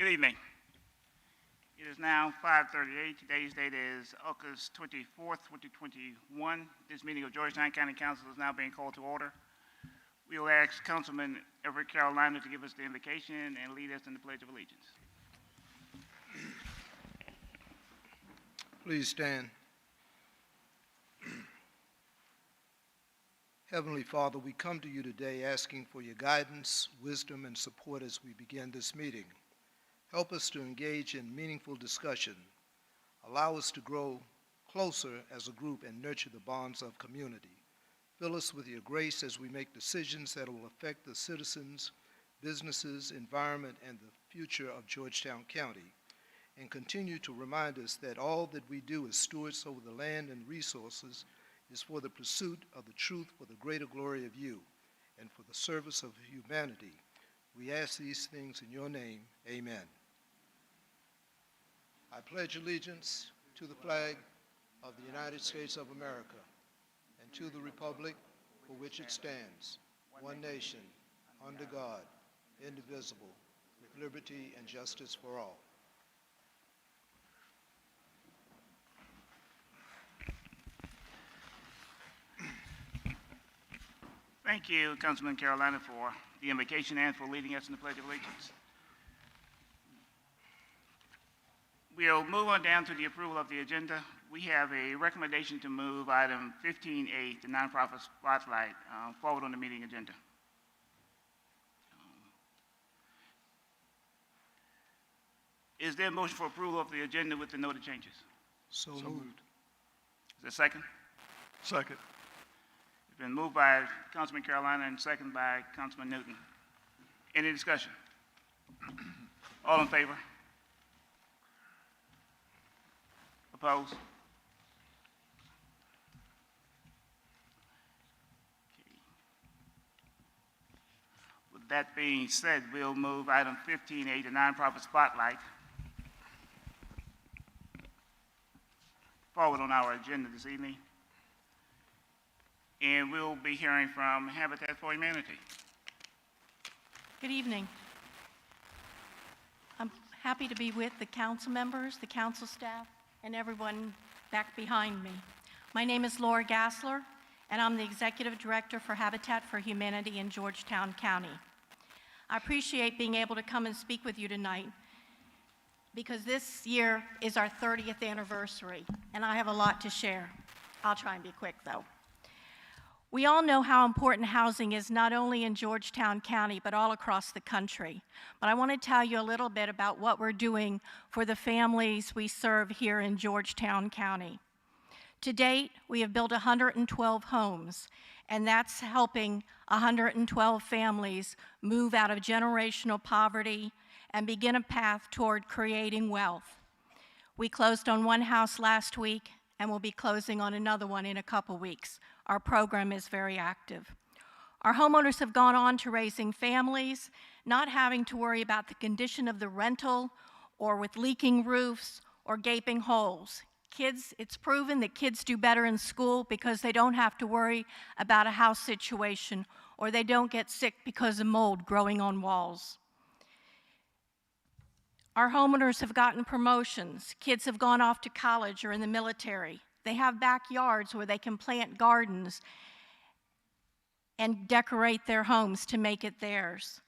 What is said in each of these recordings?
Good evening. It is now 5:38. Today's date is August 24th, 2021. This meeting of Georgetown County Council is now being called to order. We will ask Councilman Everett Carolina to give us the invocation and lead us in the Pledge of Allegiance. Please stand. Heavenly Father, we come to you today asking for your guidance, wisdom, and support as we begin this meeting. Help us to engage in meaningful discussion. Allow us to grow closer as a group and nurture the bonds of community. Fill us with your grace as we make decisions that will affect the citizens, businesses, environment, and the future of Georgetown County. And continue to remind us that all that we do as stewards over the land and resources is for the pursuit of the truth for the greater glory of you and for the service of humanity. We ask these things in your name. Amen. I pledge allegiance to the flag of the United States of America and to the republic for which it stands, one nation, under God, indivisible, with liberty and justice for all. Thank you, Councilman Carolina, for the invocation and for leading us in the Pledge of Allegiance. We'll move on down to the approval of the agenda. We have a recommendation to move item 15A, the nonprofit spotlight, forward on the meeting agenda. Is there a motion for approval of the agenda with the noted changes? So moved. Is there a second? Second. It's been moved by Councilman Carolina and seconded by Councilman Newton. Any discussion? All in favor? Opposed? Okay. With that being said, we'll move item 15A, the nonprofit spotlight, forward on our agenda this evening. And we'll be hearing from Habitat for Humanity. Good evening. I'm happy to be with the council members, the council staff, and everyone back behind me. My name is Laura Gassler, and I'm the Executive Director for Habitat for Humanity in Georgetown County. I appreciate being able to come and speak with you tonight because this year is our 30th anniversary, and I have a lot to share. I'll try and be quick, though. We all know how important housing is not only in Georgetown County, but all across the country. But I want to tell you a little bit about what we're doing for the families we serve here in Georgetown County. To date, we have built 112 homes, and that's helping 112 families move out of generational poverty and begin a path toward creating wealth. We closed on one house last week, and we'll be closing on another one in a couple weeks. Our program is very active. Our homeowners have gone on to raising families, not having to worry about the condition of the rental or with leaking roofs or gaping holes. Kids, it's proven that kids do better in school because they don't have to worry about a house situation or they don't get sick because of mold growing on walls. Our homeowners have gotten promotions. Kids have gone off to college or in the military. They have backyards where they can plant gardens and decorate their homes to make it theirs.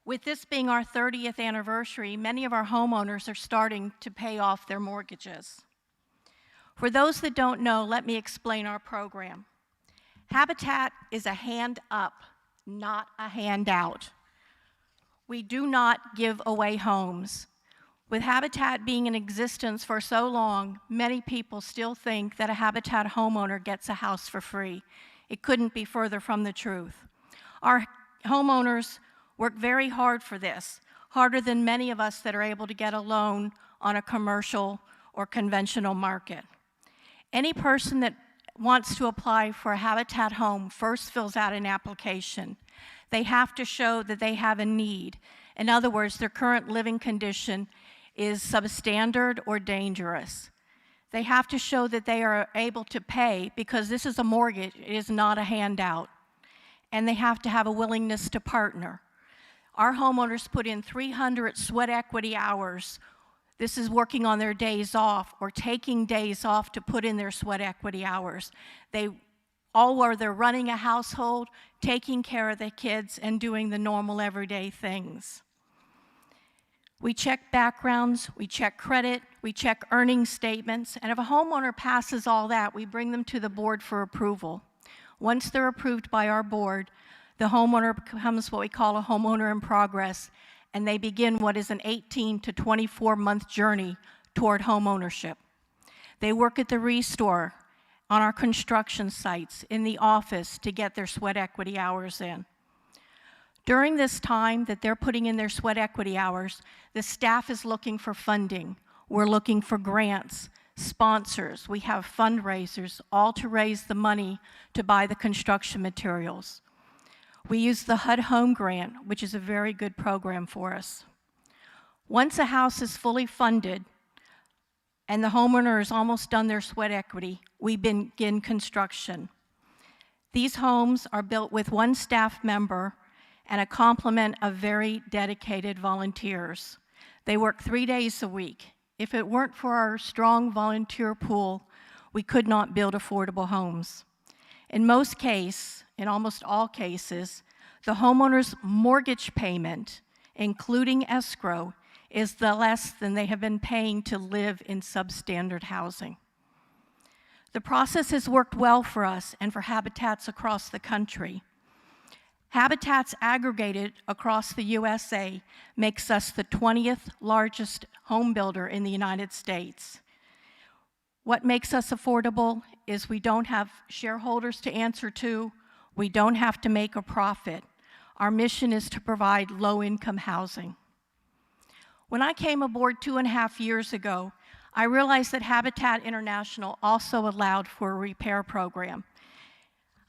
With this being our 30th anniversary, many of our homeowners are starting to pay off their mortgages. For those that don't know, let me explain our program. Habitat is a hand up, not a handout. We do not give away homes. With Habitat being in existence for so long, many people still think that a Habitat homeowner gets a house for free. It couldn't be further from the truth. Our homeowners work very hard for this, harder than many of us that are able to get a loan on a commercial or conventional market. Any person that wants to apply for a Habitat home first fills out an application. They have to show that they have a need. In other words, their current living condition is substandard or dangerous. They have to show that they are able to pay because this is a mortgage, it is not a handout. And they have to have a willingness to partner. Our homeowners put in 300 sweat equity hours. This is working on their days off or taking days off to put in their sweat equity hours. They're running a household, taking care of the kids, and doing the normal everyday things. We check backgrounds, we check credit, we check earning statements, and if a homeowner passes all that, we bring them to the board for approval. Once they're approved by our board, the homeowner becomes what we call a homeowner in progress, and they begin what is an 18 to 24-month journey toward homeownership. They work at the restore, on our construction sites, in the office to get their sweat equity hours in. During this time that they're putting in their sweat equity hours, the staff is looking for funding. We're looking for grants, sponsors. We have fundraisers, all to raise the money to buy the construction materials. We use the HUD Home Grant, which is a very good program for us. Once a house is fully funded and the homeowner has almost done their sweat equity, we begin construction. These homes are built with one staff member and a complement of very dedicated volunteers. They work 3 days a week. If it weren't for our strong volunteer pool, we could not build affordable homes. In almost all cases, the homeowner's mortgage payment, including escrow, is less than they have been paying to live in substandard housing. The process has worked well for us and for habitats across the country. Habitats aggregated across the USA makes us the 20th largest home builder in the United States. What makes us affordable is we don't have shareholders to answer to, we don't have to make a profit. Our mission is to provide low-income housing. When I came aboard 2.5 years ago, I realized that Habitat International also allowed for a repair program.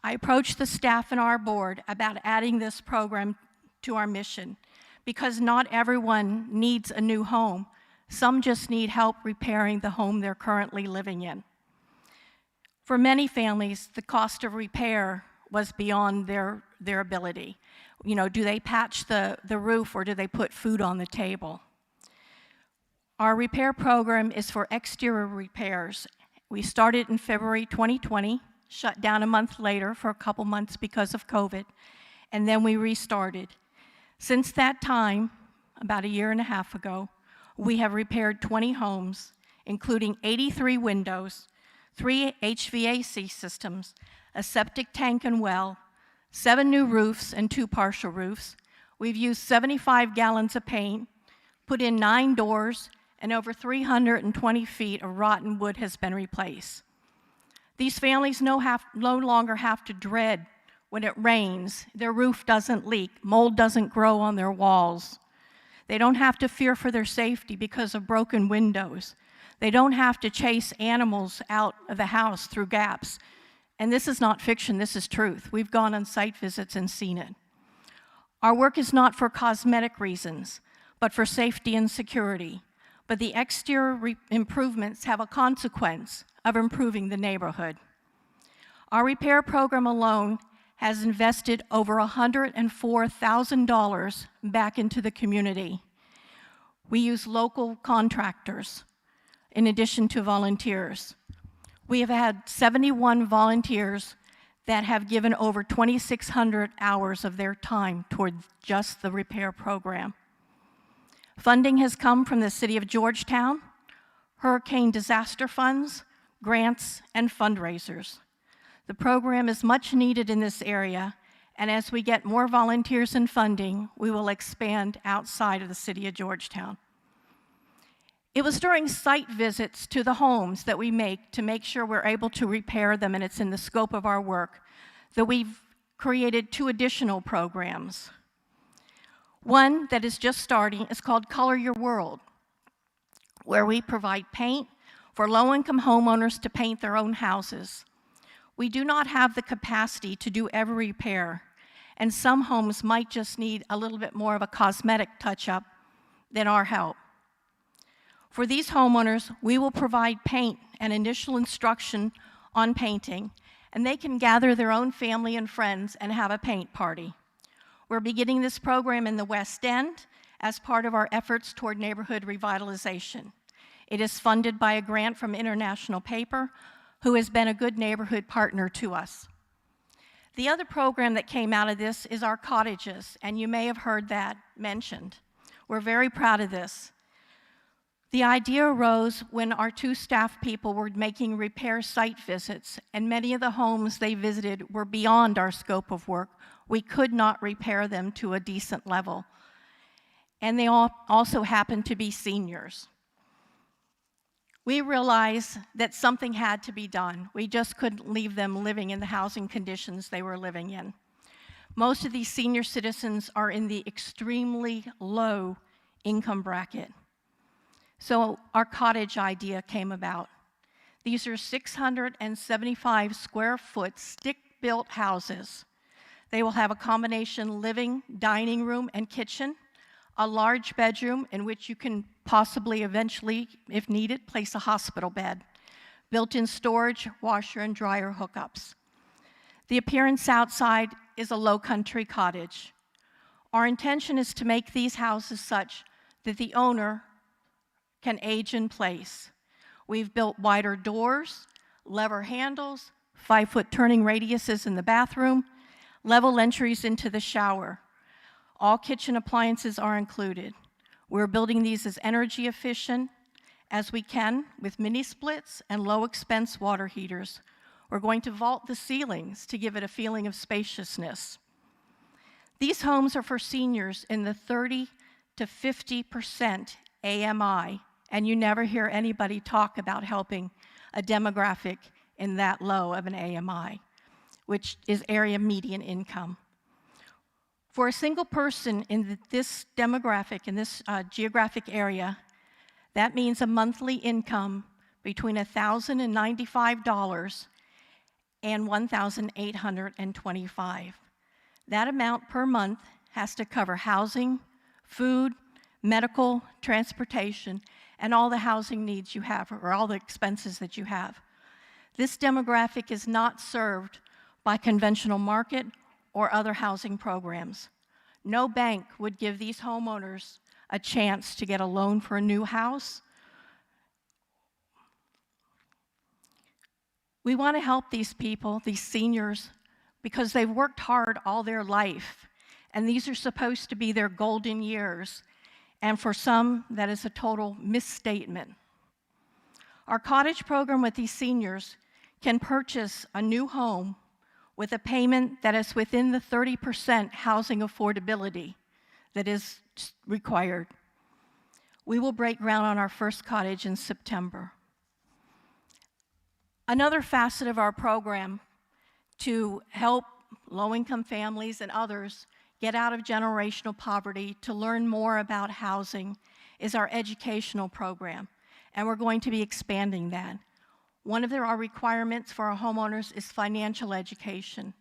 I approached the staff and our board about adding this program to our mission because not everyone needs a new home. Some just need help repairing the home they're currently living in. For many families, the cost of repair was beyond their ability. You know, do they patch the roof or do they put food on the table? Our repair program is for exterior repairs. We started in February 2020, shut down a month later for a couple months because of COVID, and then we restarted. Since that time, about 1.5 years ago, we have repaired 20 homes, including 83 windows, 3 HVAC systems, a septic tank and well, 7 new roofs and 2 partial roofs. We've used 75 gallons of paint, put in 9 doors, and over 320 feet of rotten wood has been replaced. These families no longer have to dread when it rains, their roof doesn't leak, mold doesn't grow on their walls. They don't have to fear for their safety because of broken windows. They don't have to chase animals out of the house through gaps. And this is not fiction, this is truth. We've gone on site visits and seen it. Our work is not for cosmetic reasons, but for safety and security. But the exterior improvements have a consequence of improving the neighborhood. Our repair program alone has invested over $104,000 back into the community. We use local contractors in addition to volunteers. We have had 71 volunteers that have given over 2,600 hours of their time toward just the repair program. Funding has come from the City of Georgetown, hurricane disaster funds, grants, and fundraisers. The program is much needed in this area, and as we get more volunteers and funding, we will expand outside of the City of Georgetown. It was during site visits to the homes that we make to make sure we're able to repair them and it's in the scope of our work that we've created 2 additional programs. One that is just starting is called Color Your World, where we provide paint for low-income homeowners to paint their own houses. We do not have the capacity to do every repair, and some homes might just need a little bit more of a cosmetic touch-up than our help. For these homeowners, we will provide paint and initial instruction on painting, and they can gather their own family and friends and have a paint party. We're beginning this program in the West End as part of our efforts toward neighborhood revitalization. It is funded by a grant from International Paper, who has been a good neighborhood partner to us. The other program that came out of this is our cottages, and you may have heard that mentioned. We're very proud of this. The idea arose when our 2 staff people were making repair site visits, and many of the homes they visited were beyond our scope of work. We could not repair them to a decent level. And they also happened to be seniors. We realized that something had to be done. We just couldn't leave them living in the housing conditions they were living in. Most of these senior citizens are in the extremely low income bracket. So our cottage idea came about. These are 675 square foot stick-built houses. They will have a combination living, dining room, and kitchen, a large bedroom in which you can possibly eventually, if needed, place a hospital bed, built-in storage, washer and dryer hookups. The appearance outside is a low-country cottage. Our intention is to make these houses such that the owner can age in place. We've built wider doors, lever handles, 5-foot turning radiuses in the bathroom, level entries into the shower. All kitchen appliances are included. We're building these as energy efficient as we can with mini splits and low expense water heaters. We're going to vault the ceilings to give it a feeling of spaciousness. These homes are for seniors in the 30 to 50% AMI, and you never hear anybody talk about helping a demographic in that low of an AMI, which is area median income. For a single person in this demographic, in this geographic area, that means a monthly income between $1,095 and $1,825. That amount per month has to cover housing, food, medical, transportation, and all the housing needs you have, or all the expenses that you have. This demographic is not served by conventional market or other housing programs. No bank would give these homeowners a chance to get a loan for a new house. We want to help these people, these seniors, because they've worked hard all their life, and these are supposed to be their golden years, and for some, that is a total misstatement. Our cottage program with these seniors can purchase a new home with a payment that is within the 30% housing affordability that is required. We will break ground on our first cottage in September. Another facet of our program to help low-income families and others get out of generational poverty, to learn more about housing, is our educational program, and we're going to be expanding that. One of our requirements for our homeowners is financial education.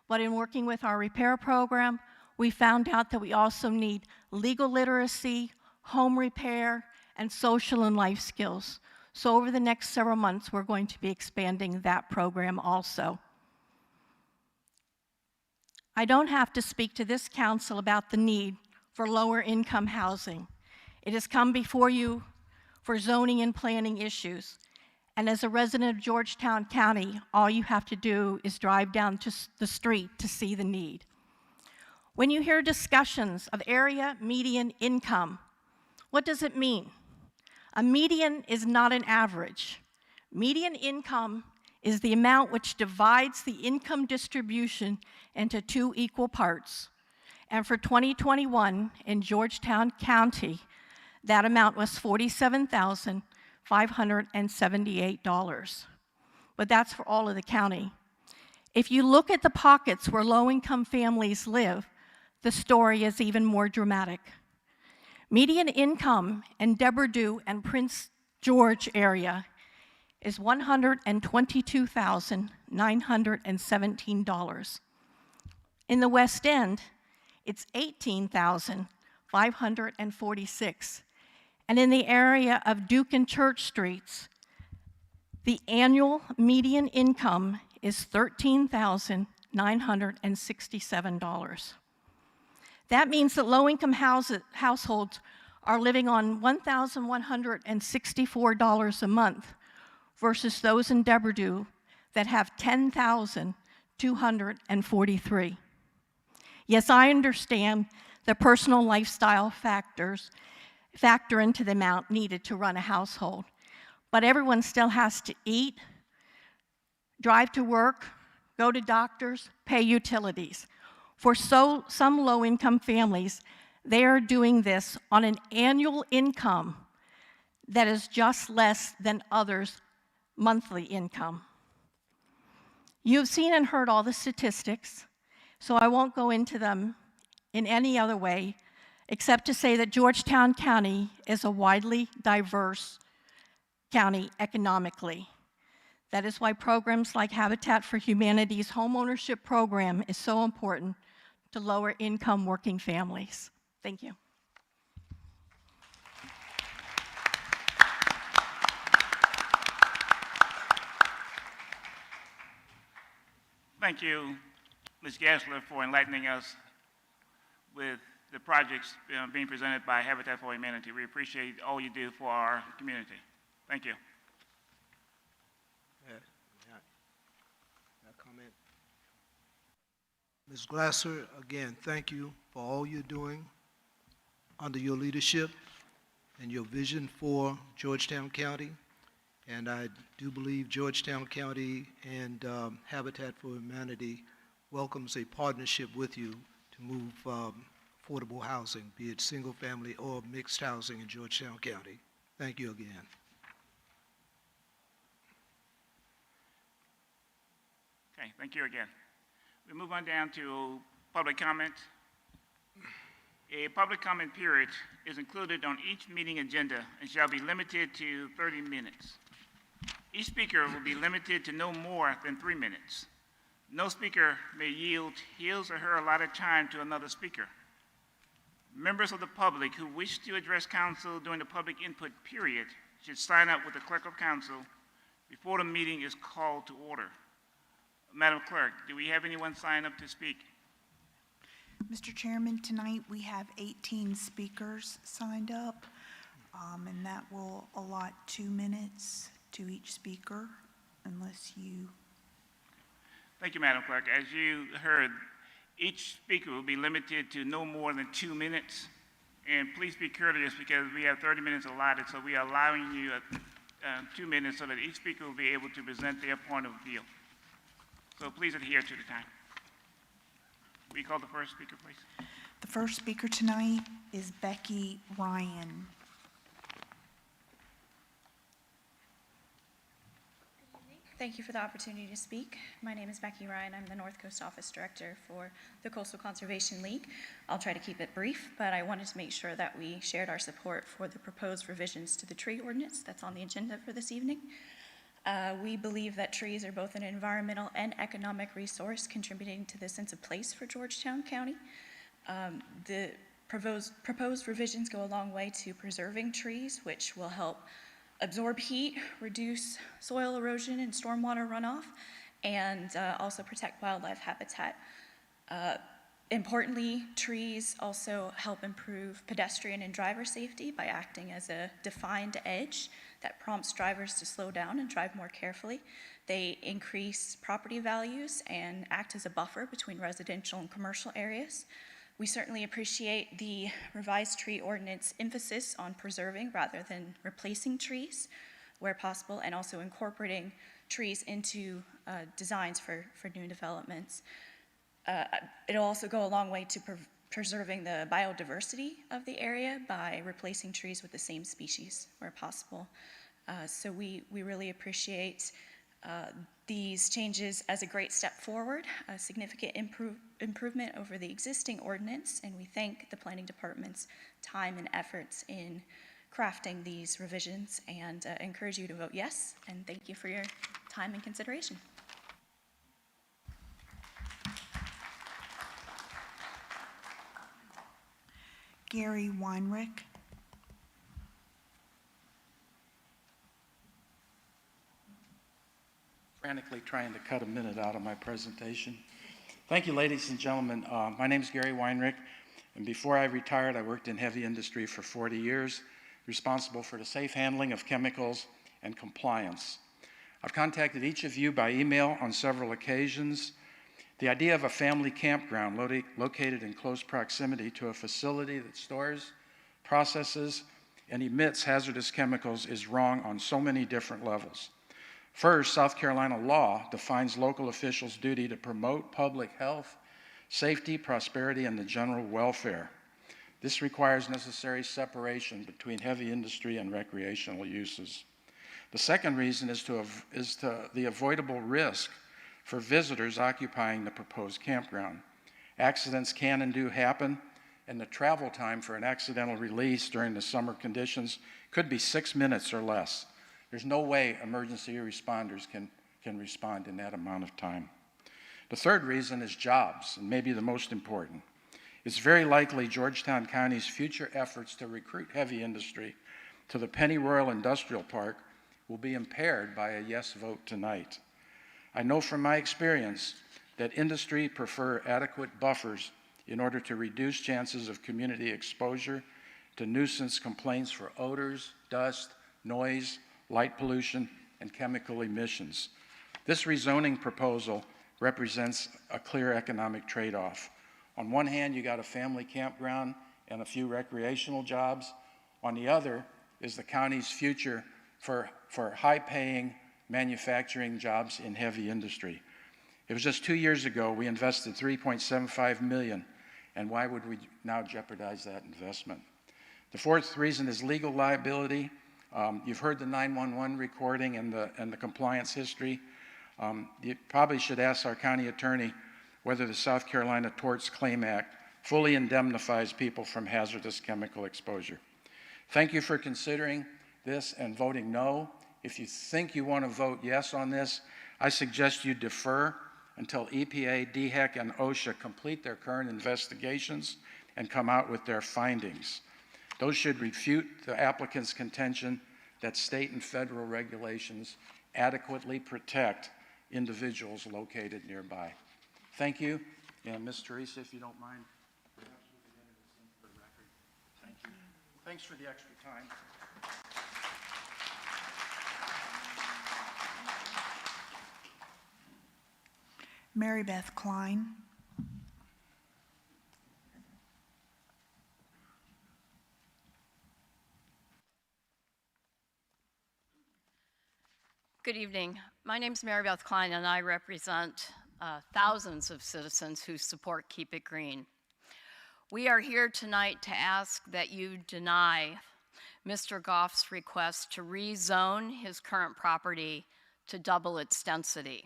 But in working with our repair program, we found out that we also need legal literacy, home repair, and social and life skills. So over the next several months, we're going to be expanding that program also. I don't have to speak to this council about the need for lower income housing. It has come before you for zoning and planning issues. And as a resident of Georgetown County, all you have to do is drive down to the street to see the need. When you hear discussions of area median income, what does it mean? A median is not an average. Median income is the amount which divides the income distribution into 2 equal parts. And for 2021 in Georgetown County, that amount was $47,578. But that's for all of the county. If you look at the pockets where low-income families live, the story is even more dramatic. Median income in Deberdu and Prince George area is $122,917. In the West End, it's $18,546. And in the area of Duke and Church Streets, the annual median income is $13,967. That means that low-income households are living on $1,164 a month versus those in Devereux that have $10,243. Yes, I understand the personal lifestyle factors factor into the amount needed to run a household, but everyone still has to eat, drive to work, go to doctors, pay utilities. For some low-income families, they are doing this on an annual income that is just less than others' monthly income. You've seen and heard all the statistics, so I won't go into them in any other way except to say that Georgetown County is a widely diverse county economically. That is why programs like Habitat for Humanity's homeownership program is so important to lower-income working families. Thank you. Thank you, Ms. Gassler, for enlightening us with the projects being presented by Habitat for Humanity. We appreciate all you do for our community. Thank you. Comment. Ms. Glasser, again, thank you for all you're doing under your leadership and your vision for Georgetown County. And I do believe Georgetown County and Habitat for Humanity welcomes a partnership with you to move affordable housing, be it single-family or mixed housing in Georgetown County. Thank you again. Okay, thank you again. We move on down to public comment. A public comment period is included on each meeting agenda and shall be limited to 30 minutes. Each speaker will be limited to no more than 3 minutes. No speaker may yield his or her allotted time to another speaker. Members of the public who wish to address council during the public input period should sign up with the clerk of council before the meeting is called to order. Madam Clerk, do we have anyone sign up to speak? Mr. Chairman, tonight we have 18 speakers signed up, and that will allot 2 minutes to each speaker, unless you... Thank you, Madam Clerk. As you heard, each speaker will be limited to no more than 2 minutes. And please be courteous because we have 30 minutes allotted, so we are allowing you 2 minutes so that each speaker will be able to present their point of view. So please adhere to the time. Will you call the first speaker, please? The first speaker tonight is Becky Ryan. Thank you for the opportunity to speak. My name is Becky Ryan. I'm the North Coast Office Director for the Coastal Conservation League. I'll try to keep it brief, but I wanted to make sure that we shared our support for the proposed revisions to the tree ordinance that's on the agenda for this evening. We believe that trees are both an environmental and economic resource contributing to the sense of place for Georgetown County. The proposed revisions go a long way to preserving trees, which will help absorb heat, reduce soil erosion and stormwater runoff, and also protect wildlife habitat. Importantly, trees also help improve pedestrian and driver safety by acting as a defined edge that prompts drivers to slow down and drive more carefully. They increase property values and act as a buffer between residential and commercial areas. We certainly appreciate the revised tree ordinance emphasis on preserving rather than replacing trees where possible, and also incorporating trees into designs for new developments. It'll also go a long way to preserving the biodiversity of the area by replacing trees with the same species where possible. So we really appreciate these changes as a great step forward, a significant improvement over the existing ordinance, and we thank the Planning Department's time and efforts in crafting these revisions, and encourage you to vote yes, and thank you for your time and consideration. Gary Weinrich. Frantically trying to cut a minute out of my presentation. Thank you, ladies and gentlemen. My name is Gary Weinrich. And before I retired, I worked in heavy industry for 40 years, responsible for the safe handling of chemicals and compliance. I've contacted each of you by email on several occasions. The idea of a family campground located in close proximity to a facility that stores, processes, and emits hazardous chemicals is wrong on so many different levels. First, South Carolina law defines local officials' duty to promote public health, safety, prosperity, and the general welfare. This requires necessary separation between heavy industry and recreational uses. The second reason is the avoidable risk for visitors occupying the proposed campground. Accidents can and do happen, and the travel time for an accidental release during the summer conditions could be 6 minutes or less. There's no way emergency responders can respond in that amount of time. The third reason is jobs, and maybe the most important. It's very likely Georgetown County's future efforts to recruit heavy industry to the Pennyroyal Industrial Park will be impaired by a yes vote tonight. I know from my experience that industry prefer adequate buffers in order to reduce chances of community exposure to nuisance complaints for odors, dust, noise, light pollution, and chemical emissions. This rezoning proposal represents a clear economic trade-off. On one hand, you got a family campground and a few recreational jobs. On the other is the county's future for high-paying manufacturing jobs in heavy industry. It was just 2 years ago we invested $3.75 million, and why would we now jeopardize that investment? The fourth reason is legal liability. You've heard the 911 recording and the compliance history. You probably should ask our county attorney whether the South Carolina Torts Claim Act fully indemnifies people from hazardous chemical exposure. Thank you for considering this and voting no. If you think you want to vote yes on this, I suggest you defer until EPA, DHEC, and OSHA complete their current investigations and come out with their findings. Those should refute the applicant's contention that state and federal regulations adequately protect individuals located nearby. Thank you. And Ms. Teresa, if you don't mind, perhaps we can enter this into the record. Thank you. Thanks for the extra time. Mary Beth Klein. Good evening. My name is Mary Beth Klein, and I represent thousands of citizens who support Keep It Green. We are here tonight to ask that you deny Mr. Goff's request to rezone his current property to double its density.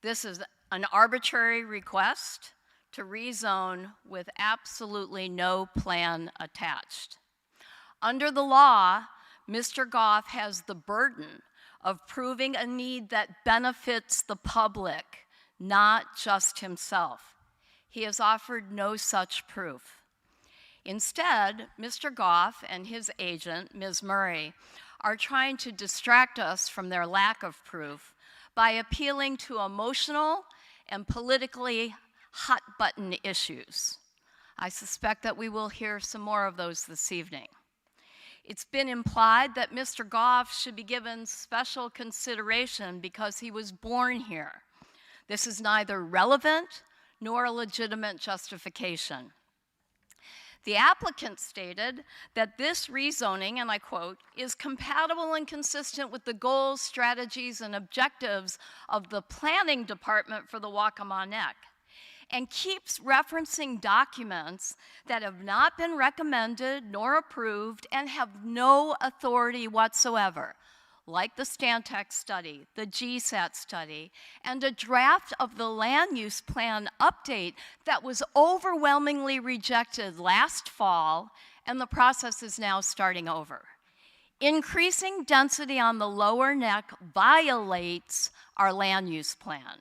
This is an arbitrary request to rezone with absolutely no plan attached. Under the law, Mr. Goff has the burden of proving a need that benefits the public, not just himself. He has offered no such proof. Instead, Mr. Goff and his agent, Ms. Murray, are trying to distract us from their lack of proof by appealing to emotional and politically hot-button issues. I suspect that we will hear some more of those this evening. It's been implied that Mr. Goff should be given special consideration because he was born here. This is neither relevant nor a legitimate justification. The applicant stated that this rezoning, and I quote, is compatible and consistent with the goals, strategies, and objectives of the planning department for the Waccamaw Neck, and keeps referencing documents that have not been recommended nor approved and have no authority whatsoever, like the Stantec study, the GSAT study, and a draft of the land use plan update that was overwhelmingly rejected last fall, and the process is now starting over. Increasing density on the lower neck violates our land use plan.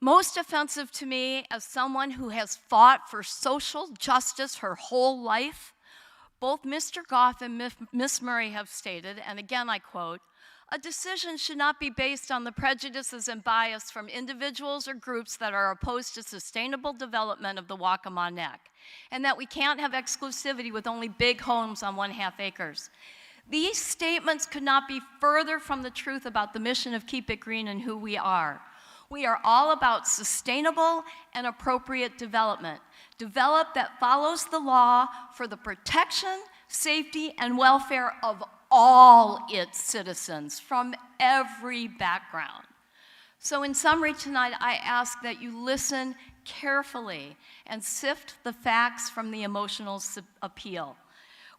Most offensive to me, as someone who has fought for social justice her whole life, Both Mr. Goff and Ms. Murray have stated, and again I quote, "A decision should not be based on the prejudices and bias from individuals or groups that are opposed to sustainable development of the Waccamaw Neck, and that we can't have exclusivity with only big homes on 1/2 acres. These statements could not be further from the truth about the mission of Keep It Green and who we are. We are all about sustainable and appropriate development. Develop that follows the law for the protection, safety, and welfare of all its citizens from every background." So in summary tonight, I ask that you listen carefully and sift the facts from the emotional appeal.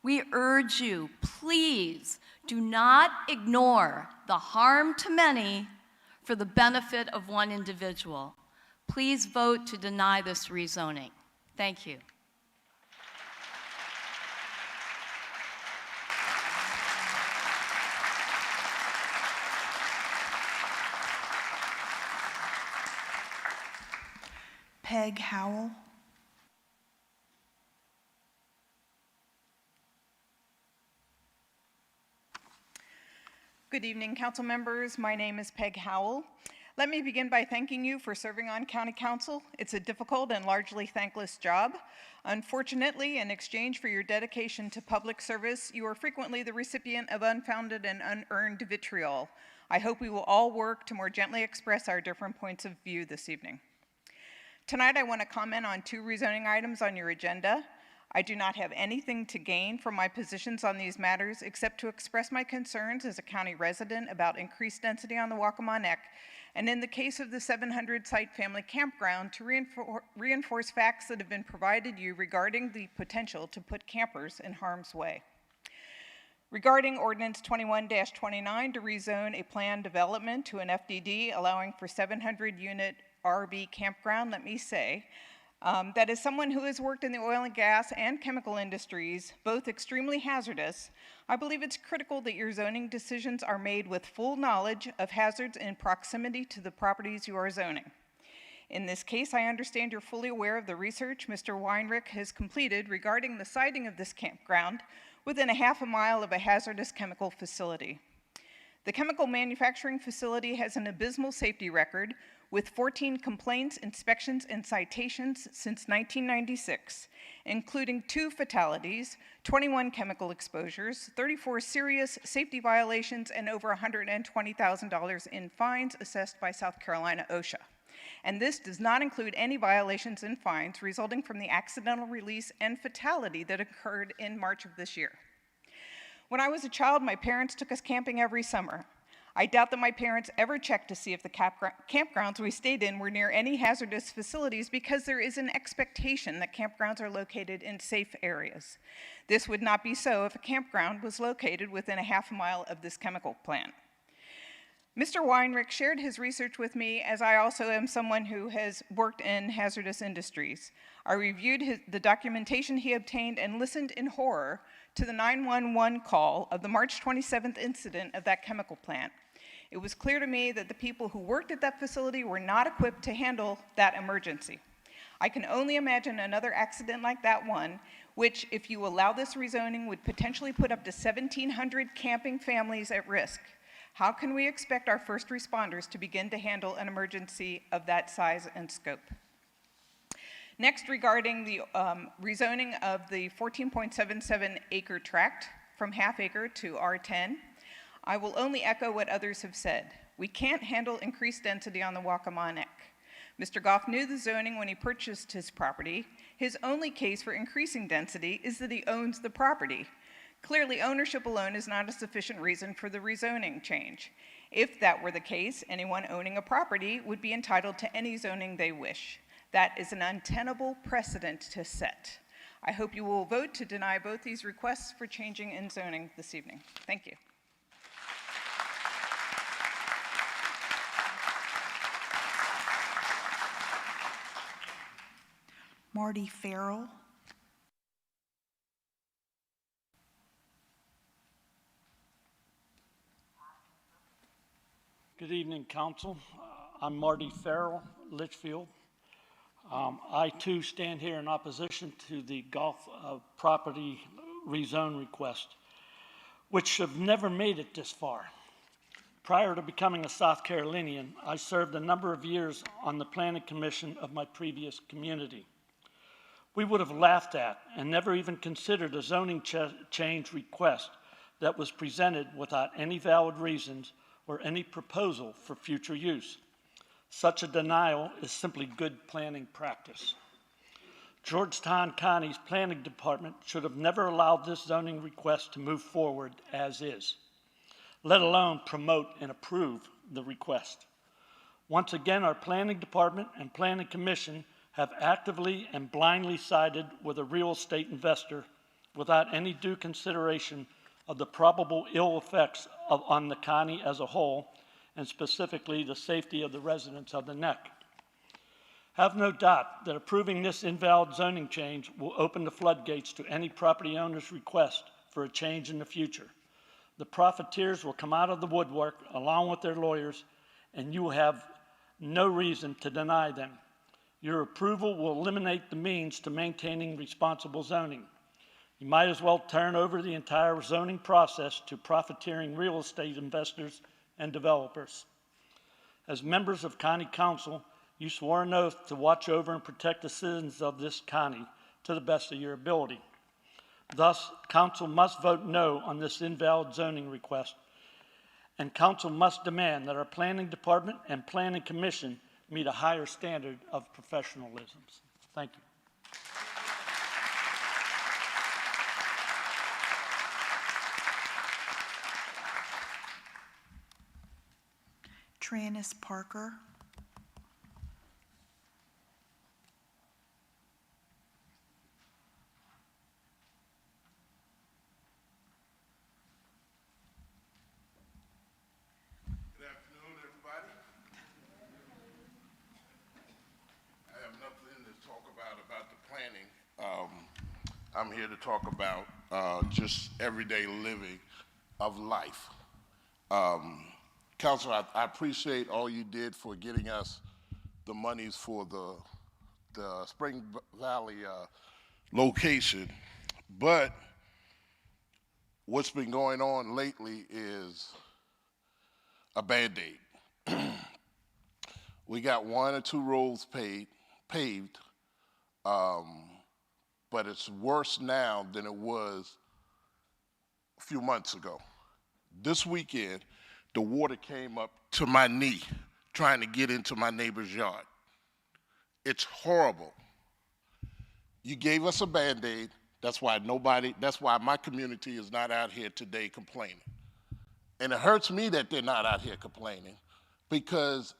We urge you, please do not ignore the harm to many for the benefit of one individual. Please vote to deny this rezoning. Thank you. Peg Howell. Good evening, council members. My name is Peg Howell. Let me begin by thanking you for serving on county council. It's a difficult and largely thankless job. Unfortunately, in exchange for your dedication to public service, you are frequently the recipient of unfounded and unearned vitriol. I hope we will all work to more gently express our different points of view this evening. Tonight, I want to comment on 2 rezoning items on your agenda. I do not have anything to gain from my positions on these matters except to express my concerns as a county resident about increased density on the Waccamaw Neck, and in the case of the 700-site family campground, to reinforce facts that have been provided you regarding the potential to put campers in harm's way. Regarding Ordinance 21-29 to rezone a planned development to an FDD allowing for 700-unit RV campground, let me say that as someone who has worked in the oil and gas and chemical industries, both extremely hazardous, I believe it's critical that your zoning decisions are made with full knowledge of hazards in proximity to the properties you are zoning. In this case, I understand you're fully aware of the research Mr. Weinrich has completed regarding the siting of this campground within a half a mile of a hazardous chemical facility. The chemical manufacturing facility has an abysmal safety record with 14 complaints, inspections, and citations since 1996, including 2 fatalities, 21 chemical exposures, 34 serious safety violations, and over $120,000 in fines assessed by South Carolina OSHA. And this does not include any violations and fines resulting from the accidental release and fatality that occurred in March of this year. When I was a child, my parents took us camping every summer. I doubt that my parents ever checked to see if the campgrounds we stayed in were near any hazardous facilities because there is an expectation that campgrounds are located in safe areas. This would not be so if a campground was located within a half a mile of this chemical plant. Mr. Weinrich shared his research with me, as I also am someone who has worked in hazardous industries. I reviewed the documentation he obtained and listened in horror to the 911 call of the March 27th incident of that chemical plant. It was clear to me that the people who worked at that facility were not equipped to handle that emergency. I can only imagine another accident like that one, which, if you allow this rezoning, would potentially put up to 1,700 camping families at risk. How can we expect our first responders to begin to handle an emergency of that size and scope? Next, regarding the rezoning of the 14.77 acre tract from half acre to R10, I will only echo what others have said. We can't handle increased density on the Waccamaw Neck. Mr. Goff knew the zoning when he purchased his property. His only case for increasing density is that he owns the property. Clearly, ownership alone is not a sufficient reason for the rezoning change. If that were the case, anyone owning a property would be entitled to any zoning they wish. That is an untenable precedent to set. I hope you will vote to deny both these requests for changing in zoning this evening. Thank you. Marty Farrell. Good evening, Council. I'm Marty Farrell, Litchfield. I too stand here in opposition to the golf property rezone request, which have never made it this far. Prior to becoming a South Carolinian, I served a number of years on the planning commission of my previous community. We would have laughed at and never even considered a zoning change request that was presented without any valid reasons or any proposal for future use. Such a denial is simply good planning practice. Georgetown County's planning department should have never allowed this zoning request to move forward as is, let alone promote and approve the request. Once again, our planning department and planning commission have actively and blindly sided with a real estate investor without any due consideration of the probable ill effects on the county as a whole, and specifically the safety of the residents of the neck. Have no doubt that approving this invalid zoning change will open the floodgates to any property owner's request for a change in the future. The profiteers will come out of the woodwork along with their lawyers, and you will have no reason to deny them. Your approval will eliminate the means to maintaining responsible zoning. You might as well turn over the entire zoning process to profiteering real estate investors and developers. As members of County Council, you swore an oath to watch over and protect the citizens of this county to the best of your ability. Thus, Council must vote no on this invalid zoning request, and Council must demand that our Planning Department and Planning Commission meet a higher standard of professionalism. Thank you. Trannis Parker. Good afternoon, everybody. I have nothing to talk about the planning. I'm here to talk about just everyday living of life. Council, I appreciate all you did for getting us the monies for the Spring Valley location, but what's been going on lately is a Band-Aid. We got 1 or 2 roads paved, but it's worse now than it was a few months ago. This weekend, the water came up to my knee trying to get into my neighbor's yard. It's horrible. You gave us a Band-Aid. That's why my community is not out here today complaining. And it hurts me that they're not out here complaining, because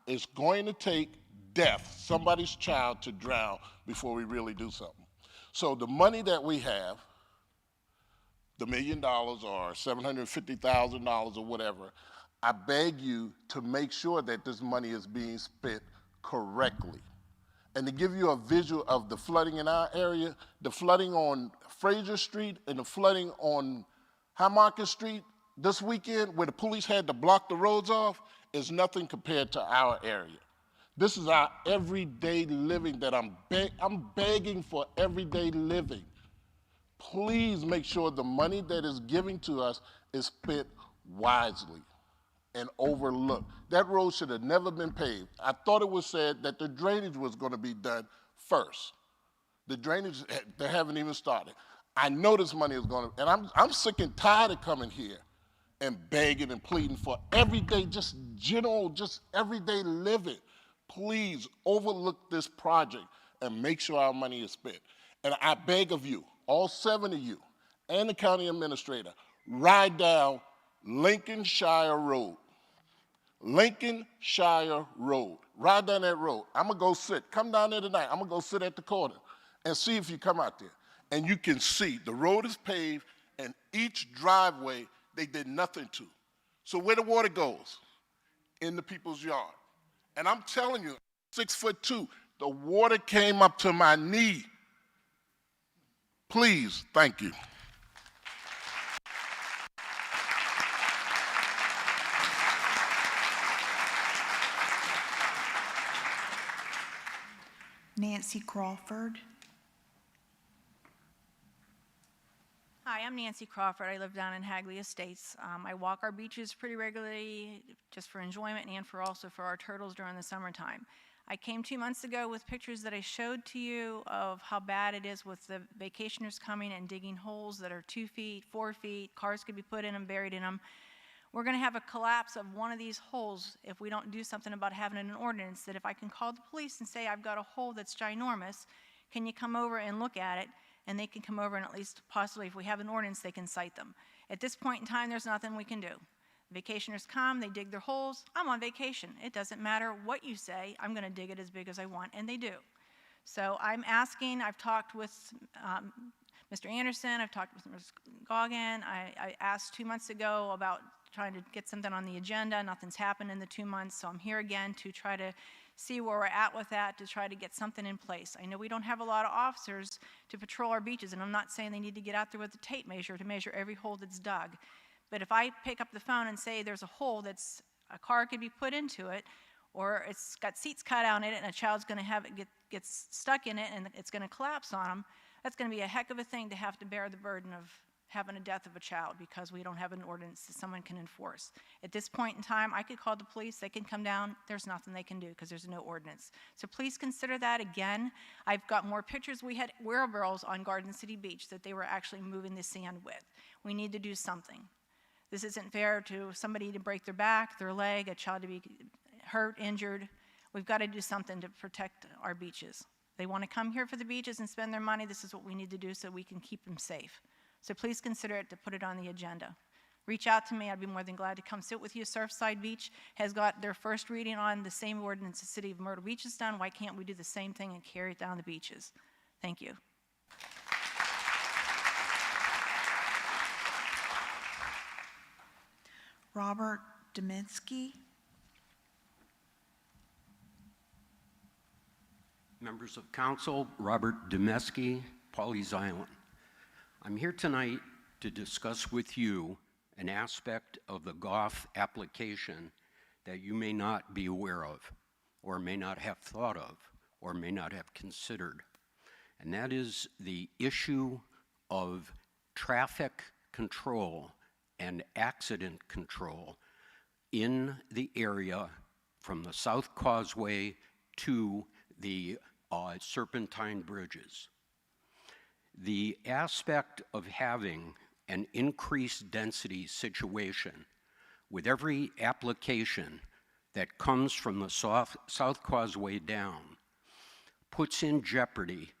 it's going to take death, somebody's child, to drown before we really do something. So the money that we have, the $1 million or $750,000 or whatever, I beg you to make sure that this money is being spent correctly. And to give you a visual of the flooding in our area, the flooding on Fraser Street and the flooding on Haymarket Street this weekend, where the police had to block the roads off, is nothing compared to our area. This is our everyday living that I'm begging for everyday living. Please make sure the money that is given to us is spent wisely and overlooked. That road should have never been paved. I thought it was said that the drainage was going to be done first. The drainage, they haven't even started. I know this money is going to, and I'm sick and tired of coming here and begging and pleading for everyday, just everyday living. Please overlook this project and make sure our money is spent. And I beg of you, all 7 of you, and the county administrator, ride down Lincolnshire Road. Lincolnshire Road. Ride down that road. I'm going to go sit. Come down there tonight. I'm going to go sit at the corner and see if you come out there. And you can see the road is paved, and each driveway they did nothing to. So where the water goes? In the people's yard. And I'm telling you, 6'2", the water came up to my knee. Please, thank you. Nancy Crawford. am Nancy Crawford. I live down in Hagley Estates. I walk our beaches pretty regularly just for enjoyment and for also for our turtles during the summertime. I came 2 months ago with pictures that I showed to you of how bad it is with the vacationers coming and digging holes that are 2 feet, 4 feet. Cars could be put in them, buried in them. We're going to have a collapse of one of these holes if we don't do something about having an ordinance that if I can call the police and say, I've got a hole that's ginormous, can you come over and look at it? And they can come over and at least possibly, if we have an ordinance, they can cite them. At this point in time, there's nothing we can do. Vacationers come, they dig their holes. I'm on vacation. It doesn't matter what you say. I'm going to dig it as big as I want, and they do. So I'm asking, I've talked with Mr. Anderson, I've talked with Ms. Goggin. I asked 2 months ago about trying to get something on the agenda. Nothing's happened in the 2 months, so I'm here again to try to see where we're at with that, to try to get something in place. I know we don't have a lot of officers to patrol our beaches, and I'm not saying they need to get out there with a tape measure to measure every hole that's dug. But if I pick up the phone and say there's a hole that's a car could be put into it, or it's got seats cut out in it and a child's going to have it get stuck in it and it's going to collapse on them, that's going to be a heck of a thing to have to bear the burden of having a death of a child because we don't have an ordinance that someone can enforce. At this point in time, I could call the police, they can come down, there's nothing they can do because there's no ordinance. So please consider that again. I've got more pictures. We had wheelbarrows on Garden City Beach that they were actually moving the sand with. We need to do something. This isn't fair to somebody to break their back, their leg, a child to be hurt, injured. We've got to do something to protect our beaches. They want to come here for the beaches and spend their money. This is what we need to do so we can keep them safe. So please consider it to put it on the agenda. Reach out to me. I'd be more than glad to come sit with you. Surfside Beach has got their first reading on the same ordinance the city of Myrtle Beach has done. Why can't we do the same thing and carry it down the beaches? Thank you. Robert Dominski. Members of Council, Robert Dominski, Pawleys Island. I'm here tonight to discuss with you an aspect of the Goff application that you may not be aware of, or may not have thought of, or may not have considered. And that is the issue of traffic control and accident control in the area from the South Causeway to the Serpentine Bridges. The aspect of having an increased density situation with every application that comes from the South Causeway down puts in jeopardy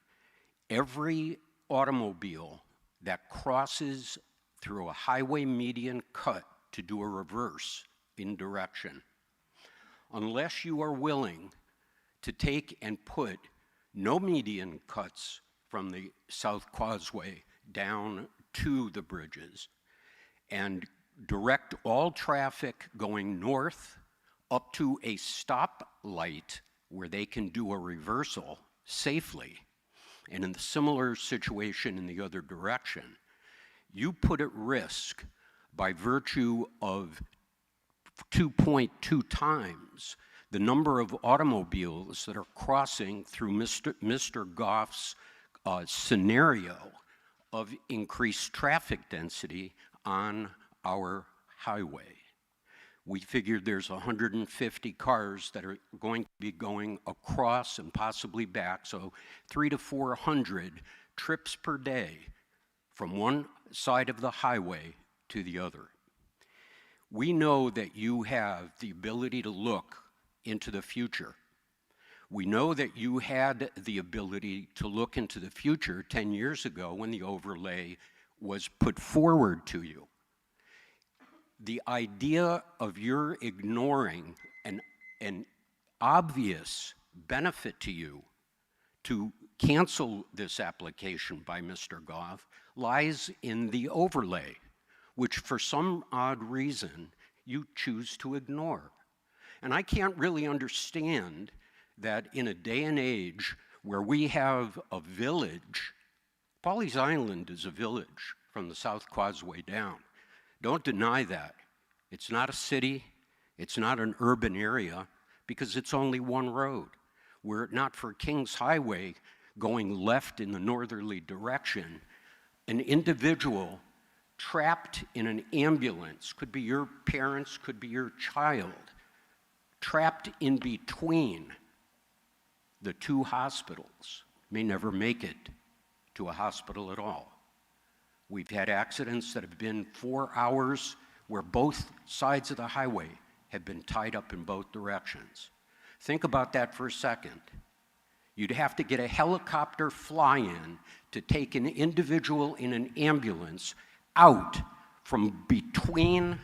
every automobile that crosses through a highway median cut to do a reverse in direction. Unless you are willing to take and put no median cuts from the South Causeway down to the bridges and direct all traffic going north up to a stoplight where they can do a reversal safely, and in the similar situation in the other direction, you put at risk by virtue of 2.2 times the number of automobiles that are crossing through Mr. Goff's scenario of increased traffic density on our highway. We figured there's 150 cars that are going to be going across and possibly back, so 300 to 400 trips per day from one side of the highway to the other. We know that you have the ability to look into the future. We know that you had the ability to look into the future 10 years ago when the overlay was put forward to you. The idea of your ignoring an obvious benefit to you to cancel this application by Mr. Goff lies in the overlay, which for some odd reason you choose to ignore. And I can't really understand that in a day and age where we have a village, Pawleys Island is a village from the South Causeway down. Don't deny that. It's not a city, it's not an urban area, because it's only one road. Were it not for Kings Highway going left in the northerly direction, an individual trapped in an ambulance, could be your parents, could be your child, trapped in between the two hospitals, may never make it to a hospital at all. We've had accidents that have been 4 hours where both sides of the highway have been tied up in both directions. Think about that for a second. You'd have to get a helicopter fly-in to take an individual in an ambulance out from between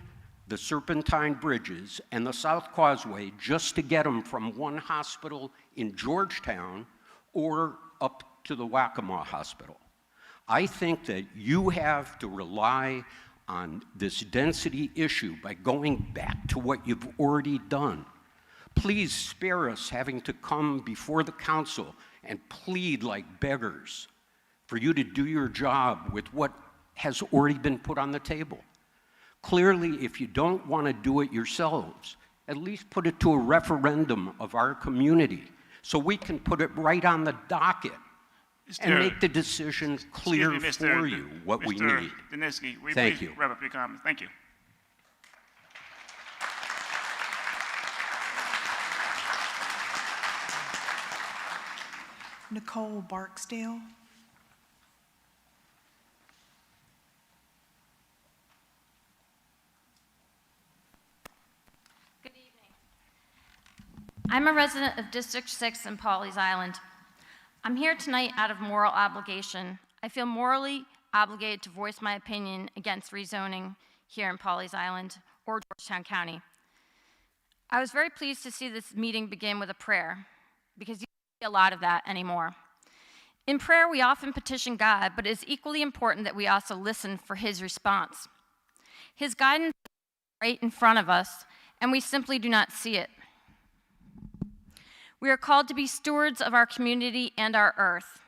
the Serpentine Bridges and the South Causeway just to get them from one hospital in Georgetown or up to the Waccamaw Hospital. I think that you have to rely on this density issue by going back to what you've already done. Please spare us having to come before the council and plead like beggars for you to do your job with what has already been put on the table. Clearly, if you don't want to do it yourselves, at least put it to a referendum of our community so we can put it right on the docket and make the decision clear for you what we need. Daniski, will you Thank please you. wrap up your comments? Thank you. Nicole Barksdale. Good evening. I'm a resident of District 6 in Pawleys Island. I'm here tonight out of moral obligation. I feel morally obligated to voice my opinion against rezoning here in Pawleys Island or Georgetown County. I was very pleased to see this meeting begin with a prayer, because you don't see a lot of that anymore. In prayer, we often petition God, but it is equally important that we also listen for His response. His guidance is right in front of us, and we simply do not see it. We are called to be stewards of our community and our earth.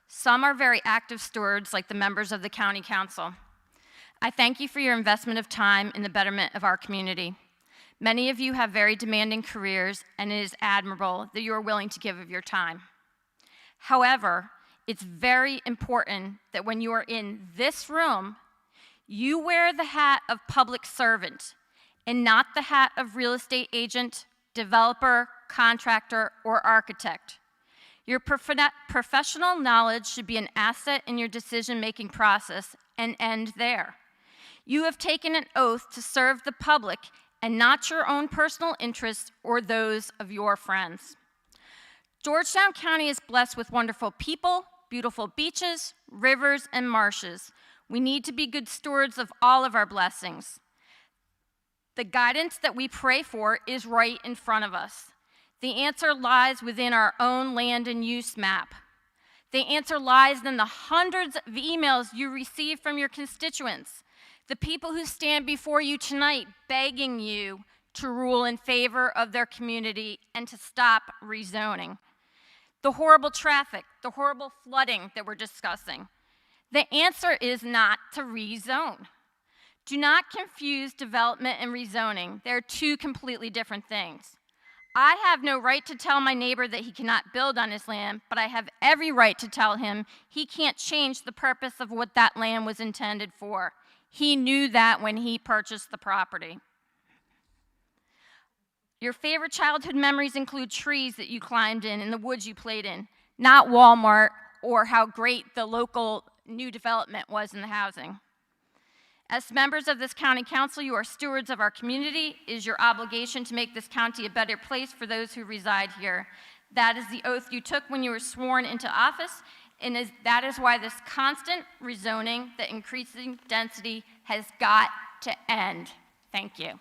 Some are very active stewards, like the members of the County Council. I thank you for your investment of time in the betterment of our community. Many of you have very demanding careers, and it is admirable that you are willing to give of your time. However, it's very important that when you are in this room, you wear the hat of public servant and not the hat of real estate agent, developer, contractor, or architect. Your professional knowledge should be an asset in your decision-making process and end there. You have taken an oath to serve the public and not your own personal interests or those of your friends. Georgetown County is blessed with wonderful people, beautiful beaches, rivers, and marshes. We need to be good stewards of all of our blessings. The guidance that we pray for is right in front of us. The answer lies within our own land and use map. The answer lies in the hundreds of emails you receive from your constituents, the people who stand before you tonight begging you to rule in favor of their community and to stop rezoning. The horrible traffic, the horrible flooding that we're discussing. The answer is not to rezone. Do not confuse development and rezoning. They're two completely different things. I have no right to tell my neighbor that he cannot build on his land, but I have every right to tell him he can't change the purpose of what that land was intended for. He knew that when he purchased the property. Your favorite childhood memories include trees that you climbed in and the woods you played in, not Walmart or how great the local new development was in the housing. As members of this county council, you are stewards of our community. It is your obligation to make this county a better place for those who reside here. That is the oath you took when you were sworn into office, and that is why this constant rezoning, the increasing density, has got to end. Thank you.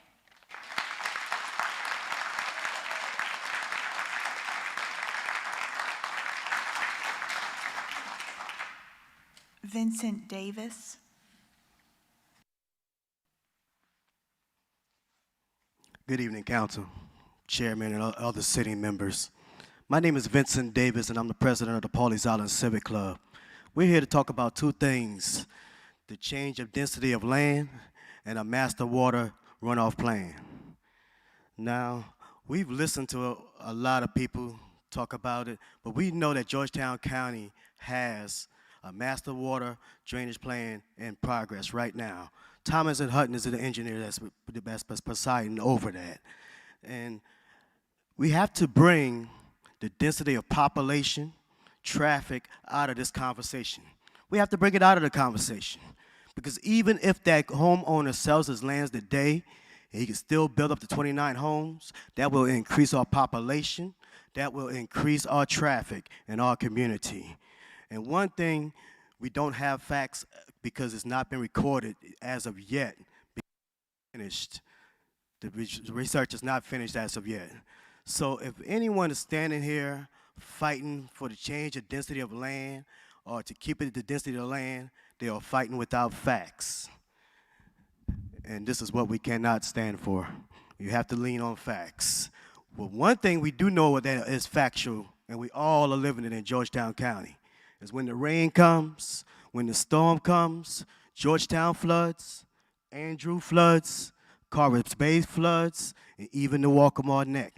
Vincent Davis. Good evening, Council, Chairman, and other sitting members. My name is Vincent Davis, and I'm the president of the Pawleys Island Civic Club. We're here to talk about two things: the change of density of land and a master water runoff plan. Now, we've listened to a lot of people talk about it, but we know that Georgetown County has a master water drainage plan in progress right now. Thomas and Hutton is the engineer that's presiding over that. And we have to bring the density of population, traffic out of this conversation. We have to bring it out of the conversation. Because even if that homeowner sells his lands today, he can still build up to 29 homes. That will increase our population. That will increase our traffic in our community. And one thing, we don't have facts because it's not been recorded as of yet. Finished. The research is not finished as of yet. So if anyone is standing here fighting for the change of density of land or to keep it the density of land, they are fighting without facts. And this is what we cannot stand for. You have to lean on facts. Well, one thing we do know that is factual, and we all are living it in Georgetown County, is when the rain comes, when the storm comes, Georgetown floods, Andrew floods, Carver's Bay floods, and even the Walkmore Neck.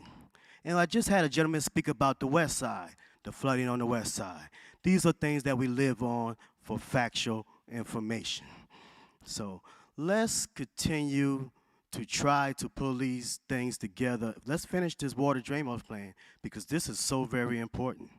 And I just had a gentleman speak about the west side, the flooding on the west side. These are things that we live on for factual information. So let's continue to try to pull these things together. Let's finish this water drainage plan because this is so very important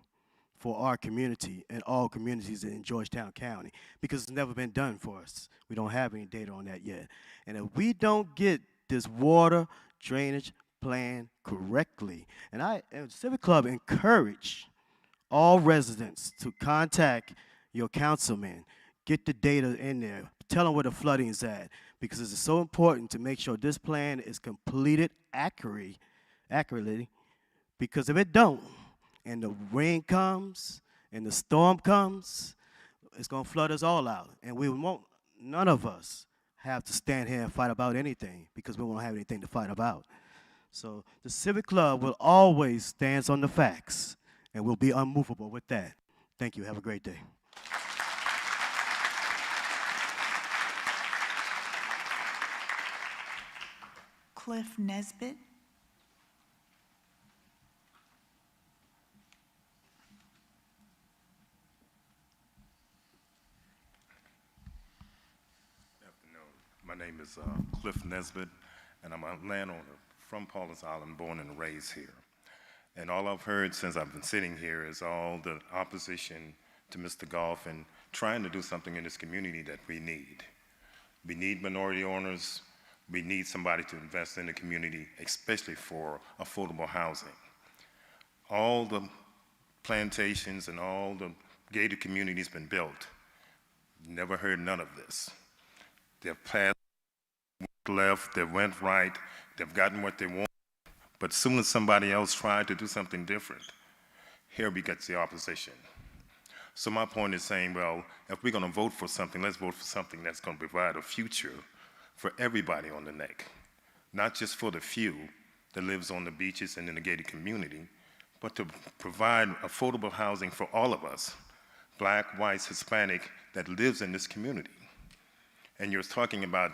for our community and all communities in Georgetown County because it's never been done for us. We don't have any data on that yet. And if we don't get this water drainage plan correctly, and Civic Club encourage all residents to contact your councilman, get the data in there, tell them where the flooding is at, because it's so important to make sure this plan is completed accurately, because if it don't, and the rain comes, and the storm comes, it's gonna flood us all out, and we won't, none of us have to stand here and fight about anything, because we won't have anything to fight about. So the Civic Club will always stand on the facts, and we'll be unmovable with that. Thank you, have a great day. Cliff Nesbitt. My name is Cliff Nesbitt, and I'm a landowner from Paulus Island, born and raised here. And all I've heard since I've been sitting here is all the opposition to Mr. Goff and trying to do something in this community that we need. We need minority owners. We need somebody to invest in the community, especially for affordable housing. All the plantations and all the gated communities been built. Never heard none of this. They've passed left, they went right, they've gotten what they want, but as soon as somebody else tried to do something different, here we get the opposition. So my point is saying, well, if we're gonna vote for something, let's vote for something that's gonna provide a future for everybody on the neck, not just for the few that lives on the beaches and in the gated community, but to provide affordable housing for all of us, Black, whites, Hispanic, that lives in this community. And you're talking about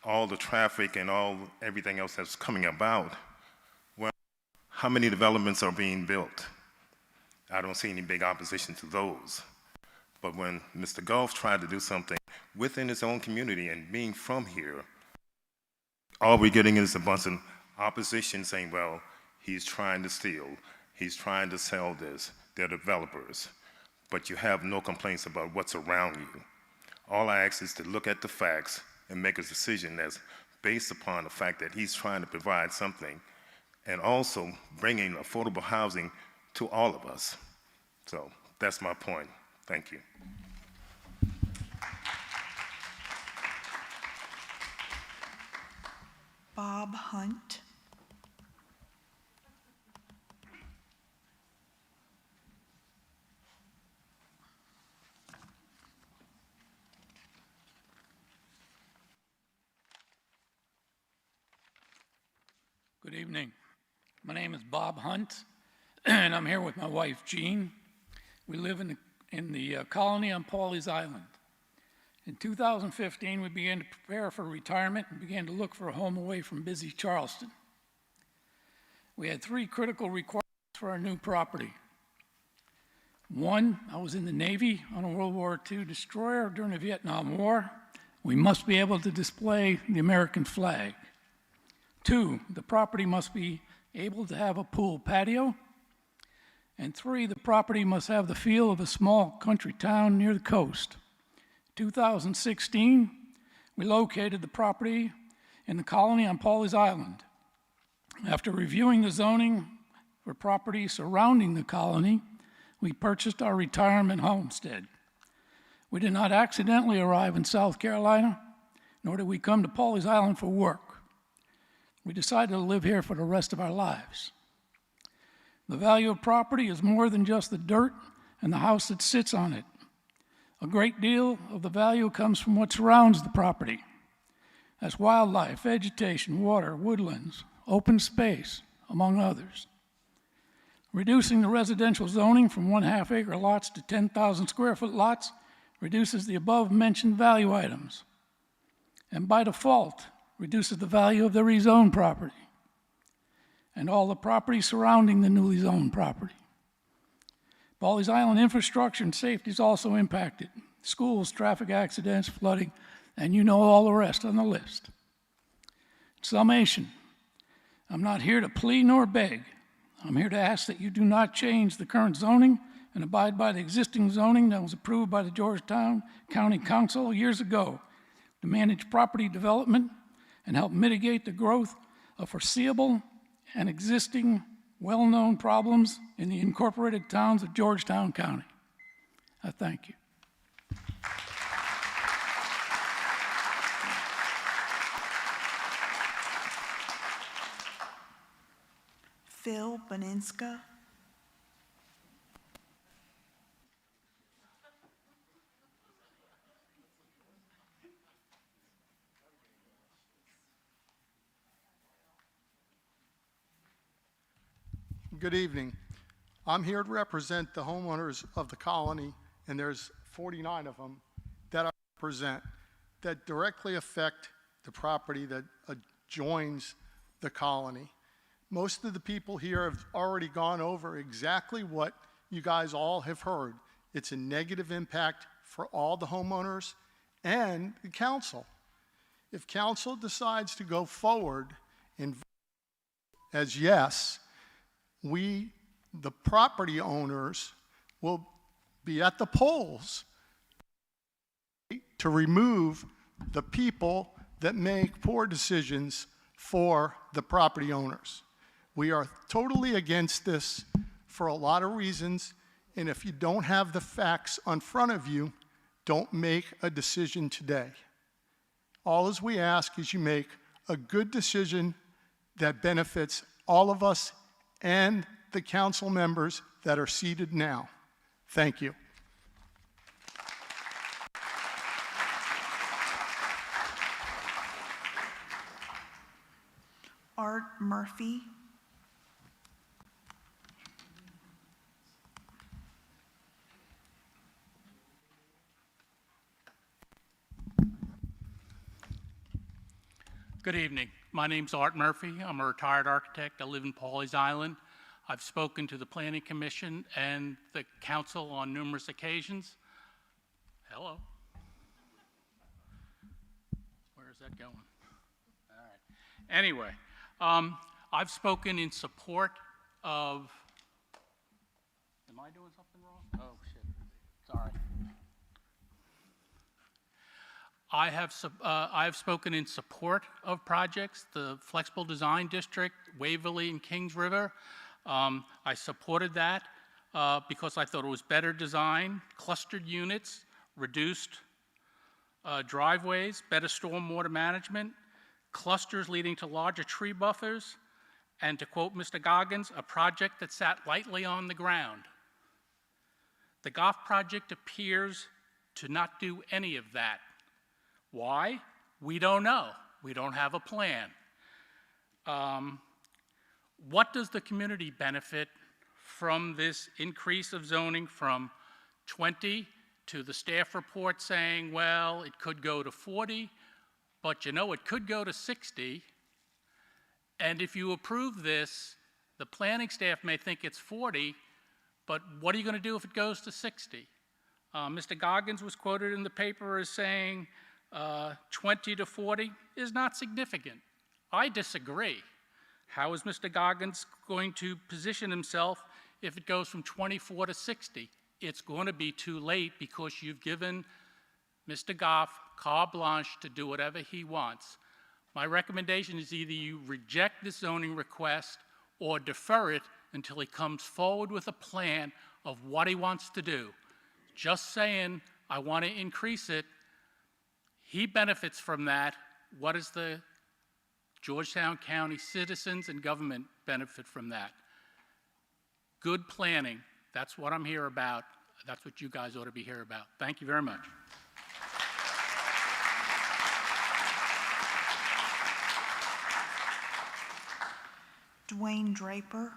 all the traffic and everything else that's coming about. Well, how many developments are being built? I don't see any big opposition to those. But when Mr. Goff tried to do something within his own community and being from here, all we're getting is a bunch of opposition saying, well, he's trying to steal, he's trying to sell this, they're developers. But you have no complaints about what's around you. All I ask is to look at the facts and make a decision that's based upon the fact that he's trying to provide something and also bringing affordable housing to all of us. So that's my point. Thank you. Bob Hunt. Good evening. My name is Bob Hunt, and I'm here with my wife, Jean. We live in the colony on Pawleys Island. In 2015, we began to prepare for retirement and began to look for a home away from busy Charleston. We had 3 critical requirements for our new property. One, I was in the Navy on a World War II destroyer during the Vietnam War. We must be able to display the American flag. Two, the property must be able to have a pool patio. And three, the property must have the feel of a small country town near the coast. 2016, we located the property in the colony on Pawleys Island. After reviewing the zoning for property surrounding the colony, we purchased our retirement homestead. We did not accidentally arrive in South Carolina, nor did we come to Pawleys Island for work. We decided to live here for the rest of our lives. The value of property is more than just the dirt and the house that sits on it. A great deal of the value comes from what surrounds the property. That's wildlife, vegetation, water, woodlands, open space, among others. Reducing the residential zoning from 1/2 acre lots to 10,000 square foot lots reduces the above mentioned value items, and by default, reduces the value of the rezoned property and all the property surrounding the newly zoned property. Pawleys Island infrastructure and safety is also impacted. Schools, traffic accidents, flooding, and you know all the rest on the list. Summation, I'm not here to plead nor beg. I'm here to ask that you do not change the current zoning and abide by the existing zoning that was approved by the Georgetown County Council years ago to manage property development and help mitigate the growth of foreseeable and existing well-known problems in the incorporated towns of Georgetown County. I thank you. Phil Boninska. Good evening. I'm here to represent the homeowners of the colony, and there's 49 of them that I represent that directly affect the property that adjoins the colony. Most of the people here have already gone over exactly what you guys all have heard. It's a negative impact for all the homeowners and the council. If council decides to go forward and vote as yes, we, the property owners, will be at the polls to remove the people that make poor decisions for the property owners. We are totally against this for a lot of reasons, and if you don't have the facts in front of you, don't make a decision today. All as we ask is you make a good decision that benefits all of us and the council members that are seated now. Thank you. Art Murphy. Good evening. My name's Art Murphy. I'm a retired architect. I live in Pawleys Island. I've spoken to the Planning Commission and the council on numerous occasions. Hello. Where is that going? All right. Anyway, I've spoken in support of, am I doing something wrong? Oh, shit. Sorry. I have spoken in support of projects, the Flexible Design District, Waverly and Kings River. I supported that because I thought it was better design, clustered units, reduced driveways, better stormwater management, clusters leading to larger tree buffers, and to quote Mr. Goggins, a project that sat lightly on the ground. The Goff project appears to not do any of that. Why? We don't know. We don't have a plan. What does the community benefit from this increase of zoning from 20 to the staff report saying, well, it could go to 40, but you know it could go to 60. And if you approve this, the planning staff may think it's 40, But what are you going to do if it goes to 60? Mr. Goggins was quoted in the paper as saying 20 to 40 is not significant. I disagree. How is Mr. Goggins going to position himself if it goes from 24 to 60? It's going to be too late because you've given Mr. Goff carte blanche to do whatever he wants. My recommendation is either you reject this zoning request or defer it until he comes forward with a plan of what he wants to do. Just saying, I want to increase it, he benefits from that. What does the Georgetown County citizens and government benefit from that? Good planning. That's what I'm here about. That's what you guys ought to be here about. Thank you very much. Dwayne Draper.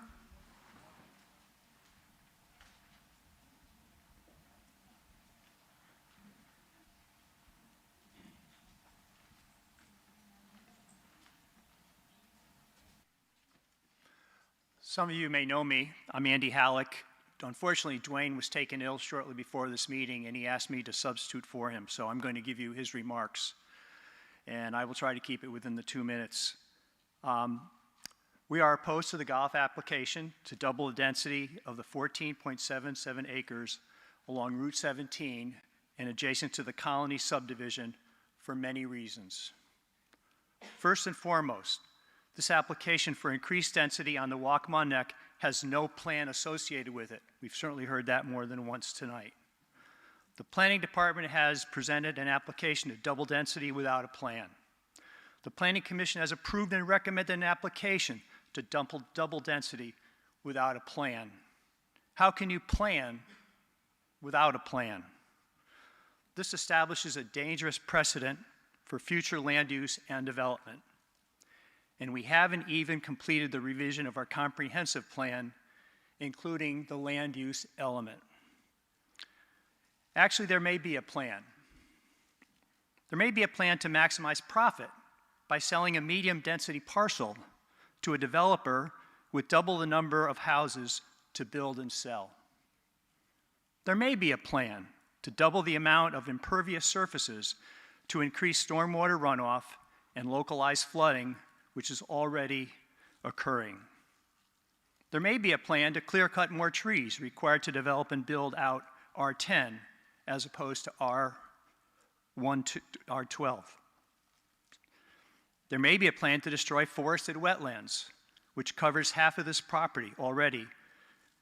Some of you may know me. I'm Andy Halleck. Unfortunately, Dwayne was taken ill shortly before this meeting, and he asked me to substitute for him. So I'm going to give you his remarks, and I will try to keep it within the 2 minutes. We are opposed to the Goff application to double the density of the 14.77 acres along Route 17 and adjacent to the Colony subdivision for many reasons. First and foremost, this application for increased density on the Waccamaw Neck has no plan associated with it. We've certainly heard that more than once tonight. The Planning Department has presented an application to double density without a plan. The Planning Commission has approved and recommended an application to double density without a plan. How can you plan without a plan? This establishes a dangerous precedent for future land use and development. And we haven't even completed the revision of our comprehensive plan, including the land use element. Actually, there may be a plan. There may be a plan to maximize profit by selling a medium density parcel to a developer with double the number of houses to build and sell. There may be a plan to double the amount of impervious surfaces to increase stormwater runoff and localized flooding, which is already occurring. There may be a plan to clear cut more trees required to develop and build out R10 as opposed to R12. There may be a plan to destroy forested wetlands, which covers half of this property already,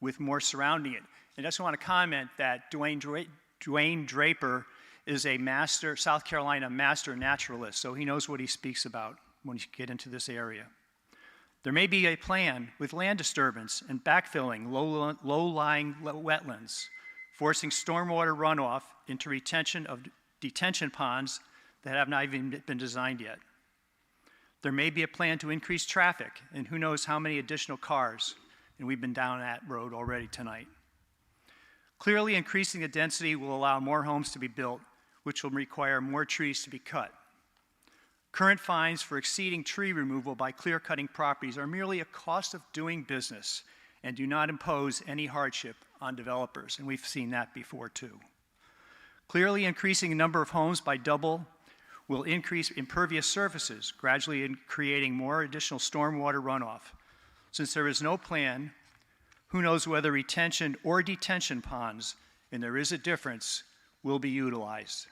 with more surrounding it. And I just want to comment that Dwayne Draper is a South Carolina master naturalist, so he knows what he speaks about when you get into this area. There may be a plan with land disturbance and backfilling low-lying wetlands, forcing stormwater runoff into detention ponds that have not even been designed yet. There may be a plan to increase traffic, and who knows how many additional cars, and we've been down that road already tonight. Clearly, increasing the density will allow more homes to be built, which will require more trees to be cut. Current fines for exceeding tree removal by clear-cutting properties are merely a cost of doing business and do not impose any hardship on developers, and we've seen that before too. Clearly, increasing the number of homes by double will increase impervious surfaces, gradually creating more additional stormwater runoff. Since there is no plan, who knows whether retention or detention ponds, and there is a difference, will be utilized.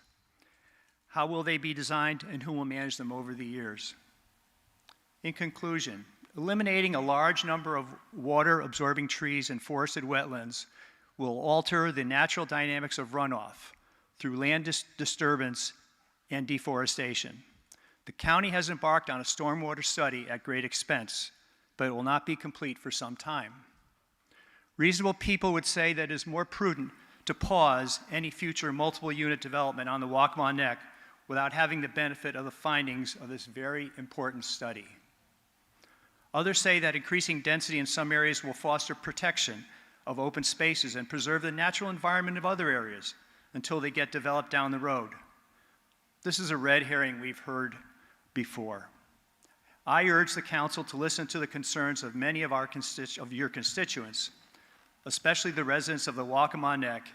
How will they be designed, and who will manage them over the years? In conclusion, eliminating a large number of water-absorbing trees and forested wetlands will alter the natural dynamics of runoff through land disturbance and deforestation. The county has embarked on a stormwater study at great expense, but it will not be complete for some time. Reasonable people would say that it is more prudent to pause any future multiple unit development on the Waccamaw Neck without having the benefit of the findings of this very important study. Others say that increasing density in some areas will foster protection of open spaces and preserve the natural environment of other areas until they get developed down the road. This is a red herring we've heard before. I urge the council to listen to the concerns of many of your constituents. especially the residents of the Waccamaw Neck,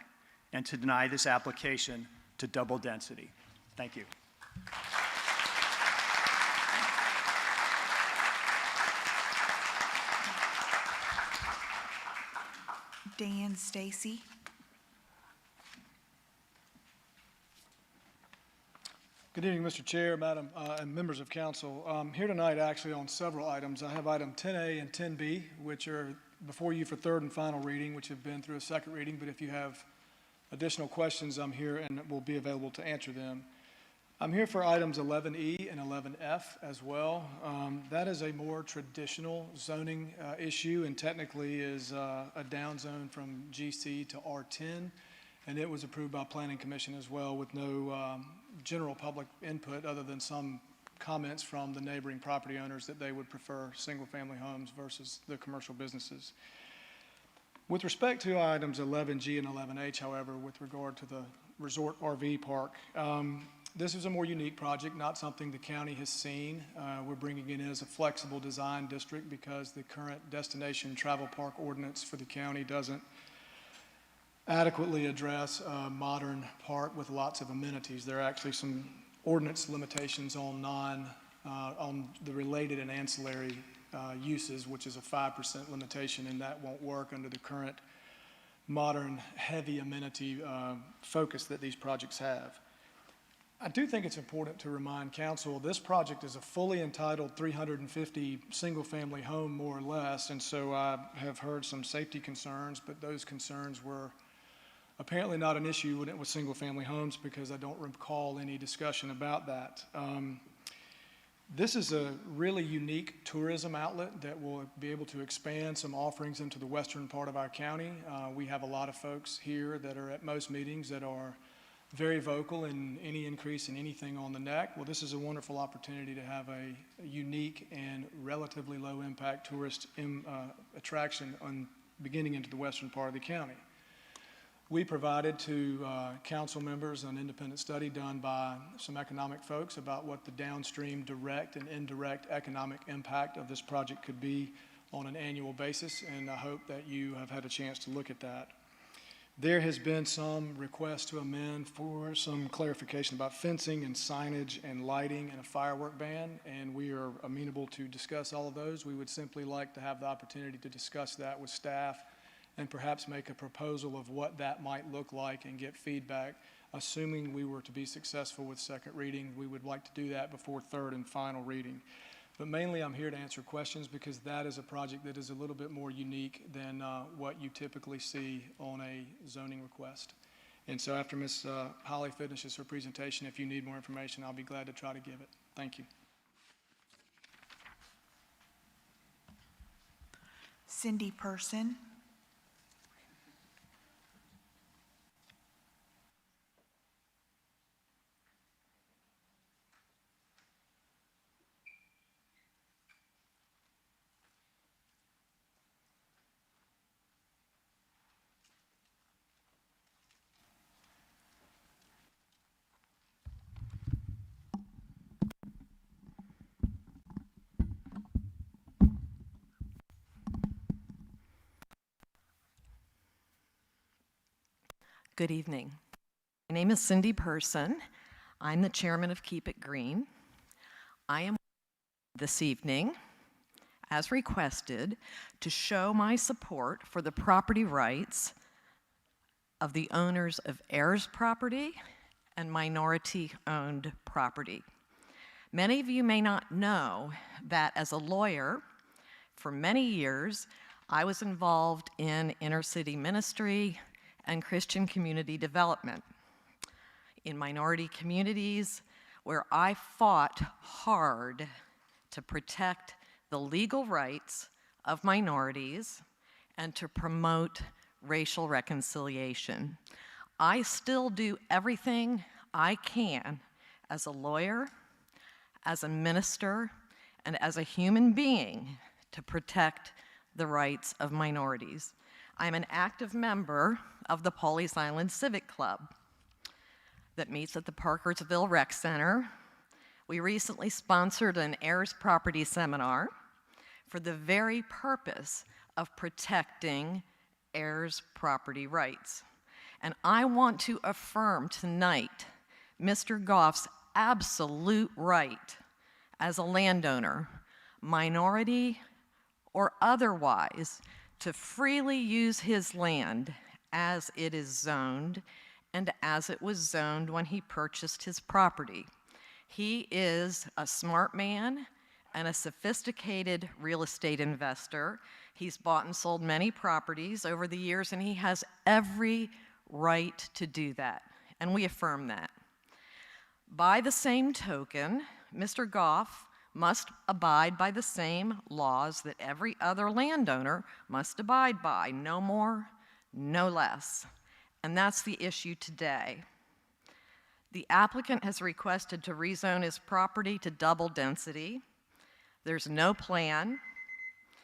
and to deny this application to double density. Thank you. Dan Stacy. Good evening, Mr. Chair, Madam, and members of council. I'm here tonight actually on several items. I have item 10A and 10B, which are before you for third and final reading, which have been through a second reading, but if you have additional questions, I'm here and will be available to answer them. I'm here for items 11E and 11F as well. That is a more traditional zoning issue and technically is a down zone from GC to R10, and it was approved by Planning Commission as well with no general public input other than some comments from the neighboring property owners that they would prefer single-family homes versus the commercial businesses. With respect to items 11G and 11H, however, with regard to the resort RV park, this is a more unique project, not something the county has seen. We're bringing it in as a flexible design district because the current destination travel park ordinance for the county doesn't adequately address a modern park with lots of amenities. There are actually some ordinance limitations on on the related and ancillary uses, which is a 5% limitation, and that won't work under the current modern heavy amenity focus that these projects have. I do think it's important to remind council this project is a fully entitled 350 single-family home, more or less, and so I have heard some safety concerns, but those concerns were apparently not an issue when it was single-family homes because I don't recall any discussion about that. This is a really unique tourism outlet that will be able to expand some offerings into the western part of our county. We have a lot of folks here that are at most meetings that are very vocal in any increase in anything on the neck. Well, this is a wonderful opportunity to have a unique and relatively low impact tourist attraction beginning into the western part of the county. We provided to council members an independent study done by some economic folks about what the downstream direct and indirect economic impact of this project could be on an annual basis, and I hope that you have had a chance to look at that. There has been some request to amend for some clarification about fencing and signage and lighting and a firework ban, and we are amenable to discuss all of those. We would simply like to have the opportunity to discuss that with staff and perhaps make a proposal of what that might look like and get feedback. Assuming we were to be successful with second reading, we would like to do that before third and final reading. But mainly I'm here to answer questions because that is a project that is a little bit more unique than what you typically see on a zoning request. And so after Ms. Holly finishes her presentation, if you need more information, I'll be glad to try to give it. Thank you. Cindy Person. Good evening. My name is Cindy Person. I'm the chairman of Keep It Green. I am this evening, as requested, to show my support for the property rights of the owners of heirs property and minority-owned property. Many of you may not know that as a lawyer, for many years, I was involved in inner-city ministry and Christian community development in minority communities where I fought hard to protect the legal rights of minorities and to promote racial reconciliation. I still do everything I can as a lawyer, as a minister, and as a human being to protect the rights of minorities. I'm an active member of the Pawleys Island Civic Club that meets at the Parkersville Rec Center. We recently sponsored an heirs property seminar for the very purpose of protecting heirs' property rights. And I want to affirm tonight Mr. Goff's absolute right as a landowner, minority or otherwise, to freely use his land as it is zoned and as it was zoned when he purchased his property. He is a smart man and a sophisticated real estate investor. He's bought and sold many properties over the years, and he has every right to do that, and we affirm that. By the same token, Mr. Goff must abide by the same laws that every other landowner must abide by, no more, no less. And that's the issue today. The applicant has requested to rezone his property to double density. There's no plan.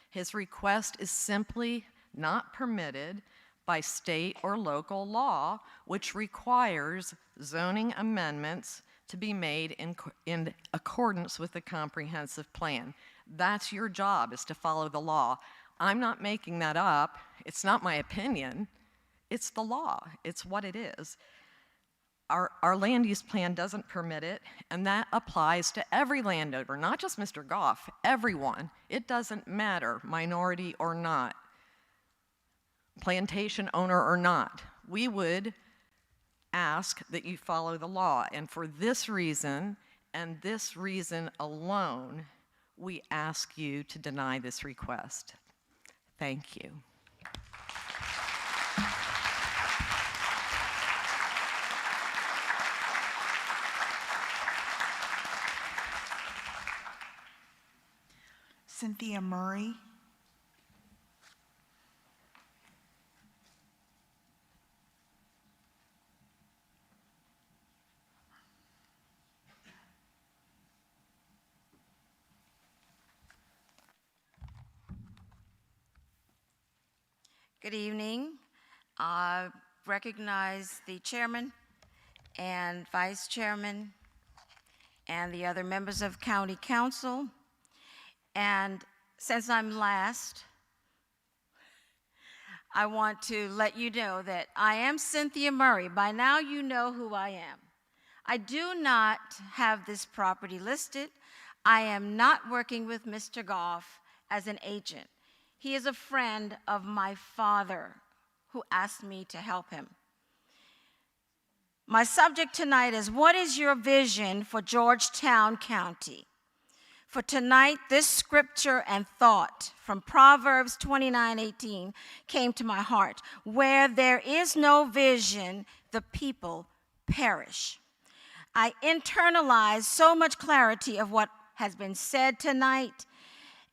His request is simply not permitted by state or local law, which requires zoning amendments to be made in accordance with the comprehensive plan. That's your job, is to follow the law. I'm not making that up. It's not my opinion. It's the law. It's what it is. Our land use plan doesn't permit it, and that applies to every landowner, not just Mr. Goff, everyone. It doesn't matter, minority or not, plantation owner or not. We would ask that you follow the law, and for this reason, and this reason alone, we ask you to deny this request. Thank you. Cynthia Murray. Good evening. I recognize the chairman and vice chairman and the other members of county council. And since I'm last, I want to let you know that I am Cynthia Murray. By now you know who I am. I do not have this property listed. I am not working with Mr. Goff as an agent. He is a friend of my father who asked me to help him. My subject tonight is, what is your vision for Georgetown County? For tonight, this scripture and thought from Proverbs 29:18 came to my heart. Where there is no vision, the people perish. I internalized so much clarity of what has been said tonight,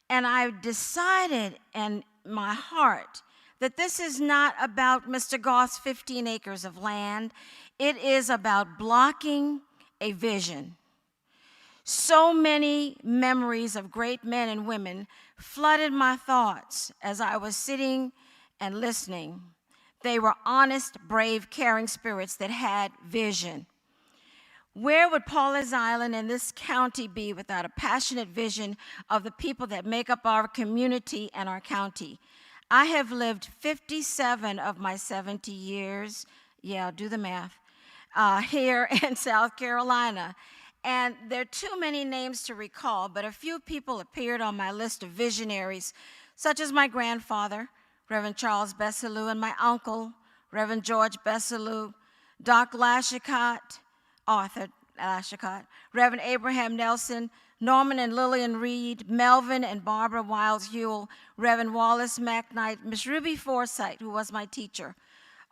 and I decided in my heart that this is not about Mr. Goff's 15 acres of land. It is about blocking a vision. So many memories of great men and women flooded my thoughts as I was sitting and listening. They were honest, brave, caring spirits that had vision. Where would Pawleys Island and this county be without a passionate vision of the people that make up our community and our county? I have lived 57 of my 70 years, do the math, here in South Carolina. And there are too many names to recall, but a few people appeared on my list of visionaries, such as my grandfather, Reverend Charles Besselou, and my uncle, Reverend George Besselou, Doc Lashicott, Arthur Lashicott, Reverend Abraham Nelson, Norman and Lillian Reed, Melvin and Barbara Wiles Hewell, Reverend Wallace McKnight, Miss Ruby Forsythe, who was my teacher,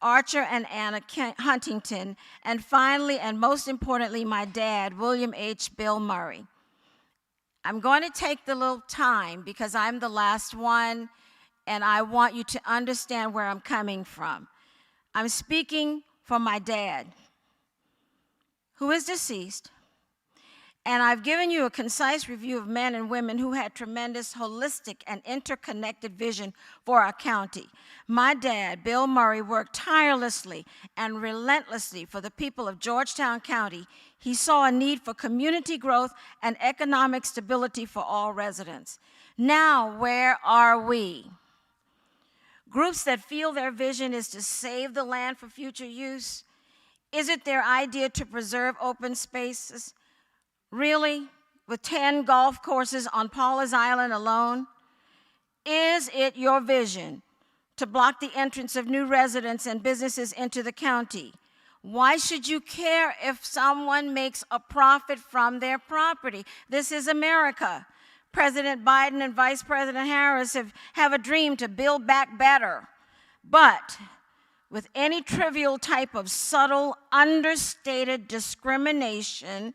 Archer and Anna Huntington, and finally, and most importantly, my dad, William H. Bill Murray. I'm going to take the little time because I'm the last one, and I want you to understand where I'm coming from. I'm speaking for my dad, who is deceased, and I've given you a concise review of men and women who had tremendous holistic and interconnected vision for our county. My dad, Bill Murray, worked tirelessly and relentlessly for the people of Georgetown County. He saw a need for community growth and economic stability for all residents. Now, where are we? Groups that feel their vision is to save the land for future use? Is it their idea to preserve open spaces? Really? With 10 golf courses on Paula's Island alone? Is it your vision to block the entrance of new residents and businesses into the county? Why should you care if someone makes a profit from their property? This is America. President Biden and Vice President Harris have a dream to build back better. But with any trivial type of subtle, understated discrimination,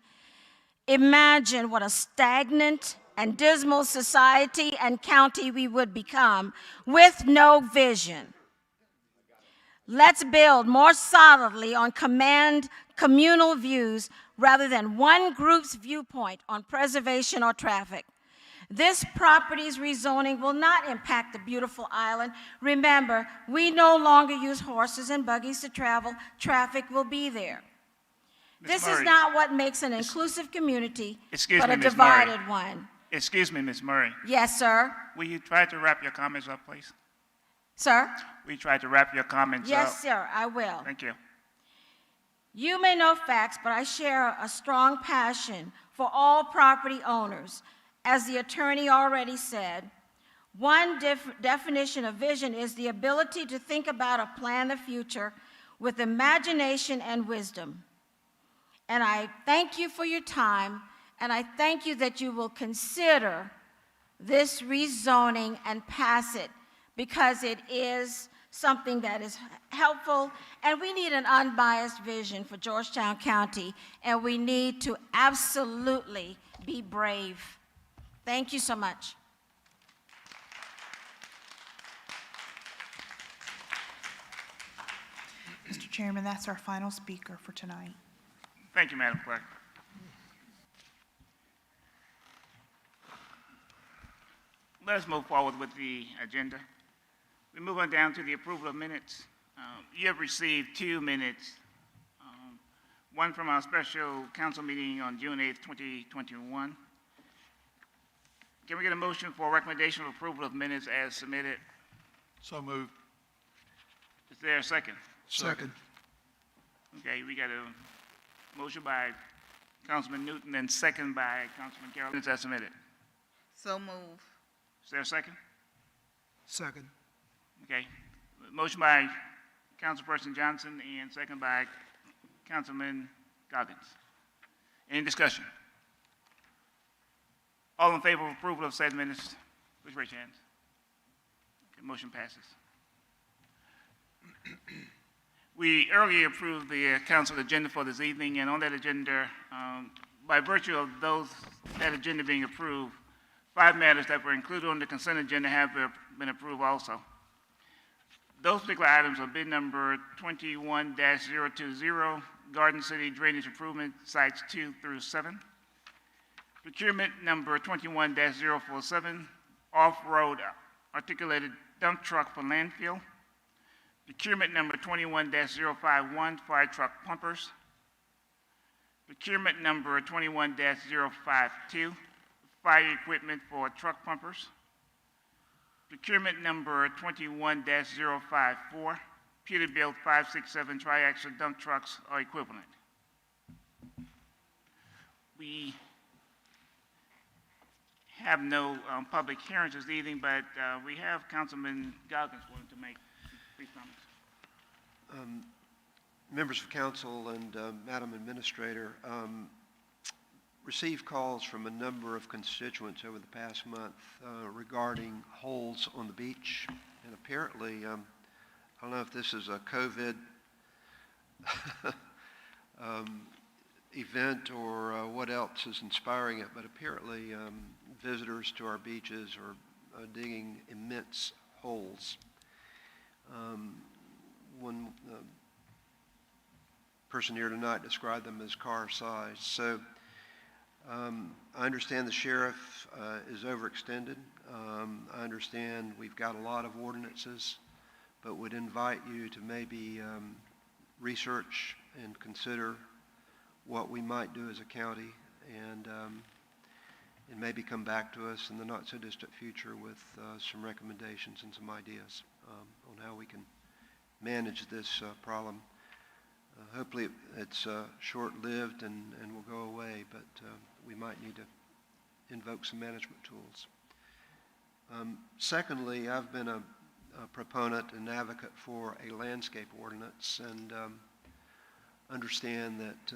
imagine what a stagnant and dismal society and county we would become with no vision. Let's build more solidly on communal views rather than one group's viewpoint on preservation or traffic. This property's rezoning will not impact the beautiful island. Remember, we no longer use horses and buggies to travel. Traffic will be there. This is not what makes an inclusive community, but a divided one. Excuse me, Ms. Murray. Yes, sir. Will you try to wrap your comments up, please? Sir? Will you try to wrap your comments up? Yes, sir, I will. Thank you. You may know facts, but I share a strong passion for all property owners. As the attorney already said, one definition of vision is the ability to think about or plan the future with imagination and wisdom. And I thank you for your time, and I thank you that you will consider this rezoning and pass it, because it is something that is helpful, and we need an unbiased vision for Georgetown County, and we need to absolutely be brave. Thank you so much. Mr. Chairman, that's our final speaker for tonight. Thank you, Madam Clerk. Let us move forward with the agenda. We move on down to the approval of minutes. You have received 2 minutes, one from our special council meeting on June 8th, 2021. Can we get a motion for recommendation of approval of minutes as submitted? So moved. Is there a second? Second. Okay, we got a motion by Councilman Newton and second by Councilman Carroll. Minutes as submitted. So move. Is there a second? Second. Okay. Motion by Councilperson Johnson and second by Councilman Goggins. Any discussion? All in favor of approval of said minutes, please raise your hands. Okay, motion passes. We earlier approved the council agenda for this evening, and on that agenda, by virtue of that agenda being approved, 5 matters that were included on the consent agenda have been approved also. Those particular items are bid number 21-020, Garden City Drainage Improvement, sites 2 through 7. Procurement number 21-047, off-road articulated dump truck for landfill. Procurement number 21-051, fire truck pumpers. Procurement number 21-052, fire equipment for truck pumpers. Procurement number 21-054, Peterbilt 567 tri-axle dump trucks or equivalent. We have no public hearings this evening, but we have Councilman Goggins wanting to make brief comments. Members of council and Madam Administrator, received calls from a number of constituents over the past month regarding holes on the beach. And apparently, I don't know if this is a COVID event or what else is inspiring it, but apparently visitors to our beaches are digging immense holes. One person here tonight described them as car-sized. So I understand the sheriff is overextended. I understand we've got a lot of ordinances, but would invite you to maybe research and consider what we might do as a county. And and maybe come back to us in the not-so-distant future with some recommendations and some ideas on how we can manage this problem. Hopefully it's short-lived and will go away, but we might need to invoke some management tools. Secondly, I've been a proponent and advocate for a landscape ordinance, and understand that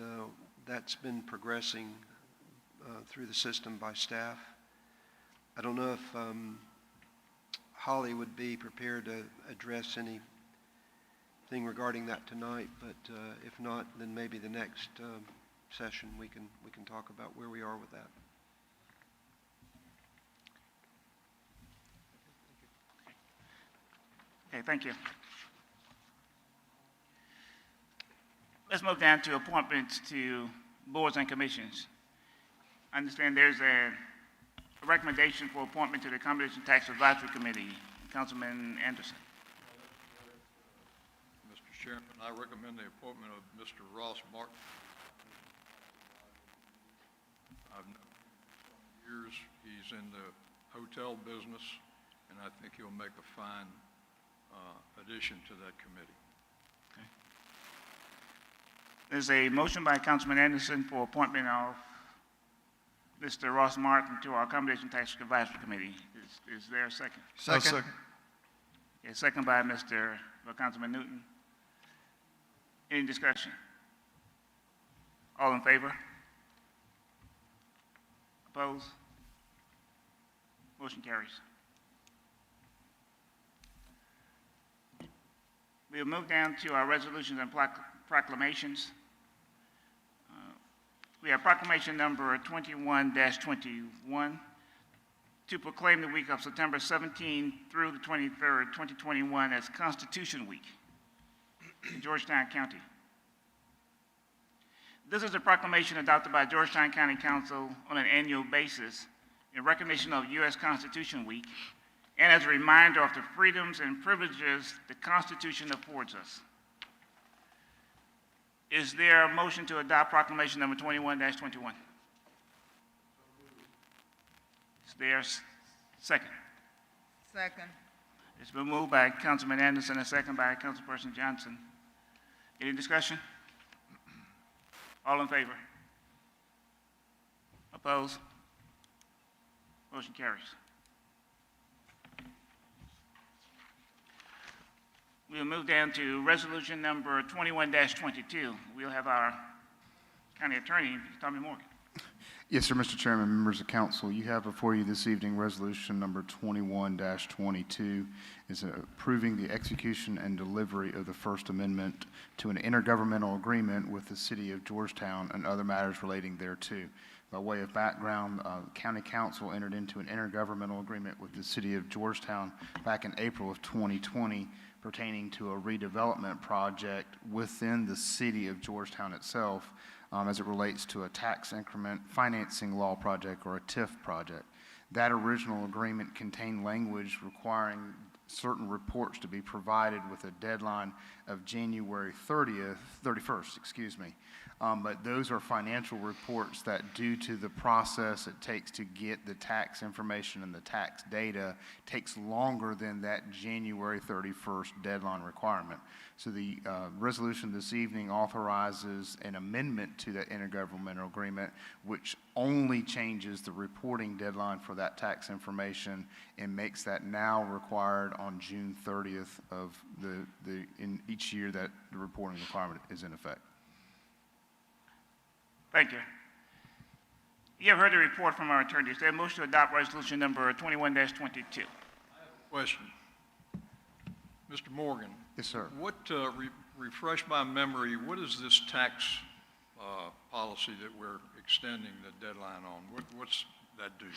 that's been progressing through the system by staff. I don't know if Holly would be prepared to address anything regarding that tonight, but if not, then maybe the next session we can talk about where we are with that. Okay, thank you. Let's move down to appointments to boards and commissions. I understand there's a recommendation for appointment to the Combination Tax Advisory Committee. Councilman Anderson. Mr. Chairman, I recommend the appointment of Mr. Ross Martin. I've known him for years. He's in the hotel business, and I think he'll make a fine addition to that committee. Okay. There's a motion by Councilman Anderson for appointment of Mr. Ross Martin to our Accommodation Tax Advisory Committee. Is there a second? Second. A second by Councilman Newton. Any discussion? All in favor? Opposed? Motion carries. We'll move down to our resolutions and proclamations. We have proclamation number 21-21 to proclaim the week of September 17th through the 23rd, 2021 as Constitution Week in Georgetown County. This is a proclamation adopted by Georgetown County Council on an annual basis in recognition of U.S. Constitution Week and as a reminder of the freedoms and privileges the Constitution affords us. Is there a motion to adopt proclamation number 21-21? Is there a second? Second. It's been moved by Councilman Anderson and second by Councilperson Johnson. Any discussion? All in favor? Opposed? Motion carries. We'll move down to resolution number 21-22. We'll have our county attorney, Tommy Morgan. Yes, sir, Mr. Chairman, members of council, you have before you this evening resolution number 21-22 is approving the execution and delivery of the First Amendment to an intergovernmental agreement with the city of Georgetown and other matters relating thereto. By way of background, County Council entered into an intergovernmental agreement with the city of Georgetown back in April of 2020 pertaining to a redevelopment project within the city of Georgetown itself as it relates to a tax increment financing law project or a TIF project. That original agreement contained language requiring certain reports to be provided with a deadline of January 31st, but those are financial reports that, due to the process it takes to get the tax information and the tax data, takes longer than that January 31st deadline requirement. So the resolution this evening authorizes an amendment to that intergovernmental agreement, which only changes the reporting deadline for that tax information and makes that now required on June 30th of in each year that the reporting requirement is in effect. Thank you. You have heard the report from our attorney. Is there a motion to adopt resolution number 21-22? Question. Mr. Morgan. Yes, sir. What, refresh my memory, what is this tax policy that we're extending the deadline on? What's that do?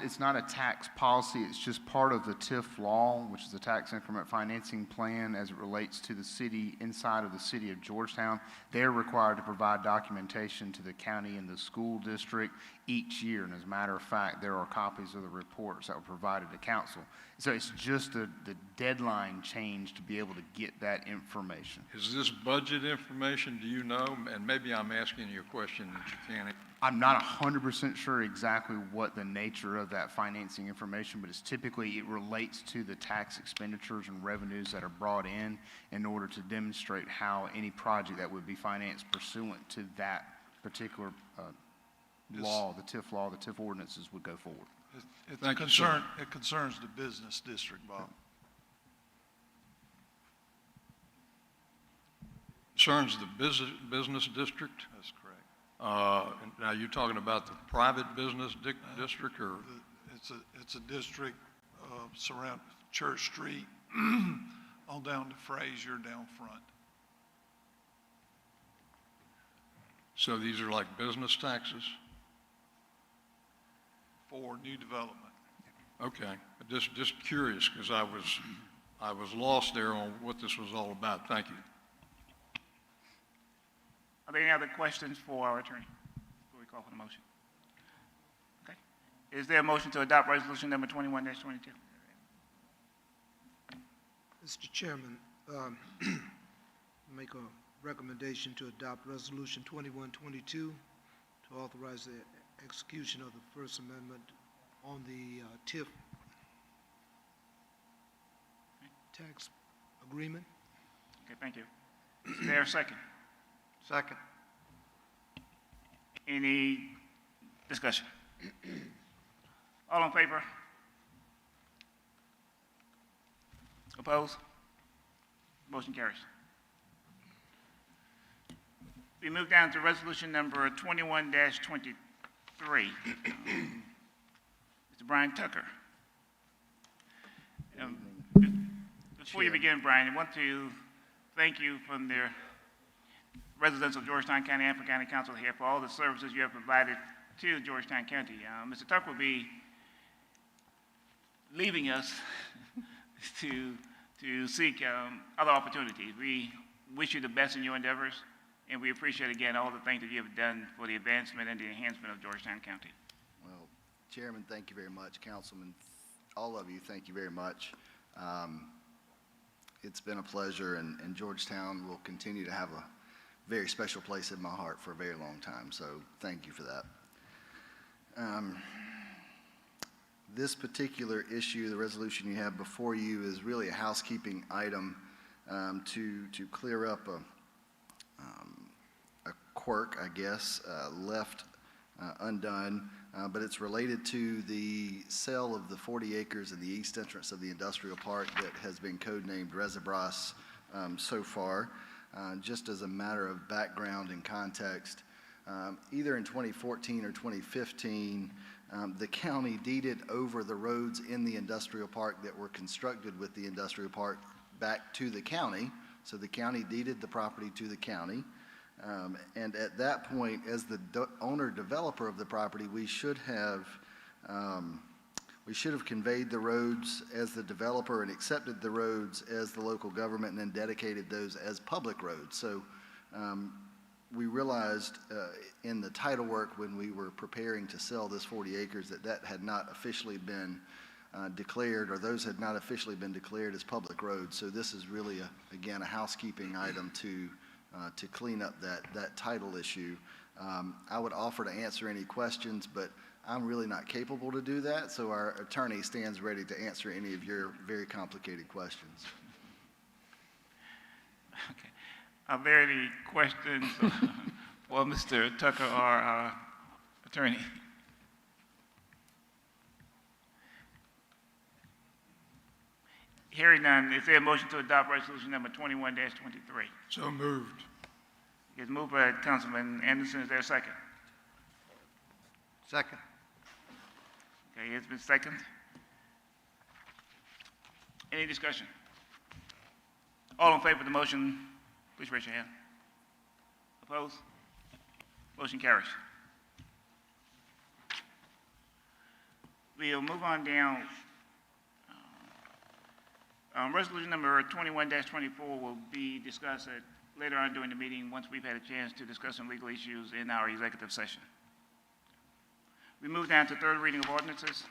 It's not a tax policy, it's just part of the TIF law, which is the tax increment financing plan as it relates to the city, inside of the city of Georgetown. They're required to provide documentation to the county and the school district each year. And as a matter of fact, there are copies of the reports that were provided to council. So it's just the deadline change to be able to get that information. Is this budget information, do you know? And maybe I'm asking you a question that you can't. I'm not 100% sure exactly what the nature of that financing information, but it's typically, it relates to the tax expenditures and revenues that are brought in order to demonstrate how any project that would be financed pursuant to that particular law, the TIF law, the TIF ordinances would go forward. It's a concern, it concerns the business district, Bob. Concerns the business district? That's correct. Now, you're talking about the private business district, or? It's a district surround Church Street on down to Frazier down front. So these are like business taxes? For new development. Okay, just curious, because I was lost there on what this was all about. Thank you. Are there any other questions for our attorney before we call for the motion? Okay. Is there a motion to adopt resolution number 21-22? Mr. Chairman, make a recommendation to adopt resolution 2122 to authorize the execution of the First Amendment on the TIF tax agreement. Okay, thank you. Is there a second? Second. Any discussion? All in favor? Opposed? Motion carries. We move down to resolution number 21-23. Mr. Brian Tucker. Before you begin, Brian, I want to thank you from the residents of Georgetown County and County Council here for all the services you have provided to Georgetown County. Mr. Tucker will be leaving us to seek other opportunities. We wish you the best in your endeavors, and we appreciate again all the things that you have done for the advancement and the enhancement of Georgetown County. Well, Chairman, thank you very much. Councilman, all of you, thank you very much. It's been a pleasure, and Georgetown will continue to have a very special place in my heart for a very long time, so thank you for that. This particular issue, the resolution you have before you, is really a housekeeping item to clear up a quirk, I guess, left undone, but it's related to the sale of the 40 acres in the east entrance of the industrial park that has been codenamed Rezoning so far. Just as a matter of background and context, either in 2014 or 2015, the county deeded over the roads in the industrial park that were constructed with the industrial park back to the county. So the county deeded the property to the county. And at that point, as the owner-developer of the property, we should have conveyed the roads as the developer and accepted the roads as the local government and then dedicated those as public roads. So we realized in the title work when we were preparing to sell this 40 acres that had not officially been declared, or those had not officially been declared as public roads. So this is really, again, a housekeeping item to clean up that title issue. I would offer to answer any questions, but I'm really not capable to do that, so our attorney stands ready to answer any of your very complicated questions. Okay. Are there any questions for Mr. Tucker or our attorney? Hearing none, is there a motion to adopt resolution number 21-23? So moved. It's moved by Councilman Anderson. Is there a second? Second. Okay, it's been seconded. Any discussion? All in favor of the motion, please raise your hand. Opposed? Motion carries. We'll move on down. Resolution number 21-24 will be discussed later on during the meeting once we've had a chance to discuss some legal issues in our executive session. We move down to third reading of ordinances.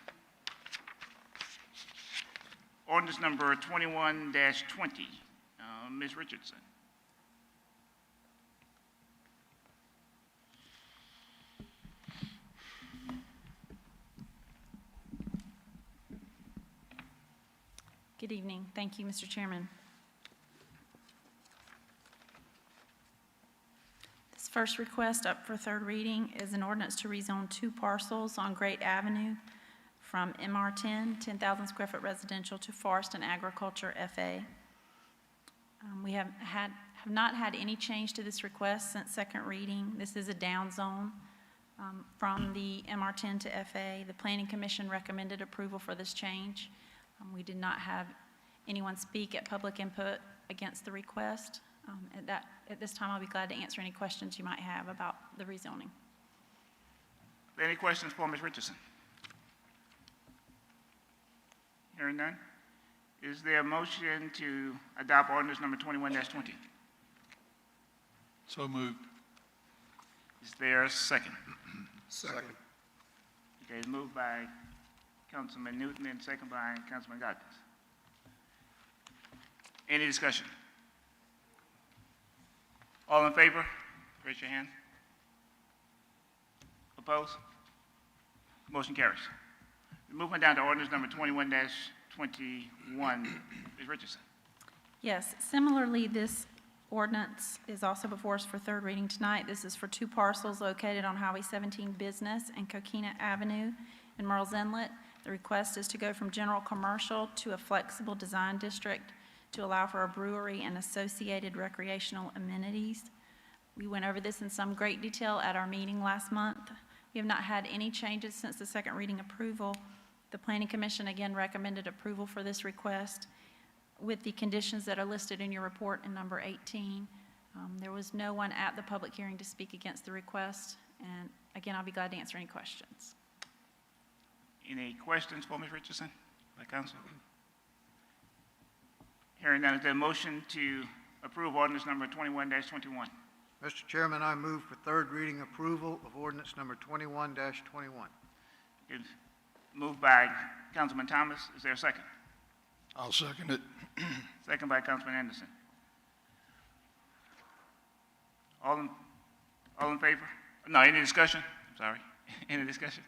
Ordinance number 21-20. Ms. Richardson. Good evening. Thank you, Mr. Chairman. This first request up for third reading is an ordinance to rezone 2 parcels on Great Avenue from MR10, 10,000 square foot residential, to Forest and Agriculture FA. We have not had any change to this request since second reading. This is a down zone from the MR10 to FA. The Planning Commission recommended approval for this change. We did not have anyone speak at public input against the request. At this time, I'll be glad to answer any questions you might have about the rezoning. Any questions for Ms. Richardson? Hearing none. Is there a motion to adopt ordinance number 21-20? So moved. Is there a second? Second. Okay, it's moved by Councilman Newton and second by Councilman Goggins. Any discussion? All in favor? Raise your hand. Opposed? Motion carries. Moving down to ordinance number 21-21. Ms. Richardson. Yes, similarly, this ordinance is also before us for third reading tonight. This is for 2 parcels located on Highway 17 Business and Coquina Avenue in Merle's Inlet. The request is to go from general commercial to a flexible design district to allow for a brewery and associated recreational amenities. We went over this in some great detail at our meeting last month. We have not had any changes since the second reading approval. The Planning Commission again recommended approval for this request with the conditions that are listed in your report in number 18. There was no one at the public hearing to speak against the request, and again, I'll be glad to answer any questions. Any questions for Ms. Richardson by council? Hearing none, is there a motion to approve ordinance number 21-21? Mr. Chairman, I move for third reading approval of ordinance number 21-21. It's moved by Councilman Thomas. Is there a second? I'll second it. Second by Councilman Anderson. All in favor? No, any discussion? I'm sorry. Any discussion?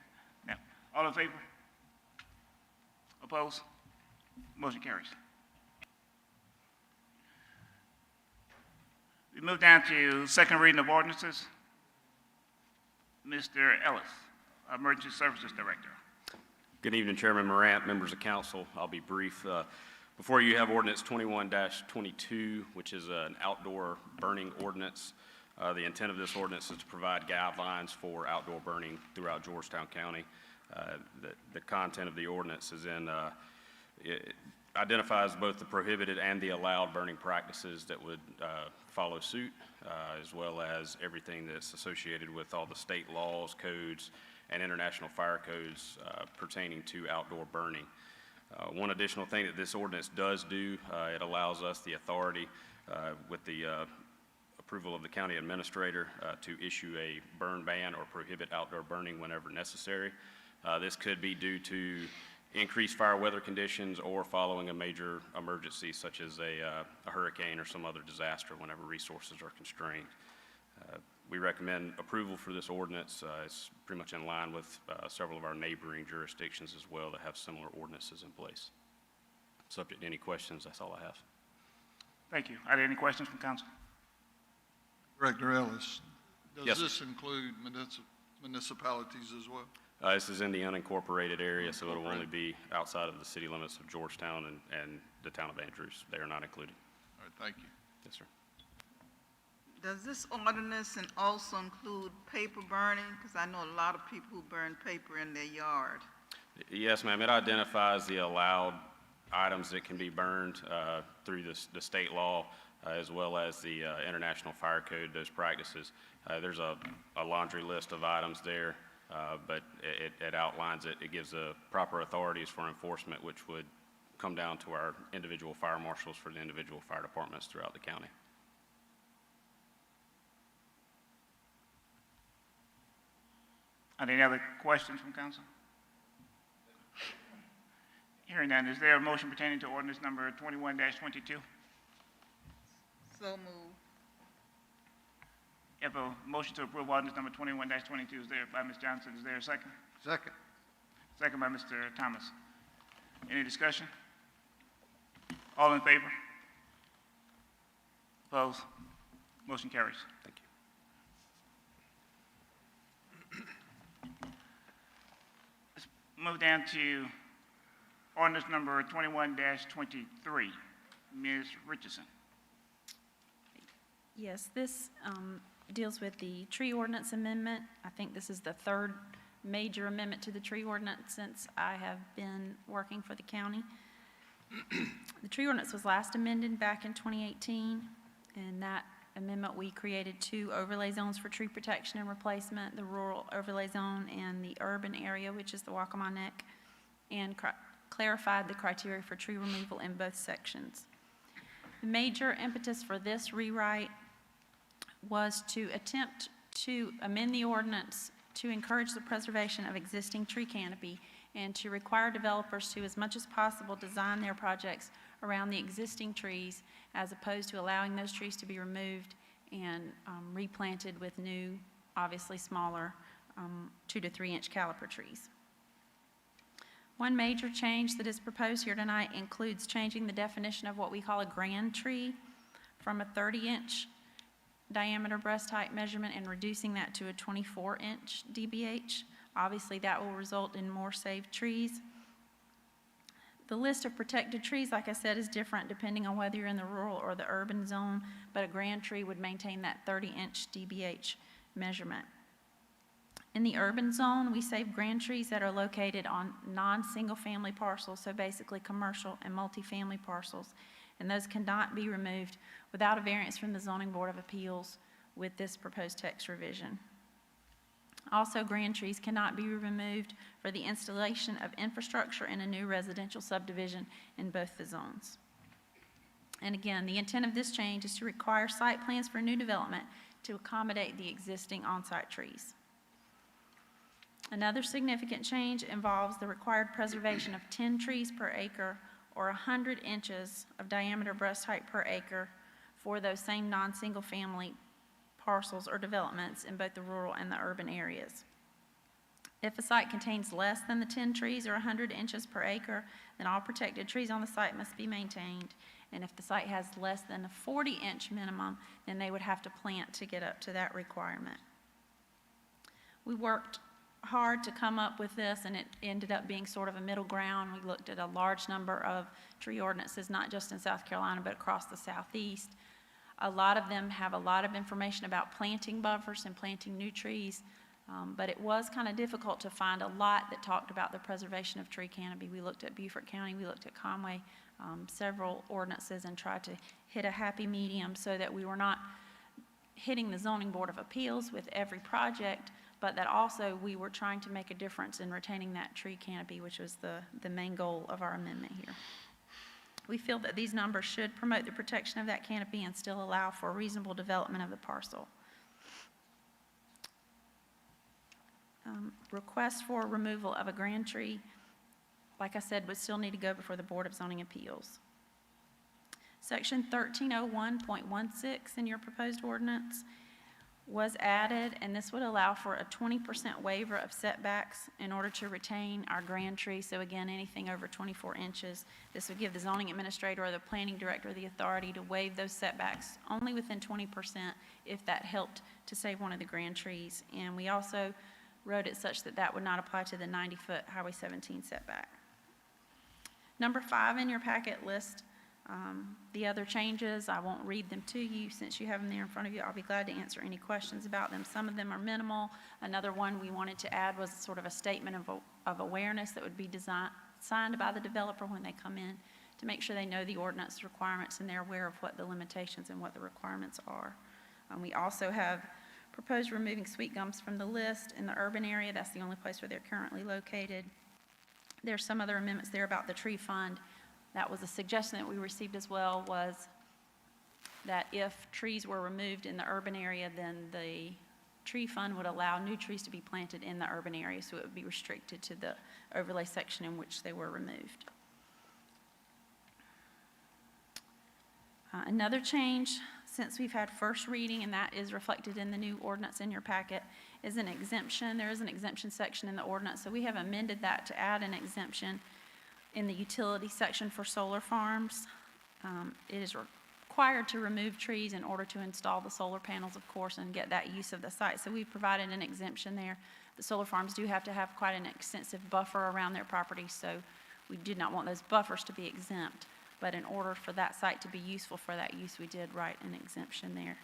No. All in favor? Opposed? Motion carries. We move down to second reading of ordinances. Mr. Ellis, Emergency Services Director. Good evening, Chairman Morant, members of council. I'll be brief. Before you have ordinance 21-22, which is an outdoor burning ordinance. The intent of this ordinance is to provide guidelines for outdoor burning throughout Georgetown County. The content of the ordinance is it identifies both the prohibited and the allowed burning practices that would follow suit, as well as everything that's associated with all the state laws, codes, and international fire codes pertaining to outdoor burning. One additional thing that this ordinance does do, it allows us the authority with the approval of the county administrator to issue a burn ban or prohibit outdoor burning whenever necessary. This could be due to increased fire weather conditions or following a major emergency such as a hurricane or some other disaster whenever resources are constrained. We recommend approval for this ordinance. It's pretty much in line with several of our neighboring jurisdictions as well that have similar ordinances in place. Subject to any questions, that's all I have. Thank you. Are there any questions from council? Director Ellis, Yes, does sir. this include municipalities as well? This is in the unincorporated area, so it'll only be outside of the city limits of Georgetown and the town of Andrews. They are not included. All right, thank you. Yes, sir. Does this ordinance also include paper burning? Because I know a lot of people who burn paper in their yard. Yes, ma'am. It identifies the allowed items that can be burned through the state law, as well as the International Fire Code, those practices. There's a laundry list of items there, but it outlines it. It gives the proper authorities for enforcement, which would come down to our individual fire marshals for the individual fire departments throughout the county. Are there any other questions from council? Hearing none, is there a motion pertaining to ordinance number 21-22? So moved. You have a motion to approve ordinance number 21-22 is there by Ms. Johnson. Is there a second? Second. Second by Mr. Thomas. Any discussion? All in favor? Opposed? Motion carries. Thank you. Let's move down to ordinance number 21-23. Ms. Richardson. Yes, this deals with the tree ordinance amendment. I think this is the third major amendment to the tree ordinance since I have been working for the county. The tree ordinance was last amended back in 2018. In that amendment, we created 2 overlay zones for tree protection and replacement, the rural overlay zone and the urban area, which is the Waccamaw Neck, and clarified the criteria for tree removal in both sections. The major impetus for this rewrite was to attempt to amend the ordinance to encourage the preservation of existing tree canopy and to require developers to, as much as possible, design their projects around the existing trees as opposed to allowing those trees to be removed and replanted with new, obviously smaller 2 to 3 inch caliper trees. One major change that is proposed here tonight includes changing the definition of what we call a grand tree from a 30-inch diameter breast height measurement and reducing that to a 24-inch DBH. Obviously, that will result in more saved trees. The list of protected trees, like I said, is different depending on whether you're in the rural or the urban zone, but a grand tree would maintain that 30-inch DBH measurement. In the urban zone, we save grand trees that are located on non-single-family parcels, so basically commercial and multifamily parcels, and those cannot be removed without a variance from the Zoning Board of Appeals with this proposed text revision. Also, grand trees cannot be removed for the installation of infrastructure in a new residential subdivision in both the zones. And again, the intent of this change is to require site plans for new development to accommodate the existing on-site trees. Another significant change involves the required preservation of 10 trees per acre or 100 inches of diameter breast height per acre for those same non-single family parcels or developments in both the rural and the urban areas. If a site contains less than the 10 trees or 100 inches per acre, then all protected trees on the site must be maintained. And if the site has less than a 40-inch minimum, then they would have to plant to get up to that requirement. We worked hard to come up with this, and it ended up being sort of a middle ground. We looked at a large number of tree ordinances, not just in South Carolina, but across the Southeast. A lot of them have a lot of information about planting buffers and planting new trees, but it was kind of difficult to find a lot that talked about the preservation of tree canopy. We looked at Beaufort County, we looked at Conway, several ordinances, and tried to hit a happy medium so that we were not hitting the Zoning Board of Appeals with every project, but that also we were trying to make a difference in retaining that tree canopy, which was the main goal of our amendment here. We feel that these numbers should promote the protection of that canopy and still allow for reasonable development of the parcel. Requests for removal of a grand tree, like I said, would still need to go before the Board of Zoning Appeals. Section 1301.16 in your proposed ordinance was added, and this would allow for a 20% waiver of setbacks in order to retain our grand tree. So again, anything over 24 inches, this would give the zoning administrator or the planning director the authority to waive those setbacks only within 20% if that helped to save one of the grand trees. And we also wrote it such that that would not apply to the 90-foot Highway 17 setback. Number 5 in your packet lists the other changes. I won't read them to you since you have them there in front of you. I'll be glad to answer any questions about them. Some of them are minimal. Another one we wanted to add was sort of a statement of awareness that would be signed by the developer when they come in to make sure they know the ordinance requirements and they're aware of what the limitations and what the requirements are. We also have proposed removing sweet gums from the list in the urban area. That's the only place where they're currently located. There's some other amendments there about the tree fund. That was a suggestion that we received as well, was that if trees were removed in the urban area, then the tree fund would allow new trees to be planted in the urban area, so it would be restricted to the overlay section in which they were removed. Another change, since we've had first reading, and that is reflected in the new ordinance in your packet, is an exemption. There is an exemption section in the ordinance, so we have amended that to add an exemption in the utility section for solar farms. It is required to remove trees in order to install the solar panels, of course, and get that use of the site. So we've provided an exemption there. The solar farms do have to have quite an extensive buffer around their property, so we did not want those buffers to be exempt. But in order for that site to be useful for that use, we did write an exemption there.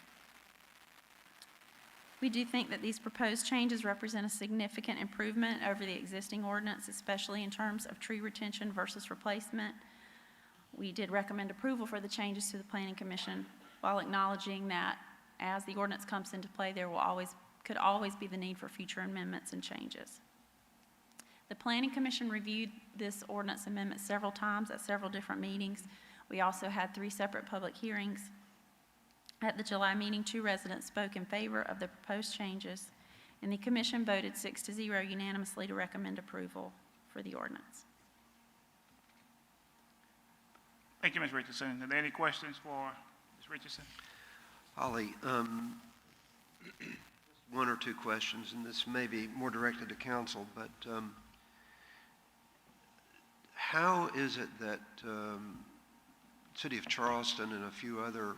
We do think that these proposed changes represent a significant improvement over the existing ordinance, especially in terms of tree retention versus replacement. We did recommend approval for the changes to the Planning Commission while acknowledging that as the ordinance comes into play, there could always be the need for future amendments and changes. The Planning Commission reviewed this ordinance amendment several times at several different meetings. We also had 3 separate public hearings. At the July meeting, 2 residents spoke in favor of the proposed changes, and the Commission voted 6-0 unanimously to recommend approval for the ordinance. Thank you, Ms. Richardson. Are there any questions for Ms. Richardson? Holly, 1 or 2 questions, and this may be more directed to council, but how is it that City of Charleston and a few other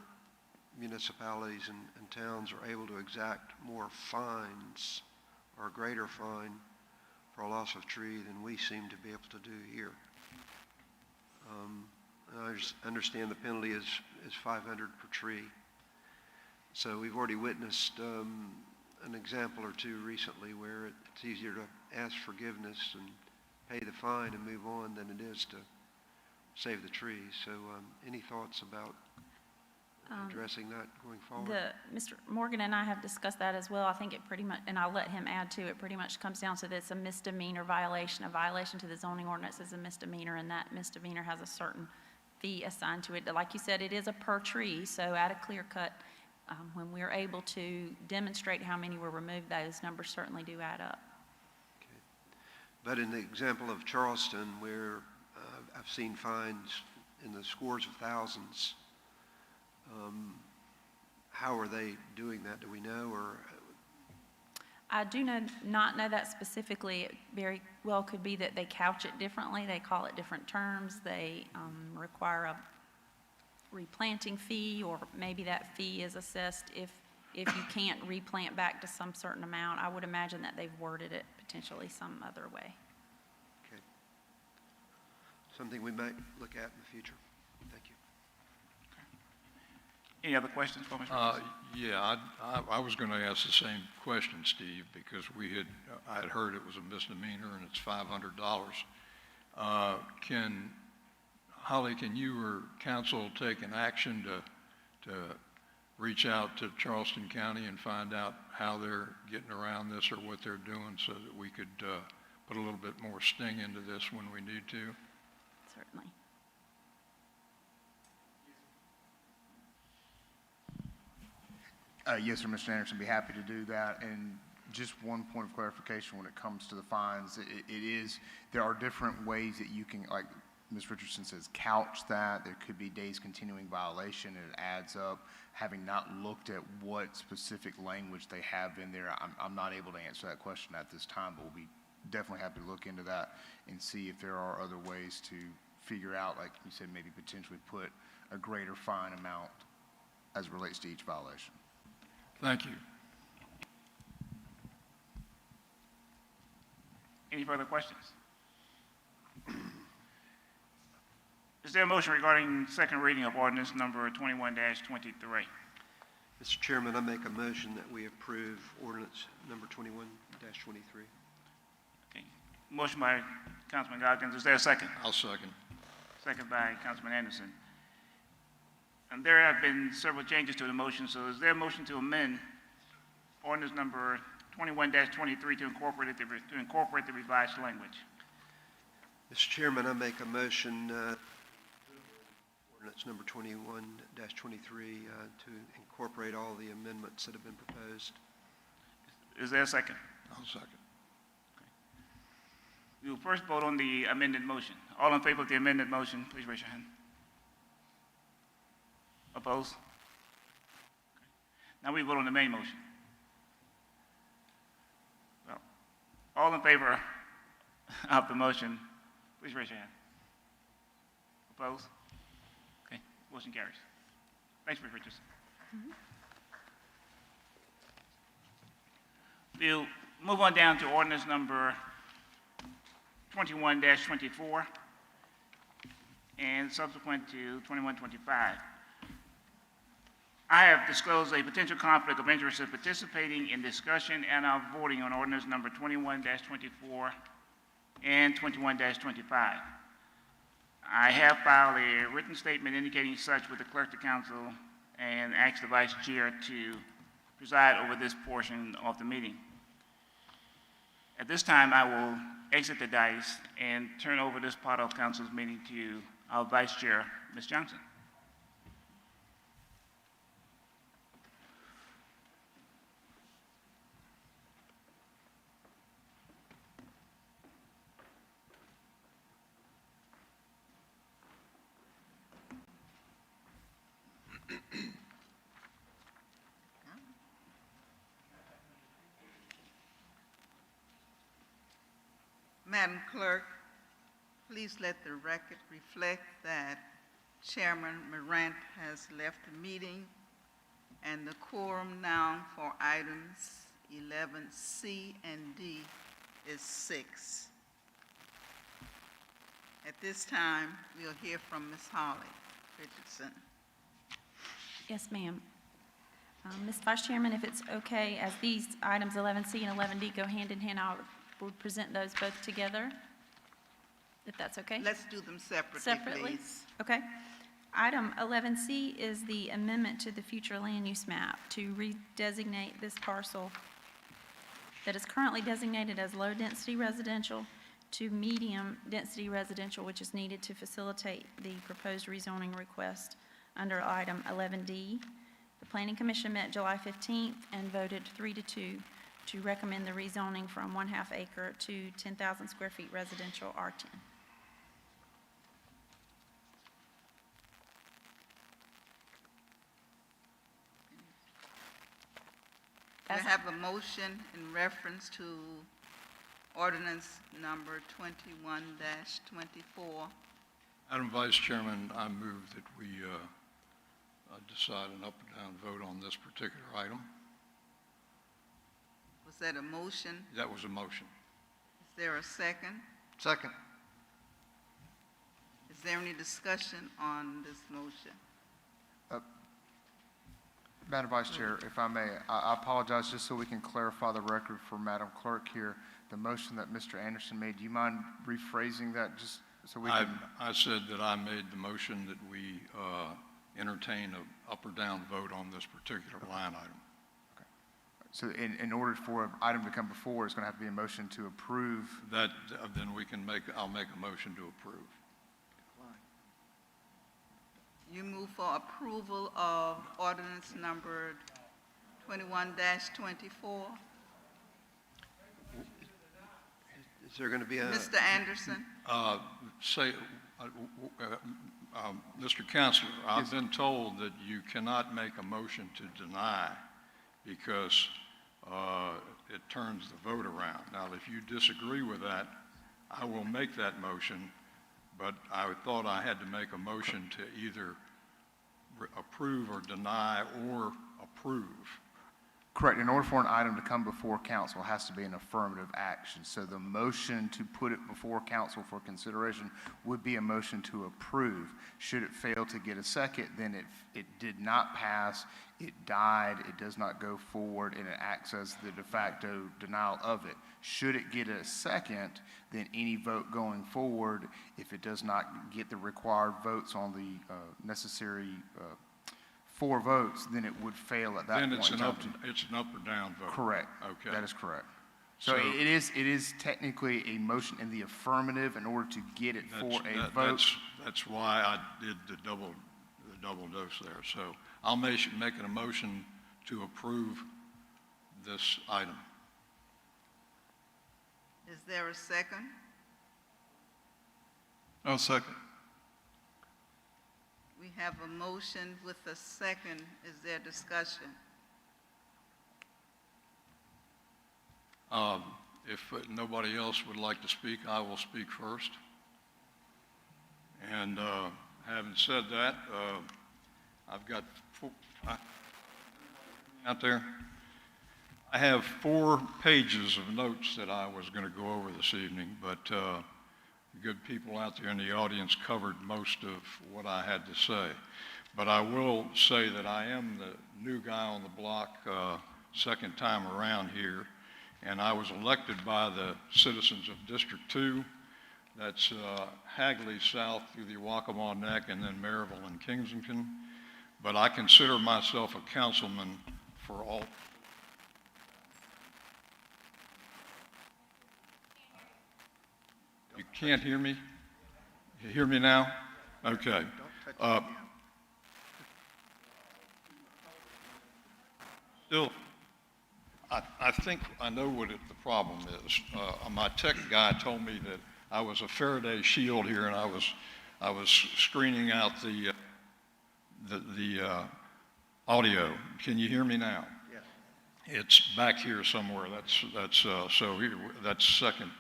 municipalities and towns are able to exact more fines or a greater fine for a loss of tree than we seem to be able to do here? I understand the penalty is $500 per tree. So we've already witnessed an example or 2 recently where it's easier to ask forgiveness and pay the fine and move on than it is to save the trees. So any thoughts about addressing that going forward? Mr. Morgan and I have discussed that as well. I think it pretty much, and I'll let him add to it, pretty much comes down to this: a misdemeanor violation. A violation to the zoning ordinance is a misdemeanor, and that misdemeanor has a certain fee assigned to it. Like you said, it is a per tree, so at a clear cut, when we're able to demonstrate how many were removed, those numbers certainly do add up. Okay. But in the example of Charleston, where I've seen fines in the scores of thousands, how are they doing that? Do we know? Or I do not know that specifically. It very well could be that they couch it differently. They call it different terms. They require a replanting fee, or maybe that fee is assessed if you can't replant back to some certain amount. I would imagine that they've worded it potentially some other way. okay. Something we might look at in the future. Thank you. Any other questions for Ms. Richardson? Yeah, I was going to ask the same question, Steve, because I had heard it was a misdemeanor and it's $500. Holly, can you or council take an action to reach out to Charleston County and find out how they're getting around this or what they're doing, so that we could put a little bit more sting into this when we need to? Certainly. Yes, sir, Mr. Anderson, be happy to do that. And just one point of clarification when it comes to the fines, there are different ways that you can, like Ms. Richardson says, couch that. There could be days continuing violation, and it adds up. Having not looked at what specific language they have in there, I'm not able to answer that question at this time, but we'll be definitely happy to look into that and see if there are other ways to figure out, like you said, maybe potentially put a greater fine amount as it relates to each violation. Thank you. Any further questions? Is there a motion regarding second reading of ordinance number 21-23? Mr. Chairman, I make a motion that we approve ordinance number 21-23. Okay. Motion by Councilman Goggins. Is there a second? I'll second. Second by Councilman Anderson. And there have been several changes to the motion, so is there a motion to amend ordinance number 21-23 to incorporate the revised language? Mr. Chairman, I make a motion ordinance number 21-23 to incorporate all the amendments that have been proposed. Is there a second? I'll second. We will first vote on the amended motion. All in favor of the amended motion, please raise your hand. Opposed? Now we vote on the main motion. Well, all in favor of the motion, please raise your hand. Opposed? Okay, motion carries. Thanks, Ms. Richardson. We'll move on down to ordinance number 21-24 and subsequent to 2125. I have disclosed a potential conflict of interest in participating in discussion and of voting on ordinance number 21-24 and 21-25. I have filed a written statement indicating such with the clerk of council and asked the vice chair to preside over this portion of the meeting. At this time, I will exit the dais and turn over this part of council's meeting to our vice chair, Ms. Johnson. Madam Clerk, please let the record reflect that Chairman Morant has left the meeting and the quorum now for items 11C and D is 6. At this time, we'll hear from Ms. Holly Richardson. Yes, ma'am. Ms. Vice Chairman, if it's okay, as these items 11C and 11D go hand in hand, I would present those both together, if that's okay? Let's do them separately, Separately? please. Okay. Item 11C is the amendment to the future land use map to redesignate this parcel that is currently designated as low-density residential to medium-density residential, which is needed to facilitate the proposed rezoning request under item 11D. The Planning Commission met July 15th and voted 3-2 to recommend the rezoning from 1/2 acre to 10,000 square feet residential R10. I have a motion in reference to ordinance number 21-24. Madam Vice Chairman, I move that we decide an up or down vote on this particular item. Was that a motion? That was a motion. Is there a second? Second. Is there any discussion on this motion? Madam Vice Chair, if I may, I apologize, just so we can clarify the record for Madam Clerk here. The motion that Mr. Anderson made, do you mind rephrasing that just so we can? I said that I made the motion that we entertain an up or down vote on this particular line item. So in order for an item to come before, it's going to have to be a motion to approve. That, then I'll make a motion to approve. You move for approval of ordinance number 21-24. Is there going to be a? Mr. Anderson? Mr. Counselor, I've been told that you cannot make a motion to deny because it turns the vote around. Now, if you disagree with that, I will make that motion, but I thought I had to make a motion to either approve or deny or approve. Correct. In order for an item to come before council, it has to be an affirmative action. So the motion to put it before council for consideration would be a motion to approve. Should it fail to get a second, then it did not pass, it died, it does not go forward, and it acts as the de facto denial of it. Should it get a second, then any vote going forward, if it does not get the required votes on the necessary 4 votes, then it would fail at that point. Then it's an up or down vote. Correct. Okay. That is correct. So it is technically a motion in the affirmative in order to get it for a vote. That's why I did the double dose there. So I'll make a motion to approve this item. Is there a second? I'll second. We have a motion with a second. Is there discussion? If nobody else would like to speak, I will speak first. And having said that, I've got out there. I have 4 pages of notes that I was going to go over this evening, but the good people out there in the audience covered most of what I had to say. But I will say that I am the new guy on the block, second time around here, and I was elected by the citizens of District 2. That's Hagley South through the Waccamaw Neck and then Maryville and Kensington. But I consider myself a councilman for all. You can't hear me? You hear me now? Okay. Still, I think I know what the problem is. My tech guy told me that I was a Faraday shield here, and I was screening out the audio. Can you hear me now? Yes. It's back here somewhere. That's second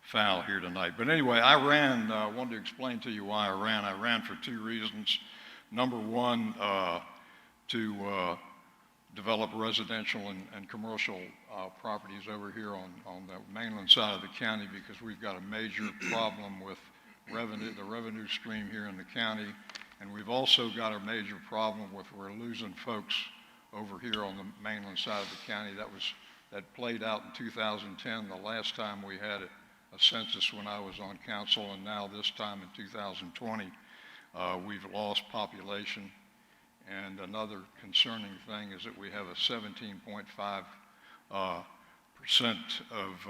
foul here tonight. But anyway, I wanted to explain to you why I ran. I ran for 2 reasons. Number one, to develop residential and commercial properties over here on the mainland side of the county, because we've got a major problem with the revenue stream here in the county. And we've also got a major problem with we're losing folks over here on the mainland side of the county. That played out in 2010, the last time we had a census when I was on council, and now this time in 2020, we've lost population. And another concerning thing is that we have a 17.5% of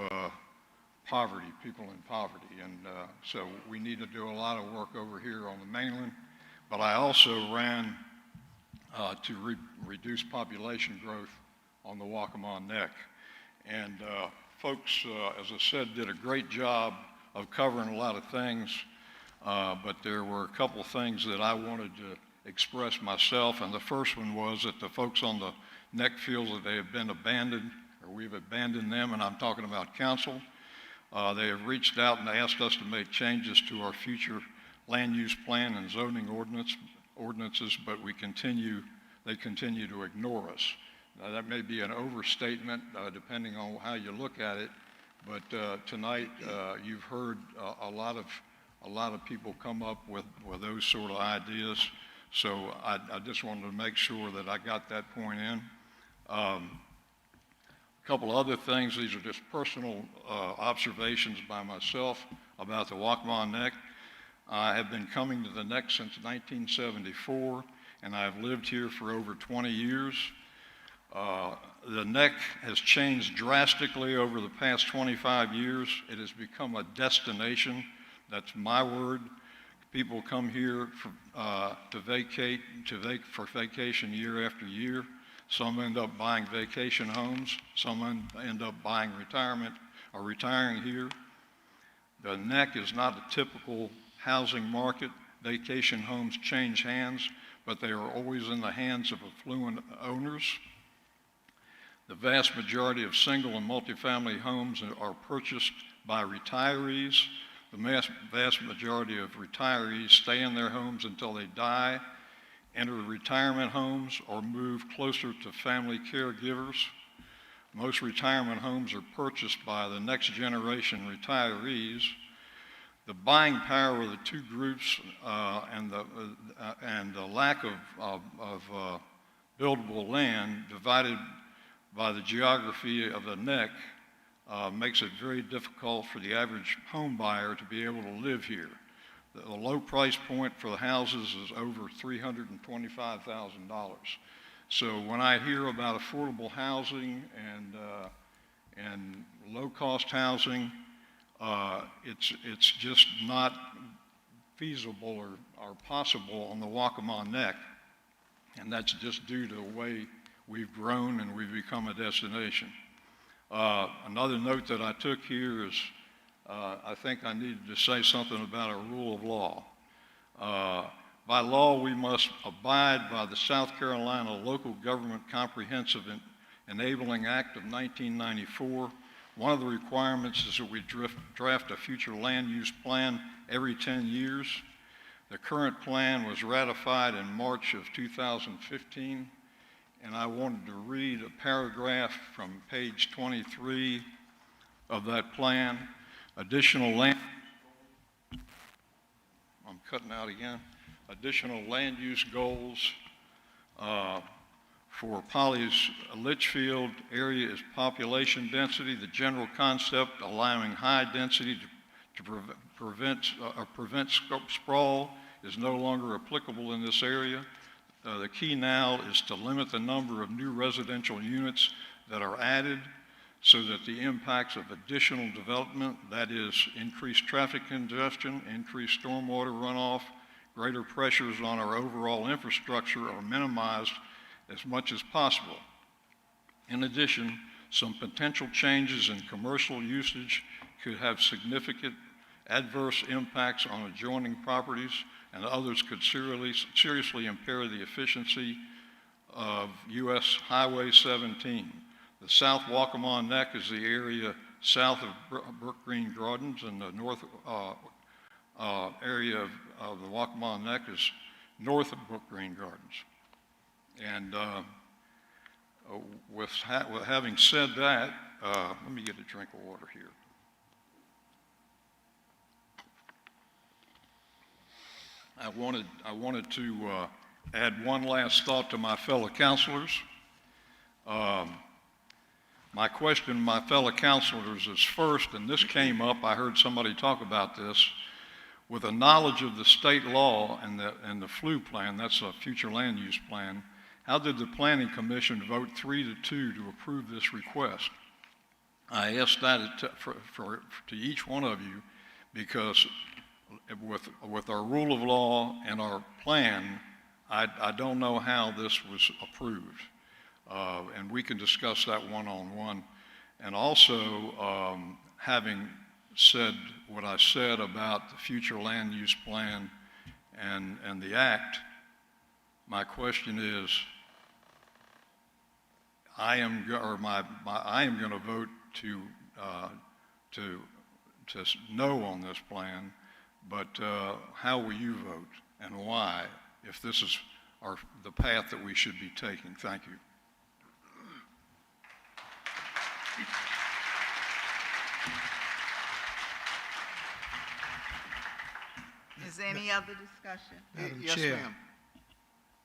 poverty, people in poverty. And so we need to do a lot of work over here on the mainland. But I also ran to reduce population growth on the Waccamaw Neck. And folks, as I said, did a great job of covering a lot of things, but there were a couple of things that I wanted to express myself, and the first one was that the folks on the neck feel that they have been abandoned, or we've abandoned them, and I'm talking about council. They have reached out and asked us to make changes to our future land use plan and zoning ordinances, but they continue to ignore us. Now, that may be an overstatement, depending on how you look at it, but tonight you've heard a lot of people come up with those sort of ideas. So I just wanted to make sure that I got that point in. A couple of other things. These are just personal observations by myself about the Waccamaw Neck. I have been coming to the Neck since 1974, and I've lived here for over 20 years. The Neck has changed drastically over the past 25 years. It has become a destination. That's my word. People come here for vacation year after year. Some end up buying vacation homes. Some end up buying retirement or retiring here. The Neck is not a typical housing market. Vacation homes change hands, but they are always in the hands of affluent owners. The vast majority of single and multifamily homes are purchased by retirees. The vast majority of retirees stay in their homes until they die, enter retirement homes, or move closer to family caregivers. Most retirement homes are purchased by the next generation retirees. The buying power of the two groups and the lack of buildable land divided by the geography of the Neck makes it very difficult for the average home buyer to be able to live here. The low price point for the houses is over $325,000. So when I hear about affordable housing and low-cost housing, it's just not feasible or possible on the Waccamaw Neck, and that's just due to the way we've grown and we've become a destination. Another note that I took here is I think I needed to say something about a rule of law. By law, we must abide by the South Carolina Local Government Comprehensive Enabling Act of 1994. One of the requirements is that we draft a future land use plan every 10 years. The current plan was ratified in March of 2015, and I wanted to read a paragraph from page 23 of that plan. Additional land, I'm cutting out again, additional land use goals for Polly's Litchfield area is population density. The general concept allowing high density to prevent sprawl is no longer applicable in this area. The key now is to limit the number of new residential units that are added so that the impacts of additional development, that is increased traffic congestion, increased stormwater runoff, greater pressures on our overall infrastructure are minimized as much as possible. In addition, some potential changes in commercial usage could have significant adverse impacts on adjoining properties, and others could seriously impair the efficiency of U.S. Highway 17. The South Waccamaw Neck is the area south of Brook Green Gardens, and the north area of the Waccamaw Neck is north of Brook Green Gardens. And with having said that, let me get a drink of water here. I wanted to add one last thought to my fellow counselors. My question to my fellow counselors is first, and this came up, I heard somebody talk about this, with a knowledge of the state law and the FLU plan, that's a future land use plan, how did the Planning Commission vote 3-2 to approve this request? I asked that to each one of you because with our rule of law and our plan, I don't know how this was approved. And we can discuss that one-on-one. And also, having said what I said about the future land use plan and the act, my question is, I am going to vote to no on this plan, but how will you vote and why if this is the path that we should be taking? Thank you. Is there any other discussion? Madam Yes, Chair. ma'am.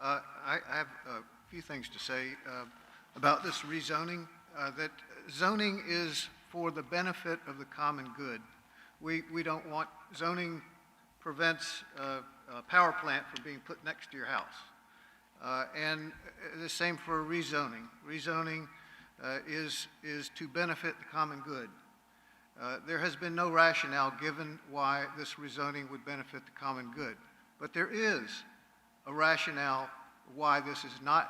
I have a few things to say about this rezoning. That zoning is for the benefit of the common good. We don't want, zoning prevents a power plant from being put next to your house. And the same for rezoning. Rezoning is to benefit the common good. There has been no rationale given why this rezoning would benefit the common good. But there is a rationale why this is not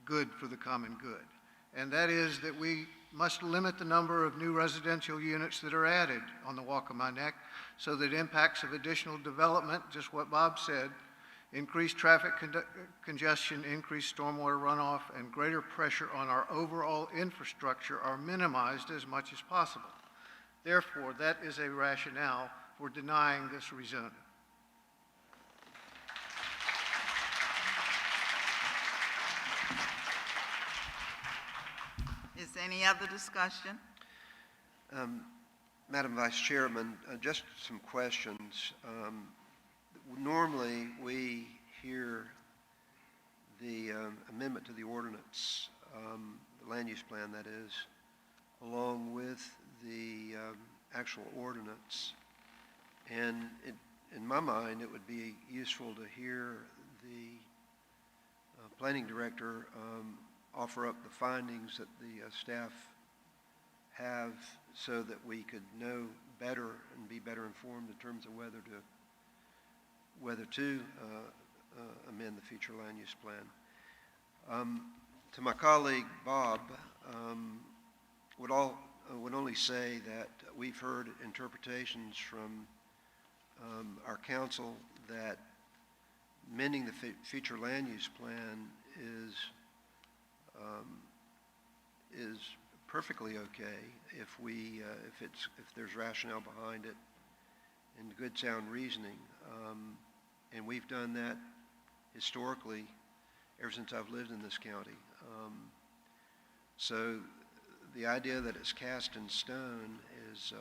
good for the common good. And that is that we must limit the number of new residential units that are added on the Waccamaw Neck so that impacts of additional development, just what Bob said, increased traffic congestion, increased stormwater runoff, and greater pressure on our overall infrastructure are minimized as much as possible. Therefore, that is a rationale for denying this rezoning. Is there any other discussion? Madam Vice Chairman, just some questions. Normally, we hear the amendment to the ordinance, the land use plan that is, along with the actual ordinance. And in my mind, it would be useful to hear the planning director offer up the findings that the staff have so that we could know better and be better informed in terms of whether to amend the future land use plan. To my colleague, Bob, would only say that we've heard interpretations from our council that amending the future land use plan is perfectly okay if there's rationale behind it and good sound reasoning. And we've done that historically ever since I've lived in this county. So the idea that it's cast in stone is,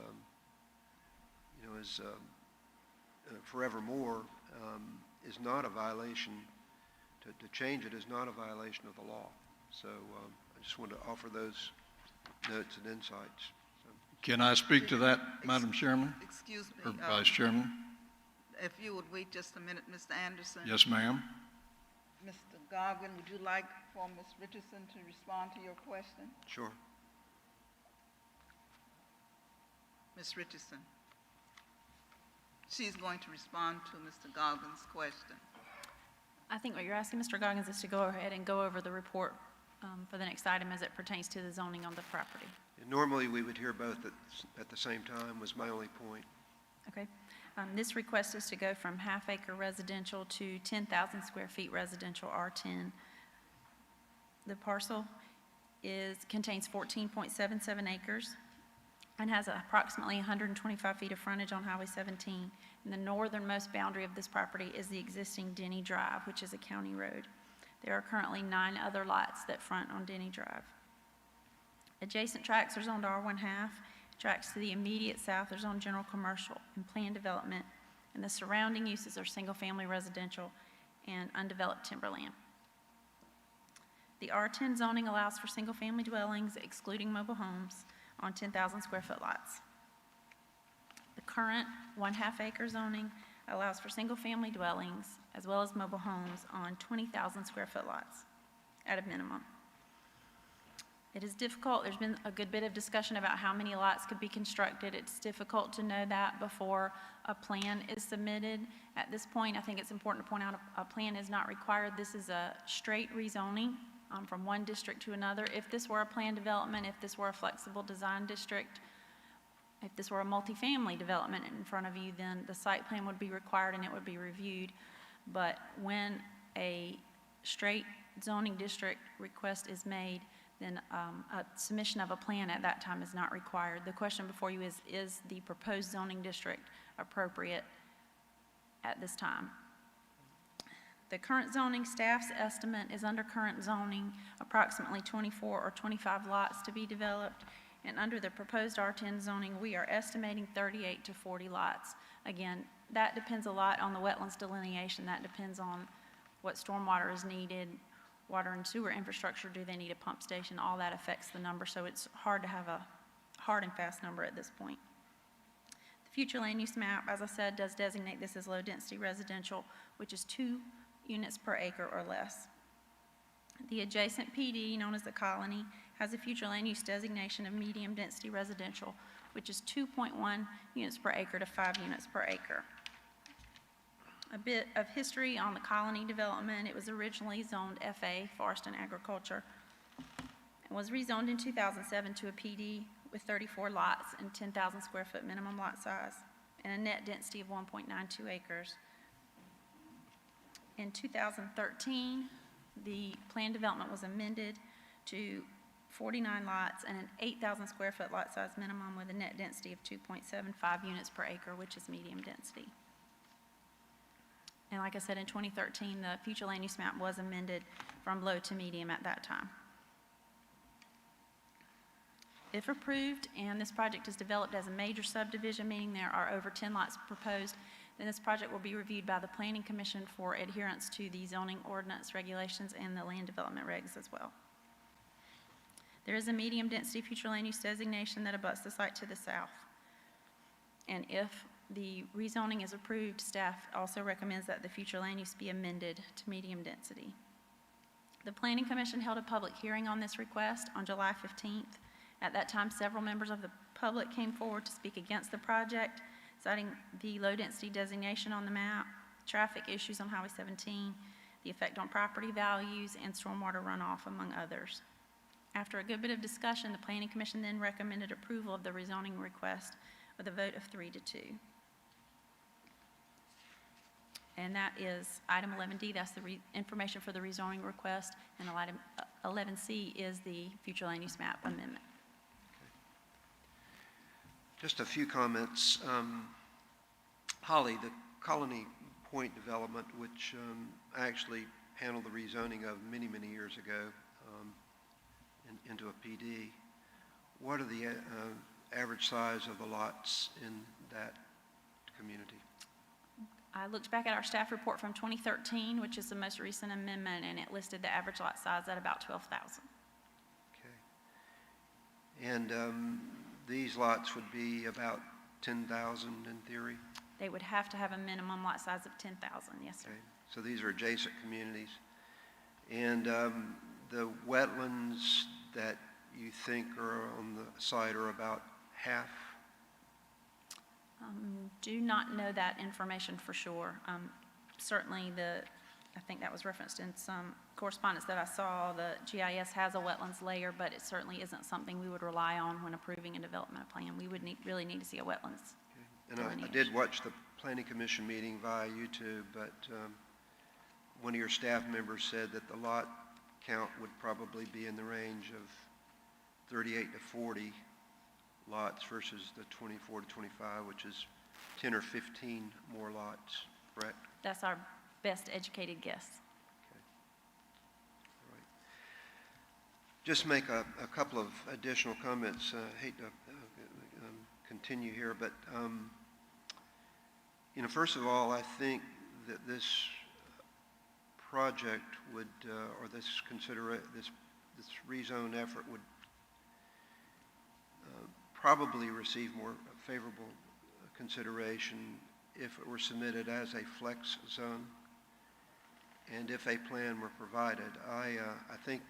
forevermore, is not a violation. To change it is not a violation of the law. So I just want to offer those notes and insights. So. Can I speak to that, Madam Chairman? Excuse me. Or Vice Chairman? If you would wait just a minute, Mr. Anderson. Yes, ma'am. Mr. Godwin, would you like for Ms. Richardson to respond to your question? Sure. Ms. Richardson. She's going to respond to Mr. Godwin's question. I think what you're asking, Mr. Goggins, is to go ahead and go over the report for the next item as it pertains to the zoning on the property. And normally we would hear both at the same time was my only point. Okay. This request is to go from half-acre residential to 10,000 square feet residential R10. The parcel contains 14.77 acres and has approximately 125 feet of frontage on Highway 17. And the northernmost boundary of this property is the existing Denny Drive, which is a county road. There are currently 9 other lots that front on Denny Drive. Adjacent tracts are zoned R1 half. Tracts to the immediate south are zoned general commercial and planned development, and the surrounding uses are single-family residential and undeveloped timberland. The R10 zoning allows for single-family dwellings, excluding mobile homes, on 10,000 square foot lots. The current 1/2 acre zoning allows for single-family dwellings as well as mobile homes on 20,000 square foot lots at a minimum. It is difficult. There's been a good bit of discussion about how many lots could be constructed. It's difficult to know that before a plan is submitted. At this point, I think it's important to point out a plan is not required. This is a straight rezoning from one district to another. If this were a planned development, if this were a flexible design district, if this were a multifamily development in front of you, then the site plan would be required and it would be reviewed. But when a straight zoning district request is made, then a submission of a plan at that time is not required. The question before you is the proposed zoning district appropriate at this time? The current zoning staff's estimate is under current zoning, approximately 24 or 25 lots to be developed. And under the proposed R10 zoning, we are estimating 38 to 40 lots. Again, that depends a lot on the wetlands delineation. That depends on what stormwater is needed, water and sewer infrastructure, do they need a pump station? All that affects the number, so it's hard to have a hard and fast number at this point. The future land use map, as I said, does designate this as low-density residential, which is 2 units per acre or less. The adjacent PD, known as the Colony, has a future land use designation of medium-density residential, which is 2.1 units per acre to 5 units per acre. A bit of history on the Colony development. It was originally zoned FA, Forest and Agriculture, and was rezoned in 2007 to a PD with 34 lots and 10,000 square foot minimum lot size and a net density of 1.92 acres. In 2013, the plan development was amended to 49 lots and an 8,000 square foot lot size minimum with a net density of 2.75 units per acre, which is medium density. And like I said, in 2013, the future land use map was amended from low to medium at that time. If approved and this project is developed as a major subdivision, meaning there are over 10 lots proposed, then this project will be reviewed by the Planning Commission for adherence to the zoning ordinance regulations and the land development regs as well. There is a medium density future land use designation that abuts the site to the south. And if the rezoning is approved, staff also recommends that the future land use be amended to medium density. The Planning Commission held a public hearing on this request on July 15th. At that time, several members of the public came forward to speak against the project, citing the low density designation on the map, traffic issues on Highway 17, the effect on property values, and stormwater runoff, among others. After a good bit of discussion, the Planning Commission then recommended approval of the rezoning request with a vote of 3-2. And that is item 11D, that's the information for the rezoning request, and item 11C is the future land use map amendment. Just a few comments. Holly, the Colony Point development, which I actually handled the rezoning of many, many years ago into a PD, what are the average size of the lots in that community? I looked back at our staff report from 2013, which is the most recent amendment, and it listed the average lot size at about 12,000. Okay. And these lots would be about 10,000 in theory? They would have to have a minimum lot size of 10,000, yes, sir. Okay. So these are adjacent communities. And the wetlands that you think are on the site are about half? Do not know that information for sure. Certainly I think that was referenced in some correspondence that I saw. The GIS has a wetlands layer, but it certainly isn't something we would rely on when approving a development plan. We would really need to see a wetlands. Okay. And I did watch the Planning Commission meeting via YouTube, but one of your staff members said that the lot count would probably be in the range of 38 to 40 lots versus the 24 to 25, which is 10 or 15 more lots, correct? That's our best educated guess. Okay. All right. Just make a couple of additional comments. Hate to continue here, but first of all, I think that this project would, or this rezone effort would probably receive more favorable consideration if it were submitted as a flex zone and if a plan were provided. I think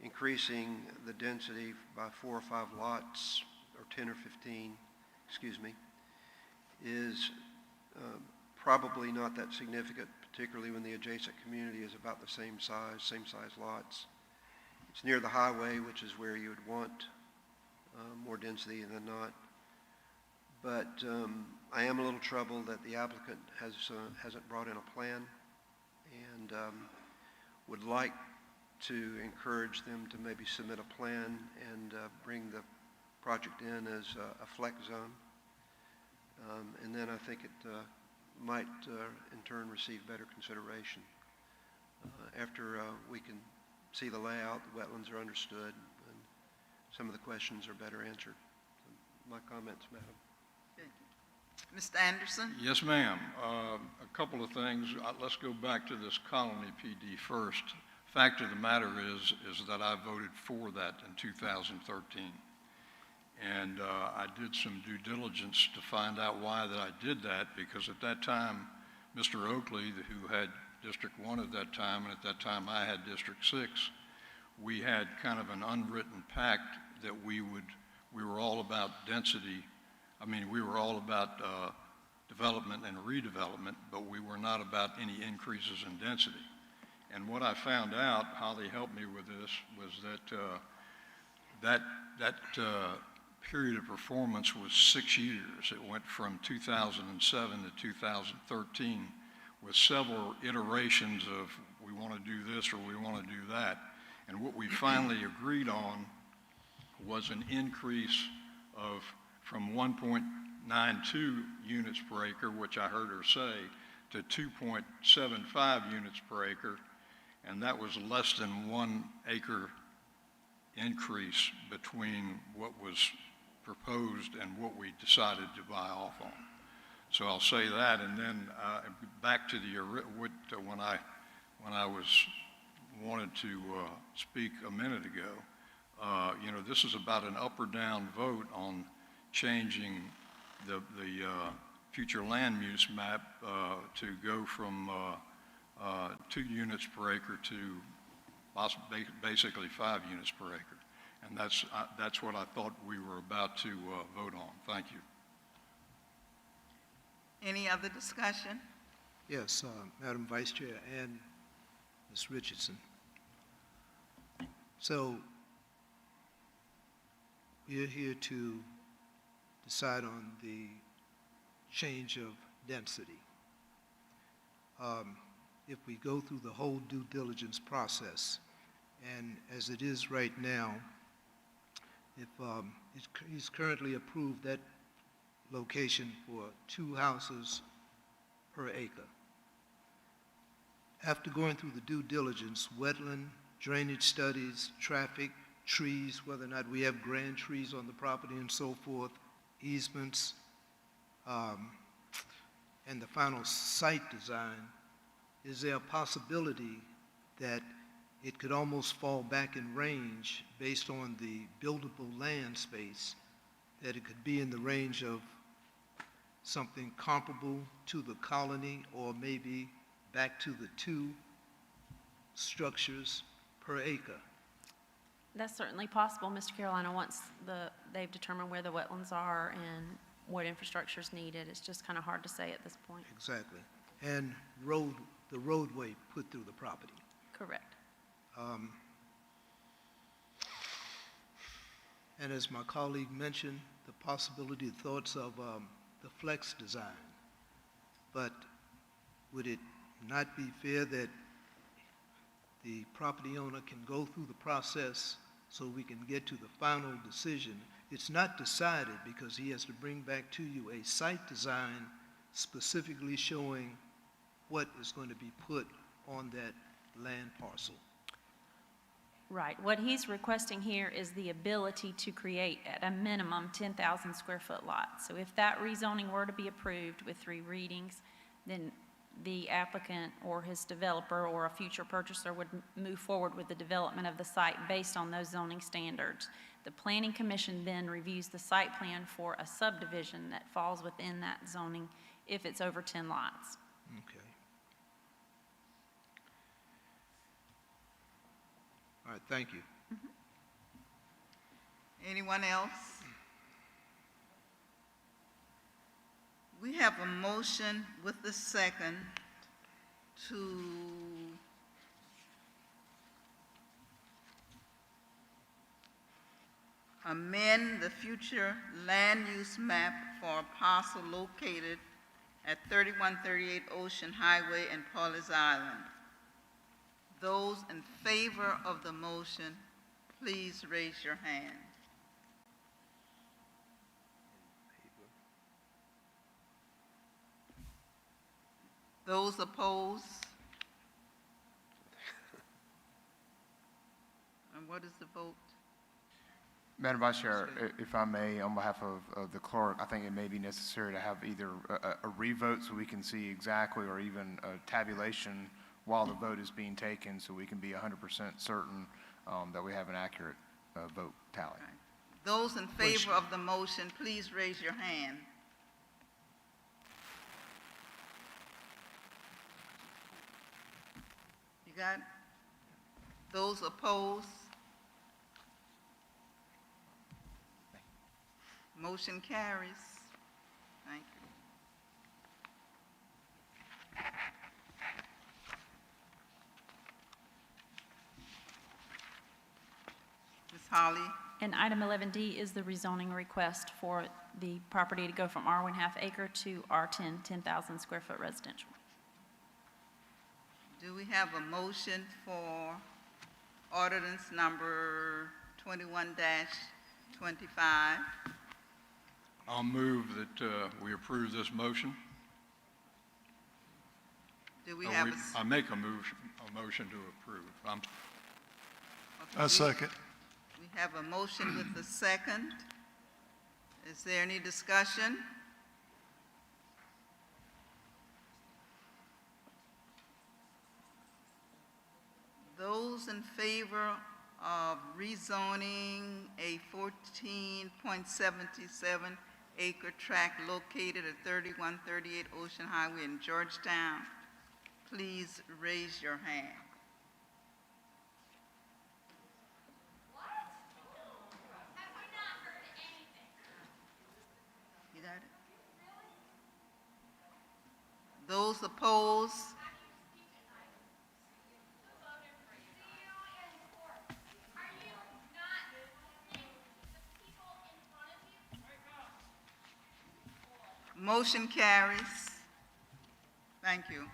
increasing the density by 4 or 5 lots, or 10 or 15, is probably not that significant, particularly when the adjacent community is about the same size lots. It's near the highway, which is where you would want more density than not. But I am a little troubled that the applicant hasn't brought in a plan, and would like to encourage them to maybe submit a plan and bring the project in as a flex zone. And then I think it might in turn receive better consideration. After we can see the layout, the wetlands are understood, and some of the questions are better answered. My comments, Madam. Mr. Anderson? Yes, ma'am. A couple of things. Let's go back to this Colony PD first. Fact of the matter is that I voted for that in 2013. And I did some due diligence to find out why that I did that, because at that time, Mr. Oakley, who had District 1 at that time, and at that time I had District 6, we had kind of an unwritten pact that we were all about density. I mean, we were all about development and redevelopment, but we were not about any increases in density. And what I found out, Holly helped me with this, was that that period of performance was 6 years. It went from 2007 to 2013 with several iterations of we want to do this or we want to do that. And what we finally agreed on was an increase of from 1.92 units per acre, which I heard her say, to 2.75 units per acre, and that was less than 1 acre increase between what was proposed and what we decided to buy off on. So I'll say that, and then back to when I wanted to speak a minute ago. This is about an up or down vote on changing the future land use map to go from 2 units per acre to basically 5 units per acre. And that's what I thought we were about to vote on. Thank you. Any other discussion? Yes, Madam Vice Chair and Ms. Richardson. So we are here to decide on the change of density. If we go through the whole due diligence process, and as it is right now, if he's currently approved that location for 2 houses per acre. After going through the due diligence, wetland, drainage studies, traffic, trees, whether or not we have grand trees on the property and so forth, easements, and the final site design, is there a possibility that it could almost fall back in range based on the buildable land space, that it could be in the range of something comparable to the colony, or maybe back to the 2 structures per acre? That's certainly possible, Mr. Carolina, once they've determined where the wetlands are and what infrastructure is needed. It's just kind of hard to say at this point. Exactly. And the roadway put through the property. Correct. And as my colleague mentioned, the possibility, thoughts of the flex design. But would it not be fair that the property owner can go through the process so we can get to the final decision? It's not decided because he has to bring back to you a site design specifically showing what is going to be put on that land parcel. Right. What he's requesting here is the ability to create at a minimum 10,000 square foot lots. So if that rezoning were to be approved with 3 readings, then the applicant or his developer or a future purchaser would move forward with the development of the site based on those zoning standards. The Planning Commission then reviews the site plan for a subdivision that falls within that zoning if it's over 10 lots. Okay. All right, thank you. Anyone else? We have a motion with the second to amend the future land use map for a parcel located at 3138 Ocean Highway in Pawleys Island. Those in favor of the motion, please raise your hand. Those opposed? And what is the vote? Madam Vice Chair, if I may, on behalf of the clerk, I think it may be necessary to have either a revote so we can see exactly, or even a tabulation while the vote is being taken, so we can be 100% certain that we have an accurate vote tally. Right. Those in favor of the motion, please raise your hand. You got it? Those opposed? Motion carries. Thank you. Ms. Holly? And item 11D is the rezoning request for the property to go from R1/2 acre to R10, 10,000 square foot residential. Do we have a motion for ordinance number 21-25? I'll move that we approve this motion. Do we have I make a motion to approve. I second. We have a motion with a second. Is there any discussion? Those in favor of rezoning a 14.77 acre tract located at 3138 Ocean Highway in Georgetown, please raise your hand. You got it? Those opposed? Motion carries. Thank you.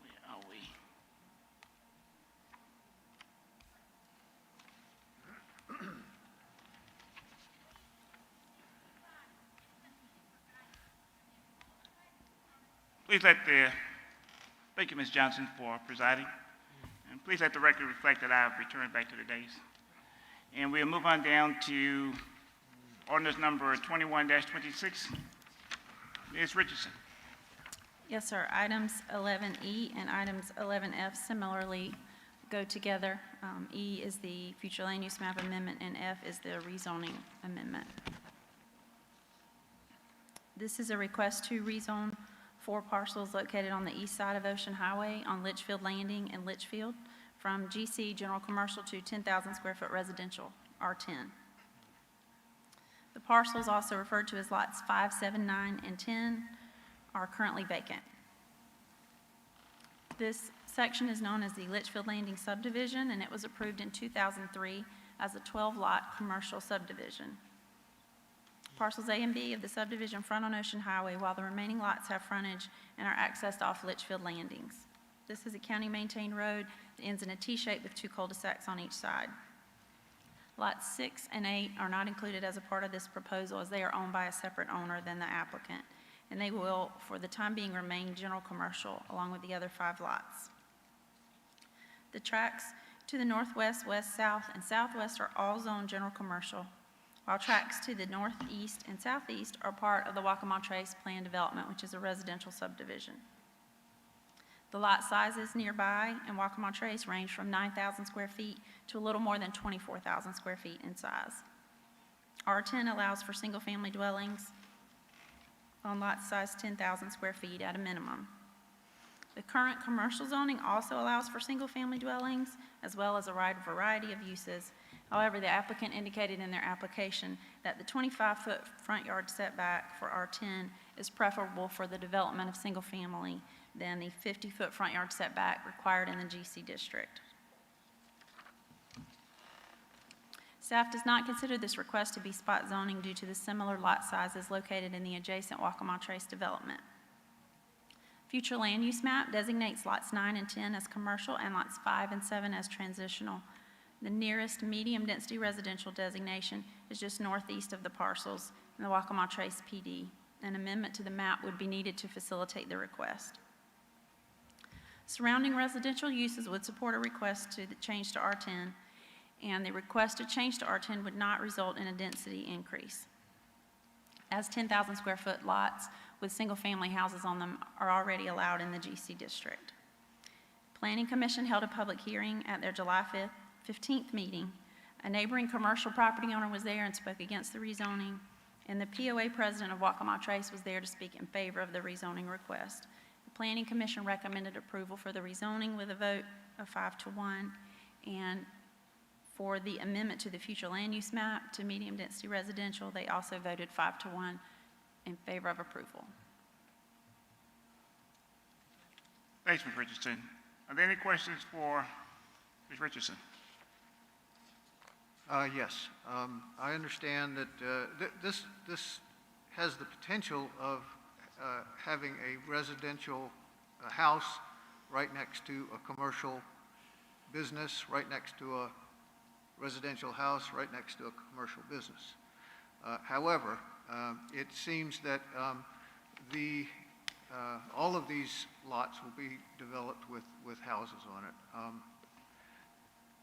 Where are we? Please let the, thank you, Ms. Johnson, for presiding. And please let the record reflect that I have returned back to the days. And we'll move on down to ordinance number 21-26. Ms. Richardson. Yes, sir. Items 11E and items 11F similarly go together. E is the future land use map amendment, and F is the rezoning amendment. This is a request to rezone 4 parcels located on the east side of Ocean Highway on Litchfield Landing and Litchfield from GC General Commercial to 10,000 square foot residential, R10. The parcels, also referred to as lots 5, 7, 9, and 10, are currently vacant. This section is known as the Litchfield Landing subdivision, and it was approved in 2003 as a 12-lot commercial subdivision. Parcels A and B of the subdivision front on Ocean Highway, while the remaining lots have frontage and are accessed off Litchfield Landings. This is a county-maintained road that ends in a T-shape with 2 cul-de-sacs on each side. Lots 6 and 8 are not included as a part of this proposal, as they are owned by a separate owner than the applicant, and they will, for the time being, remain general commercial along with the other 5 lots. The tracts to the northwest, west, south, and southwest are all zoned general commercial, while tracts to the northeast and southeast are part of the Waccamaw Trace Plan Development, which is a residential subdivision. The lot sizes nearby in Waccamaw Trace range from 9,000 square feet to a little more than 24,000 square feet in size. R10 allows for single-family dwellings on lot size 10,000 square feet at a minimum. The current commercial zoning also allows for single-family dwellings, as well as a wide variety of uses. However, the applicant indicated in their application that the 25-foot front yard setback for R10 is preferable for the development of single-family than the 50-foot front yard setback required in the GC district. Staff does not consider this request to be spot zoning due to the similar lot sizes located in the adjacent Waccamaw Trace development. Future land use map designates lots 9 and 10 as commercial and lots 5 and 7 as transitional. The nearest medium-density residential designation is just northeast of the parcels in the Waccamaw Trace PD. An amendment to the map would be needed to facilitate the request. Surrounding residential uses would support a request to change to R10, and the request to change to R10 would not result in a density increase, as 10,000 square foot lots with single-family houses on them are already allowed in the GC district. Planning Commission held a public hearing at their July 15th meeting. A neighboring commercial property owner was there and spoke against the rezoning, and the POA president of Waccamaw Trace was there to speak in favor of the rezoning request. The Planning Commission recommended approval for the rezoning with a vote of 5-1, and for the amendment to the future land use map to medium-density residential, they also voted 5-1 in favor of approval. Thanks, Ms. Richardson. Are there any questions for Ms. Richardson? Yes. I understand that this has the potential of having a residential house right next to a commercial business, right next to a residential house, right next to a commercial business. However, it seems that all of these lots will be developed with houses on it.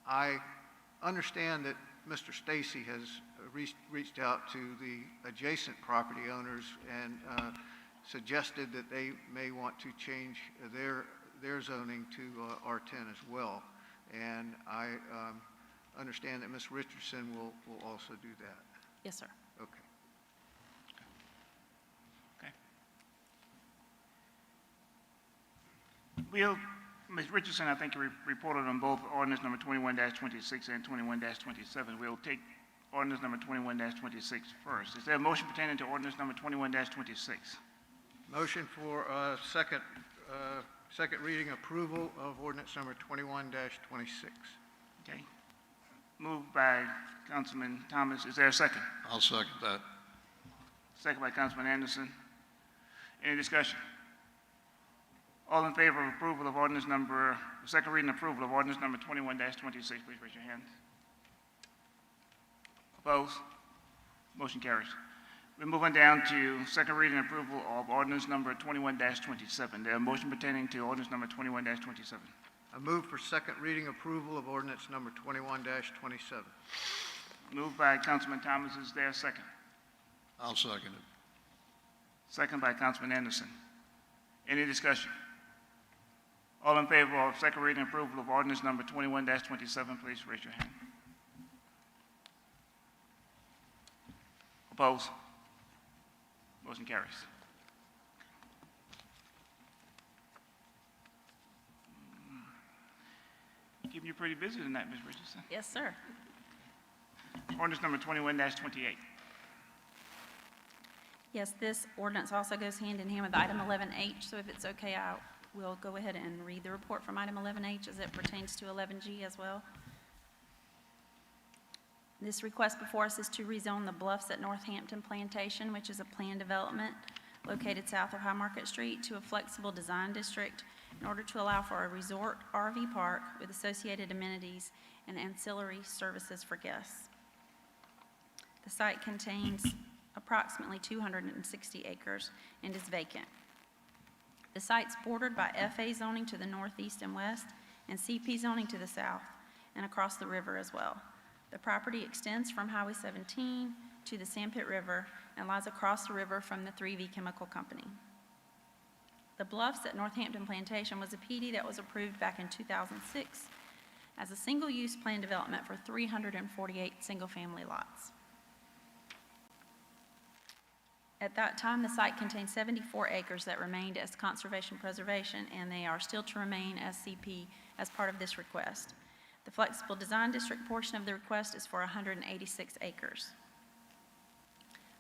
I understand that Mr. Stacy has reached out to the adjacent property owners and suggested that they may want to change their zoning to R10 as well. And I understand that Ms. Richardson will also do that. Yes, sir. Okay. Ms. Richardson, I think, reported on both ordinance number 21-26 and 21-27. We'll take ordinance number 21-26 first. Is there a motion pertaining to ordinance number 21-26? Motion for second reading approval of ordinance number 21-26. Okay. Moved by Councilman Thomas. Is there a second? I'll second that. Second by Councilman Anderson. Any discussion? All in favor of approval of ordinance number, second reading approval of ordinance number 21-26, please raise your hand. Opposed? Motion carries. We're moving down to second reading approval of ordinance number 21-27. There a motion pertaining to ordinance number 21-27. I move for second reading approval of ordinance number 21-27. Moved by Councilman Thomas. Is there a second? I'll second it. Second by Councilman Anderson. Any discussion? All in favor of second reading approval of ordinance number 21-27, please raise your hand. Opposed? Motion carries. Keeping you pretty busy tonight, Ms. Richardson. Yes, sir. Ordinance number 21-28. Yes, this ordinance also goes hand in hand with item 11H, so if it's okay, I will go ahead and read the report from item 11H as it pertains to 11G as well. This request before us is to rezone the Bluffs at Northampton Plantation, which is a planned development located south of High Market Street, to a flexible design district in order to allow for a resort RV park with associated amenities and ancillary services for guests. The site contains approximately 260 acres and is vacant. The site's bordered by FA zoning to the northeast and west and CP zoning to the south and across the river as well. The property extends from Highway 17 to the Sandpit River and lies across the river from the 3V Chemical Company. The Bluffs at Northampton Plantation was a PD that was approved back in 2006 as a single-use plan development for 348 single-family lots. At that time, the site contained 74 acres that remained as conservation preservation, and they are still to remain as CP as part of this request. The flexible design district portion of the request is for 186 acres.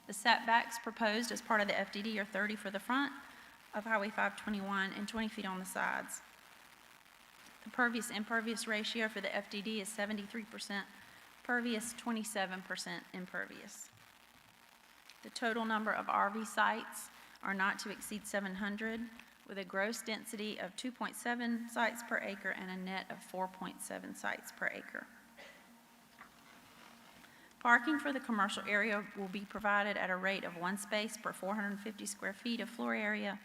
The setbacks proposed as part of the FDD are 30 for the front of Highway 521 and 20 feet on the sides. The pervious-impervious ratio for the FDD is 73% pervious, 27% impervious. The total number of RV sites are not to exceed 700, with a gross density of 2.7 sites per acre and a net of 4.7 sites per acre. Parking for the commercial area will be provided at a rate of 1 space per 450 square feet of floor area.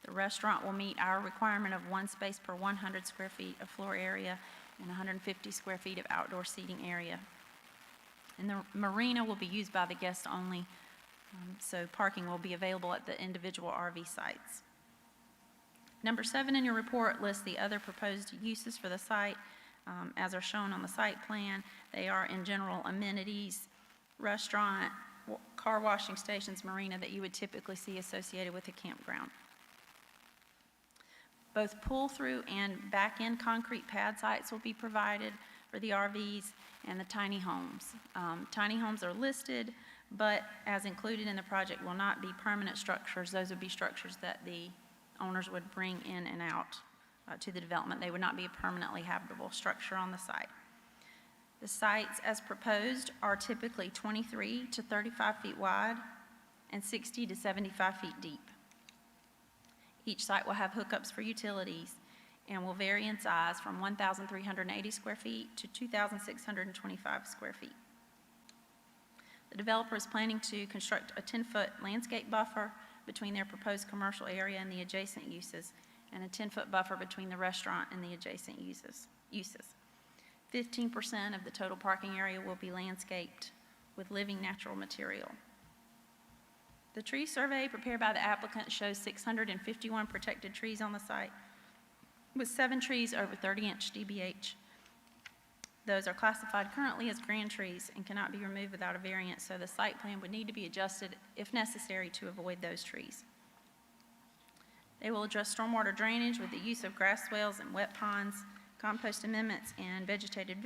The restaurant will meet our requirement of 1 space per 100 square feet of floor area and 150 square feet of outdoor seating area. And the marina will be used by the guests only, so parking will be available at the individual RV sites. Number 7 in your report lists the other proposed uses for the site as are shown on the site plan. They are in general amenities, restaurant, car washing stations, marina that you would typically see associated with a campground. Both pull-through and back-end concrete pad sites will be provided for the RVs and the tiny homes. Tiny homes are listed, but as included in the project will not be permanent structures. Those would be structures that the owners would bring in and out to the development. They would not be a permanently habitable structure on the site. The sites as proposed are typically 23 to 35 feet wide and 60 to 75 feet deep. Each site will have hookups for utilities and will vary in size from 1,380 square feet to 2,625 square feet. The developer is planning to construct a 10-foot landscape buffer between their proposed commercial area and the adjacent uses, and a 10-foot buffer between the restaurant and the adjacent uses. 15% of the total parking area will be landscaped with living natural material. The tree survey prepared by the applicant shows 651 protected trees on the site, with 7 trees over 30-inch DBH. Those are classified currently as grand trees and cannot be removed without a variance, so the site plan would need to be adjusted if necessary to avoid those trees. They will address stormwater drainage with the use of grass swales and wet ponds, compost amendments, and vegetated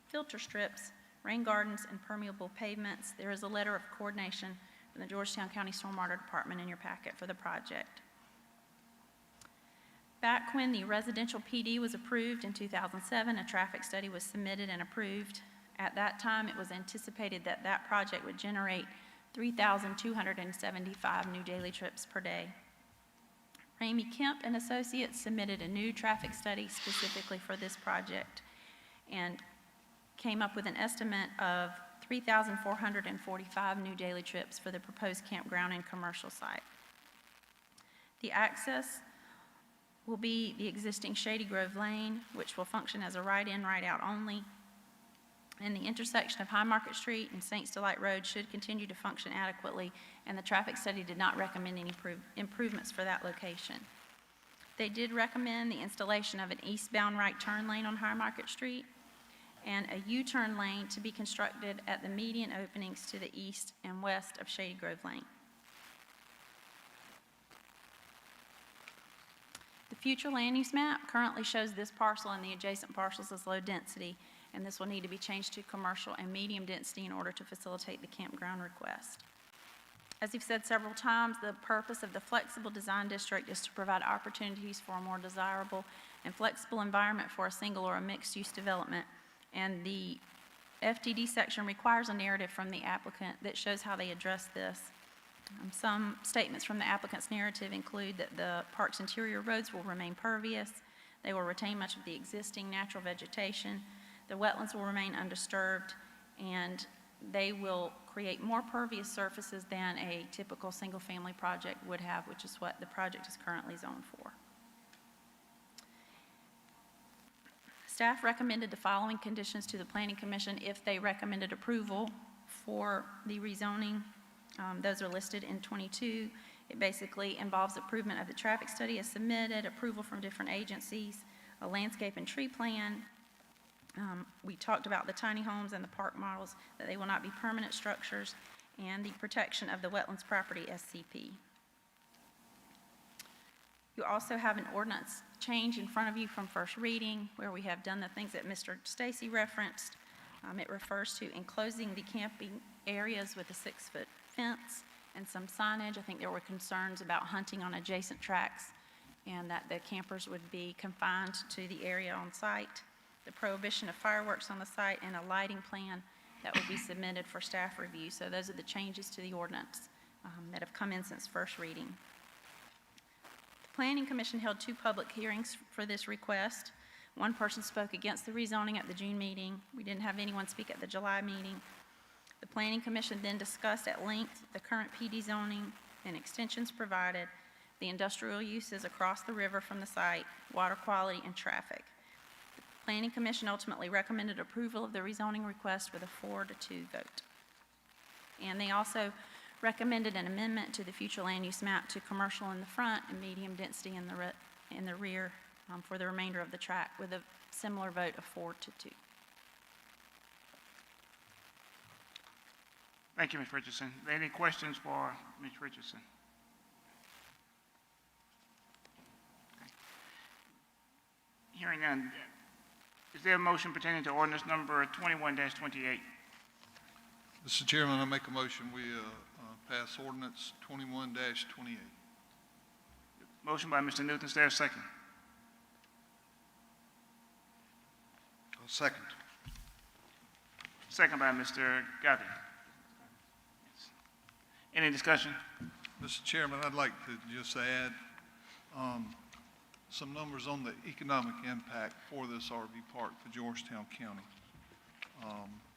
filter strips, rain gardens, and permeable pavements. There is a letter of coordination from the Georgetown County Stormwater Department in your packet for the project. Back when the residential PD was approved in 2007, a traffic study was submitted and approved. At that time, it was anticipated that that project would generate 3,275 new daily trips per day. Ramey Kemp and Associates submitted a new traffic study specifically for this project and came up with an estimate of 3,445 new daily trips for the proposed campground and commercial site. The access will be the existing Shady Grove Lane, which will function as a right-in, right-out only. And the intersection of High Market Street and Saints Delight Road should continue to function adequately, and the traffic study did not recommend any improvements for that location. They did recommend the installation of an eastbound right turn lane on High Market Street and a U-turn lane to be constructed at the median openings to the east and west of Shady Grove Lane. The future land use map currently shows this parcel and the adjacent parcels as low density, and this will need to be changed to commercial and medium density in order to facilitate the campground request. As you've said several times, the purpose of the flexible design district is to provide opportunities for a more desirable and flexible environment for a single or a mixed-use development, and the FTD section requires a narrative from the applicant that shows how they address this. Some statements from the applicant's narrative include that the park's interior roads will remain pervious, they will retain much of the existing natural vegetation, the wetlands will remain undisturbed, and they will create more pervious surfaces than a typical single-family project would have, which is what the project is currently zoned for. Staff recommended the following conditions to the Planning Commission if they recommended approval for the rezoning. Those are listed in 22. It basically involves improvement of the traffic study as submitted, approval from different agencies, a landscape and tree plan. We talked about the tiny homes and the park models, that they will not be permanent structures, and the protection of the wetlands property SCP. You also have an ordinance change in front of you from first reading, where we have done the things that Mr. Stacy referenced. It refers to enclosing the camping areas with a 6-foot fence and some signage. I think there were concerns about hunting on adjacent tracks and that the campers would be confined to the area on site. The prohibition of fireworks on the site and a lighting plan that will be submitted for staff review. So those are the changes to the ordinance that have come in since first reading. The Planning Commission held 2 public hearings for this request. One person spoke against the rezoning at the June meeting. We didn't have anyone speak at the July meeting. The Planning Commission then discussed at length the current PD zoning and extensions provided, the industrial uses across the river from the site, water quality, and traffic. The Planning Commission ultimately recommended approval of the rezoning request with a 4-2 vote. And they also recommended an amendment to the future land use map to commercial in the front and medium density in the rear for the remainder of the tract with a similar vote of 4-2. Thank you, Ms. Richardson. Any questions for Ms. Richardson? Okay. Hearing none, is there a motion pertaining to ordinance number 21-28? Mr. Chairman, I make a motion we pass ordinance 21-28. Motion by Mr. Newton, is there a second? I'll second. Second by Mr. Gotti. Any discussion? Mr. Chairman, I'd like to just add some numbers on the economic impact for this RV park for Georgetown County.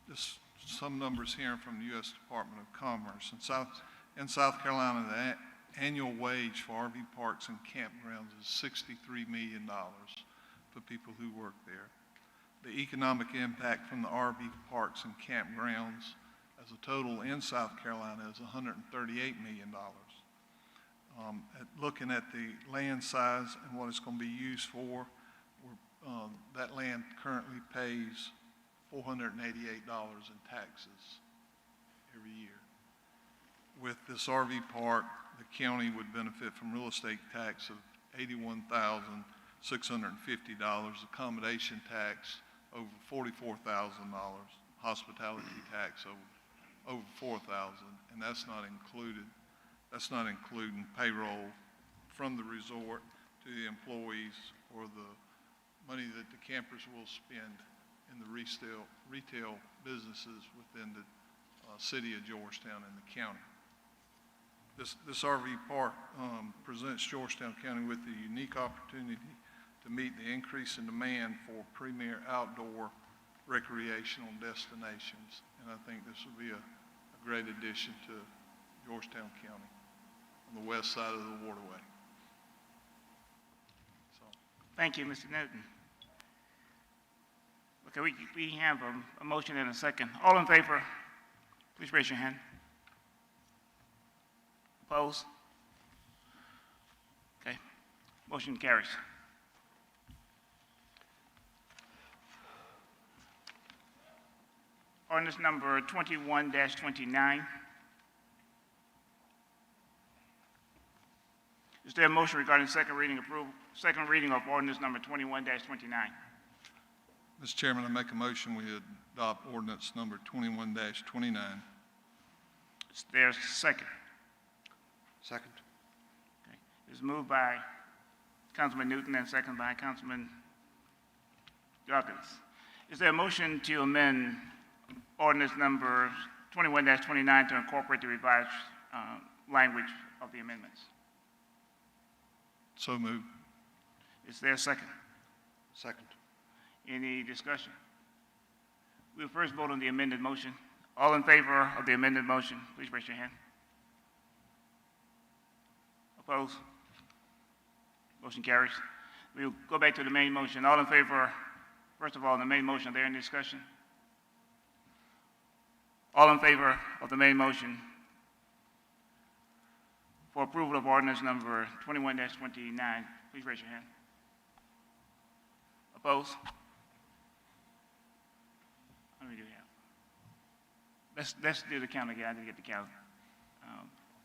Just some numbers here from the U.S. Department of Commerce. In South Carolina, the annual wage for RV parks and campgrounds is $63 million for people who work there. The economic impact from the RV parks and campgrounds as a total in South Carolina is $138 million. Looking at the land size and what it's going to be used for, that land currently pays $488 in taxes every year. With this RV park, the county would benefit from real estate tax of $81,650, accommodation tax over $44,000, hospitality tax over $4,000, and that's not including payroll from the resort to the employees or the money that the campers will spend in the retail businesses within the city of Georgetown and the county. This RV park presents Georgetown County with the unique opportunity to meet the increase in demand for premier outdoor recreational destinations. And I think this will be a great addition to Georgetown County on the west side of the waterway. Thank you, Mr. Newton. Okay, we have a motion and a second. All in favor, please raise your hand. Opposed? Okay, motion carries. Ordinance number 21-29. Is there a motion regarding second reading of ordinance number 21-29? Mr. Chairman, I make a motion we adopt ordinance number 21-29. Is there a second? Second. Okay. It's moved by Councilman Newton and second by Councilman Dawkins. Is there a motion to amend ordinance number 21-29 to incorporate the revised language of the amendments? So moved. Is there a second? Second. Any discussion? We'll first vote on the amended motion. All in favor of the amended motion, please raise your hand. Opposed? Motion carries. We'll go back to the main motion. All in favor, first of all, the main motion, are there any discussion? All in favor of the main motion for approval of ordinance number 21-29, please raise your hand. Opposed? How many do we have? Let's do the count again. I didn't get the count.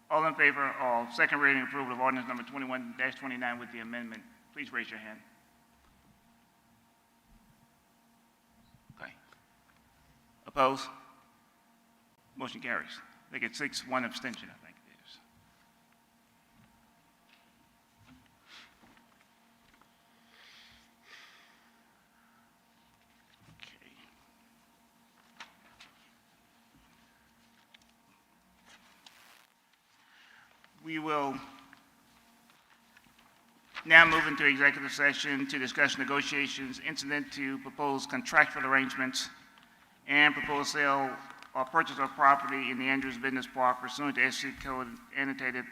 All in favor of second reading approval of ordinance number 21-29 with the amendment, please raise your hand. Okay. Opposed? Motion carries. I think it's 6, 1 abstention, I think it is. Okay. We will now move into executive session to discuss negotiations incident to proposed contractual arrangements and proposed sale or purchase of property in the Andrews Business Park pursuant to SC Code annotated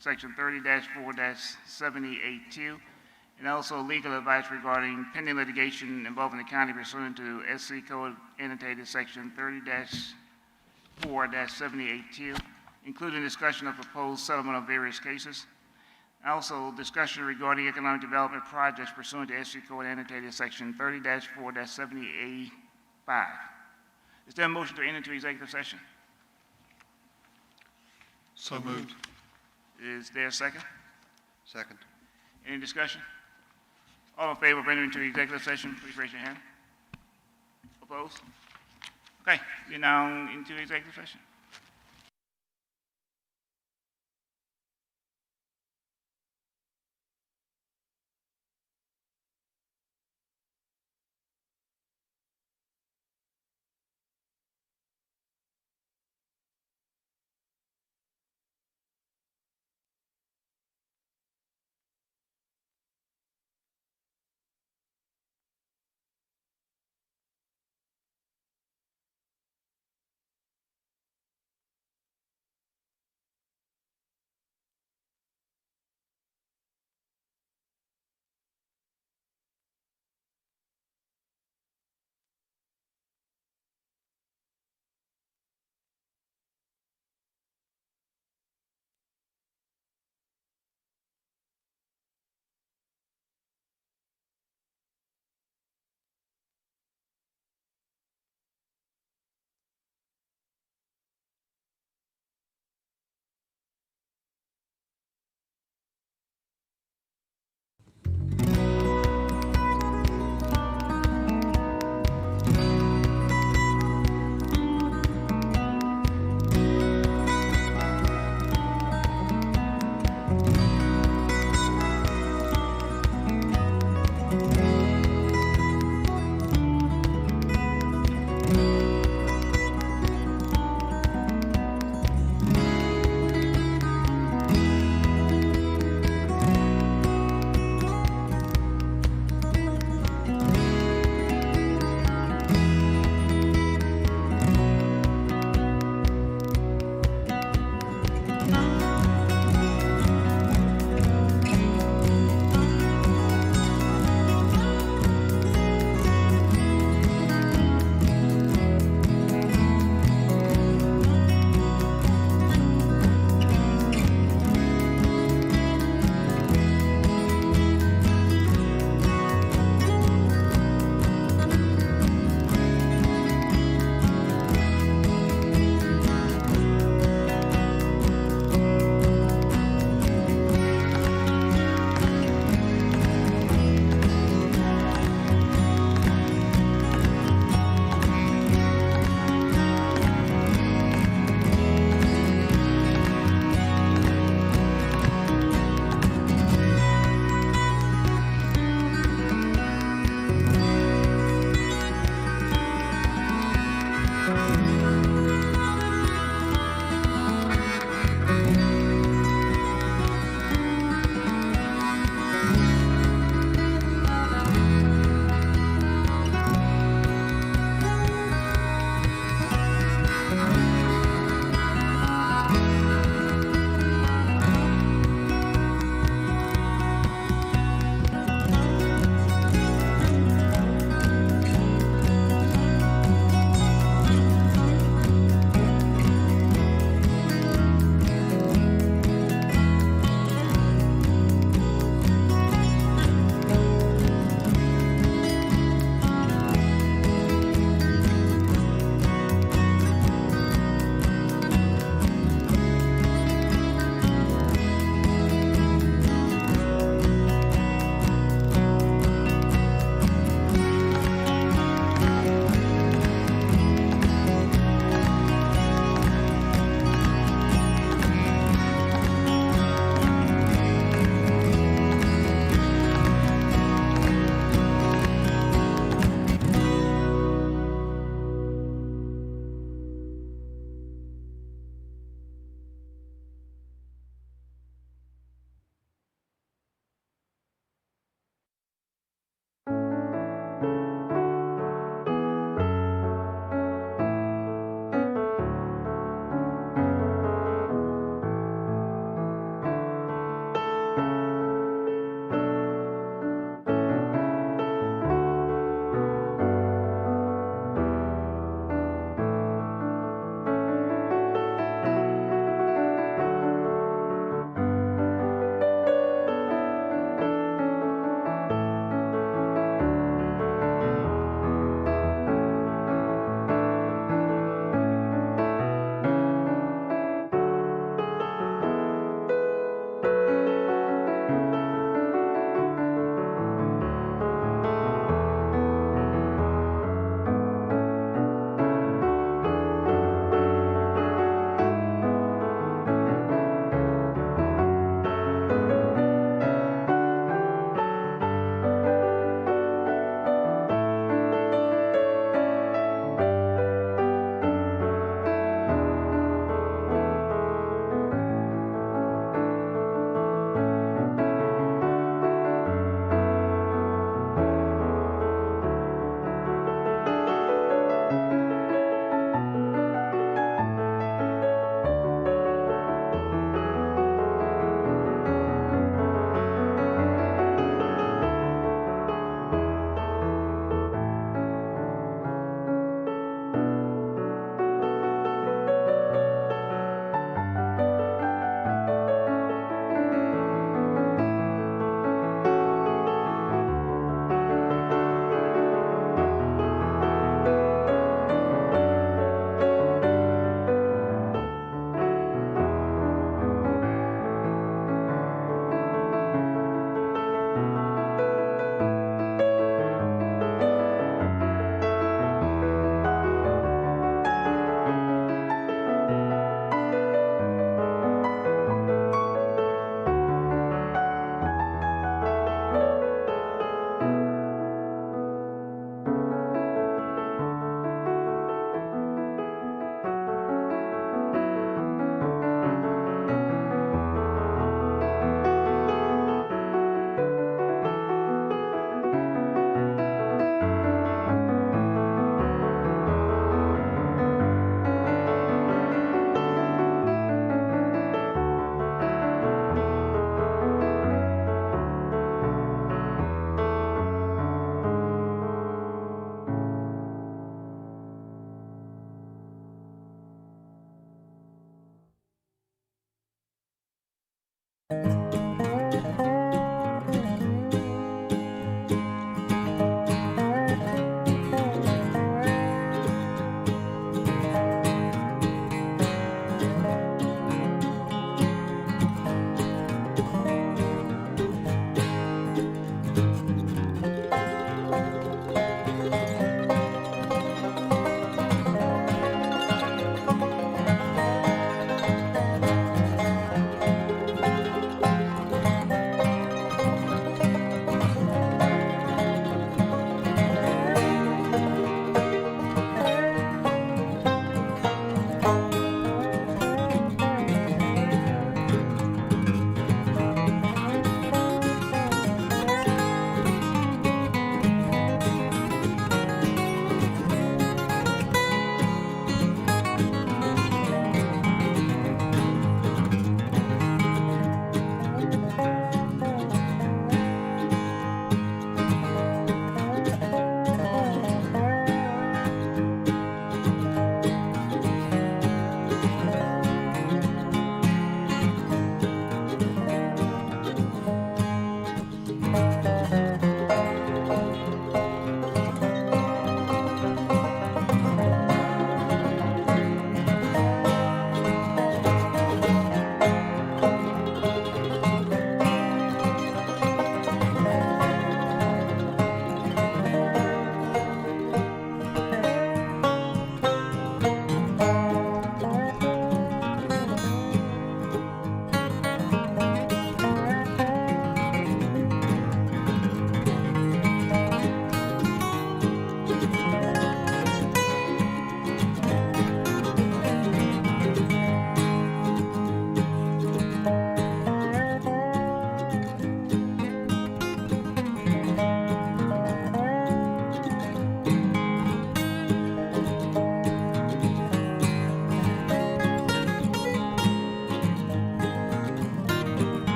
Section 30-4-7082, and also legal advice regarding pending litigation involving the county pursuant to SC Code annotated Section 30-4-7082, including discussion of proposed settlement of various cases. Also, discussion regarding economic development projects pursuant to SC Code annotated Section 30-4-7085. Is there a motion to enter into executive session? So moved. Is there a second? Second. Any discussion? All in favor of entering into executive session, please raise your hand. Opposed? Okay, we're now into executive session.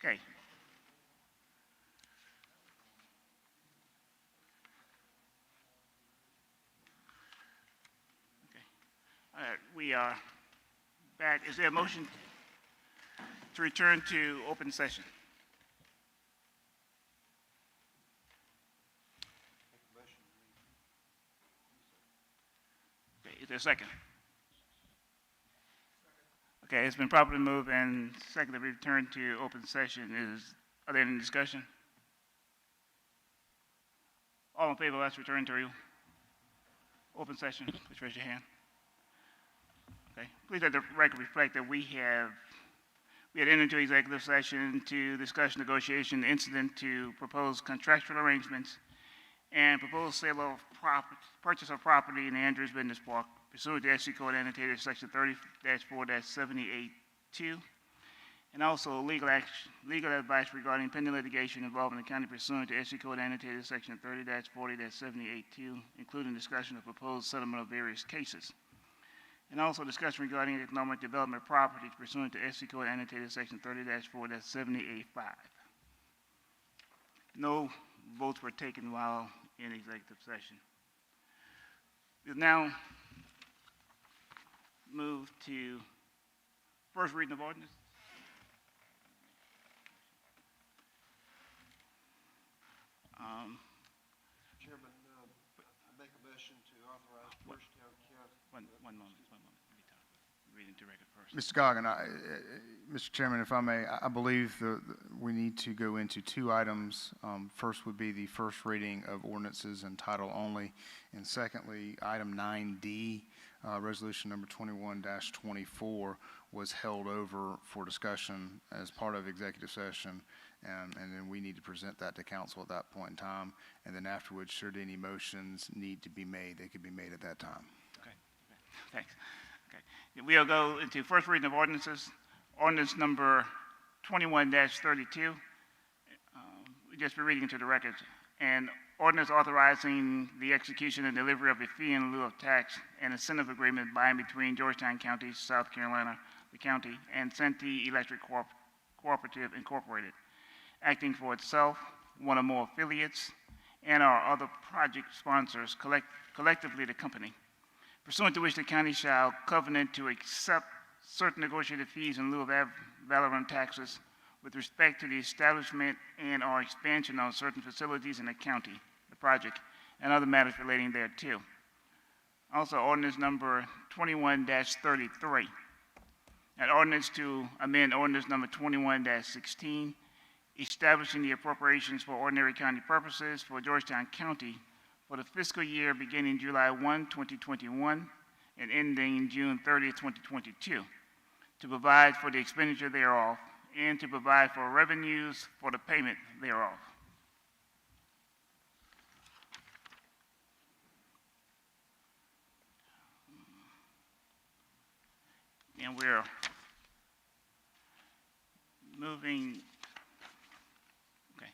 Okay. All right, we are back. Is there a motion to return to open session? Okay, is there a second? Okay, it's been properly moved and secondly returned to open session. Are there any discussion? All in favor, let's return to open session. Please raise your hand. Okay, please let the record reflect that we had entered into executive session to discuss negotiation incident to propose contractual arrangements and proposed sale of property, purchase of property in the Andrews Business Park pursuant to SC Code annotated section 30-4-782, and also legal advice regarding pending litigation involving the county pursuant to SC Code annotated section 30-40-782, including discussion of proposed settlement of various cases. And also discussion regarding economic development properties pursuant to SC Code annotated section 30-4-785. No votes were taken while in executive session. We'll now move to first reading of ordinance. Chairman, I make a motion to authorize Georgetown County. One moment. Let me talk. Read into record first. Mr. Goggin, Mr. Chairman, if I may, I believe we need to go into two items. First would be the first reading of ordinances in title only, and secondly, item 9D, resolution number 21-24, was held over for discussion as part of executive session, and then we need to present that to council at that point in time, and then afterwards, should any motions need to be made, they could be made at that time. Okay. Thanks. Okay. We'll go into first reading of ordinances. Ordinance number 21-32. We just be reading into the records. And ordinance authorizing the execution and delivery of a fee in lieu of tax and incentive agreement by and between Georgetown County, South Carolina, the county, and Santee Electric Cooperative Incorporated, acting for itself, one or more affiliates, and our other project sponsors, collectively the company, pursuant to which the county shall covenant to accept certain negotiated fees in lieu of ad valorem taxes with respect to the establishment and or expansion of certain facilities in the county, the project, and other matters relating thereto. Also, ordinance number 21-33. An ordinance to amend ordinance number 21-16, establishing the appropriations for ordinary county purposes for Georgetown County for the fiscal year beginning July 1, 2021, and ending June 30, 2022, to provide for the expenditure thereof, and to provide for revenues for the payment thereof. And we're moving, okay.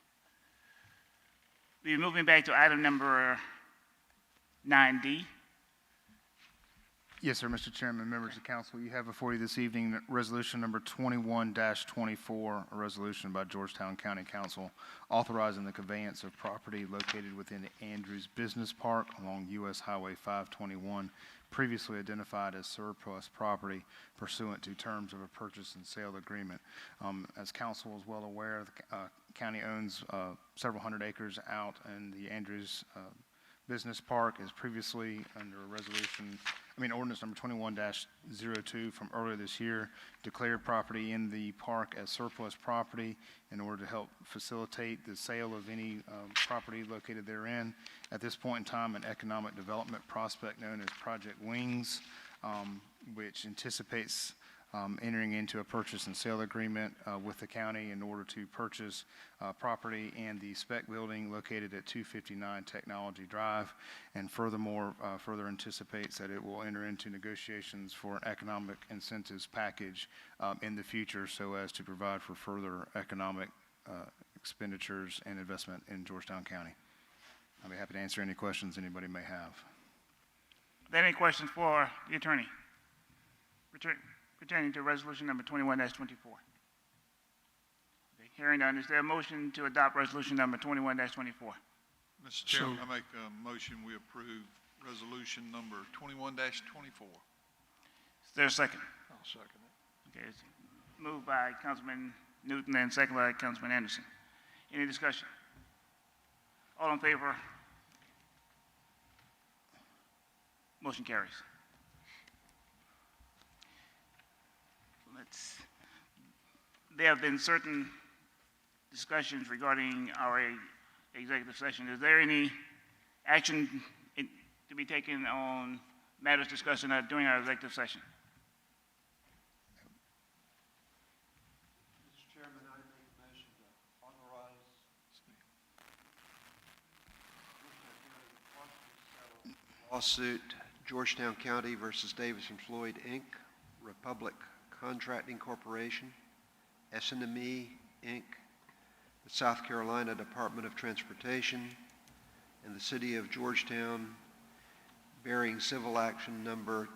We're moving back to item number 9D. Yes, sir, Mr. Chairman, members of council, you have before you this evening resolution number 21-24, a resolution by Georgetown County Council authorizing the conveyance of property located within the Andrews Business Park along U.S. Highway 521, previously identified as surplus property pursuant to terms of a purchase and sale agreement. As council is well aware, the county owns several hundred acres out in the Andrews Business Park, is previously under a ordinance number 21-02 from earlier this year, declared property in the park as surplus property in order to help facilitate the sale of any property located therein. At this point in time, an economic development prospect known as Project Wings, which anticipates entering into a purchase and sale agreement with the county in order to purchase property and the spec building located at 259 Technology Drive, and furthermore, further anticipates that it will enter into negotiations for an economic incentives package in the future so as to provide for further economic expenditures and investment in Georgetown County. I'll be happy to answer any questions anybody may have. Are there any questions for the attorney pertaining to resolution number 21-24? Okay. Hearing none, is there a motion to adopt resolution number 21-24? Mr. Chairman, I make a motion we approve resolution number 21-24. Is there a second? I'll second it. Okay, it's moved by Councilman Newton and second by Councilman Anderson. Any discussion? All in favor? Motion carries. There have been certain discussions regarding our executive session. Is there any action to be taken on matters discussed during our executive session? Mr. Chairman, I make a motion to authorize lawsuit Georgetown County versus Davis and Floyd, Inc., Republic Contracting Corporation, S&ME, Inc., the South Carolina Department of Transportation, and the City of Georgetown, bearing civil action number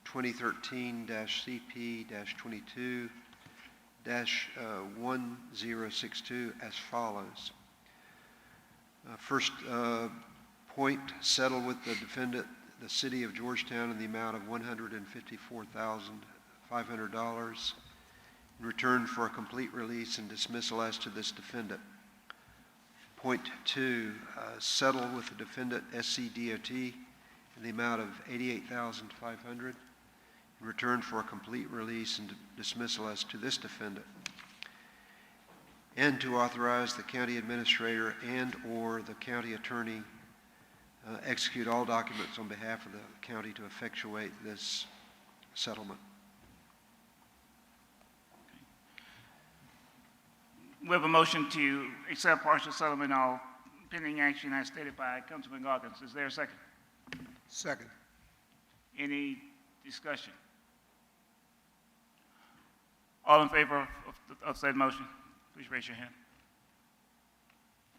2013-CP-22-1062 as follows. First point, settle with the defendant, the City of Georgetown, in the amount of $154,500 in return for a complete release and dismissal as to this defendant. Point two, settle with the defendant, SCDOT, in the amount of $88,500 in return for a complete release and dismissal as to this defendant. And to authorize the county administrator and/or the county attorney execute all documents on behalf of the county to effectuate this settlement. We have a motion to accept partial settlement of pending action as stated by Councilman Goggins. Is there a second? Second. Any discussion? All in favor of said motion, please raise your hand.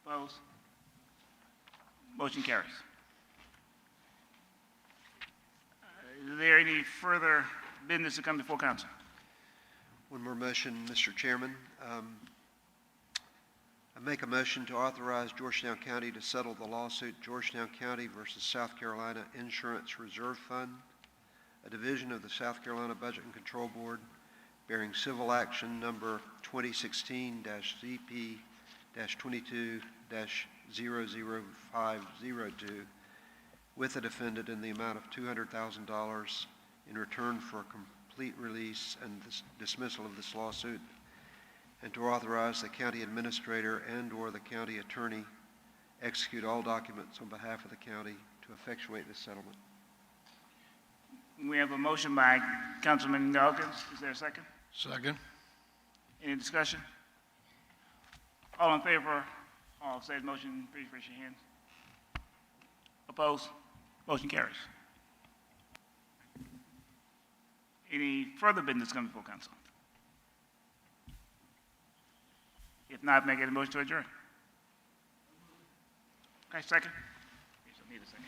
Opposed? Motion carries. Is there any further business to come before council? One more motion, Mr. Chairman. I make a motion to authorize Georgetown County to settle the lawsuit Georgetown County versus South Carolina Insurance Reserve Fund, a division of the South Carolina Budget and Control Board, bearing civil action number 2016-CP-22-00502 with the defendant in the amount of $200,000 in return for a complete release and dismissal of this lawsuit, and to authorize the county administrator and/or the county attorney execute all documents on behalf of the county to effectuate this settlement. We have a motion by Councilman Goggins. Is there a second? Second. Any discussion? All in favor of said motion, please raise your hands. Opposed? Motion carries. Any further business coming before council? If not, make it a motion to adjourn. Okay, second? Yes, I need a second.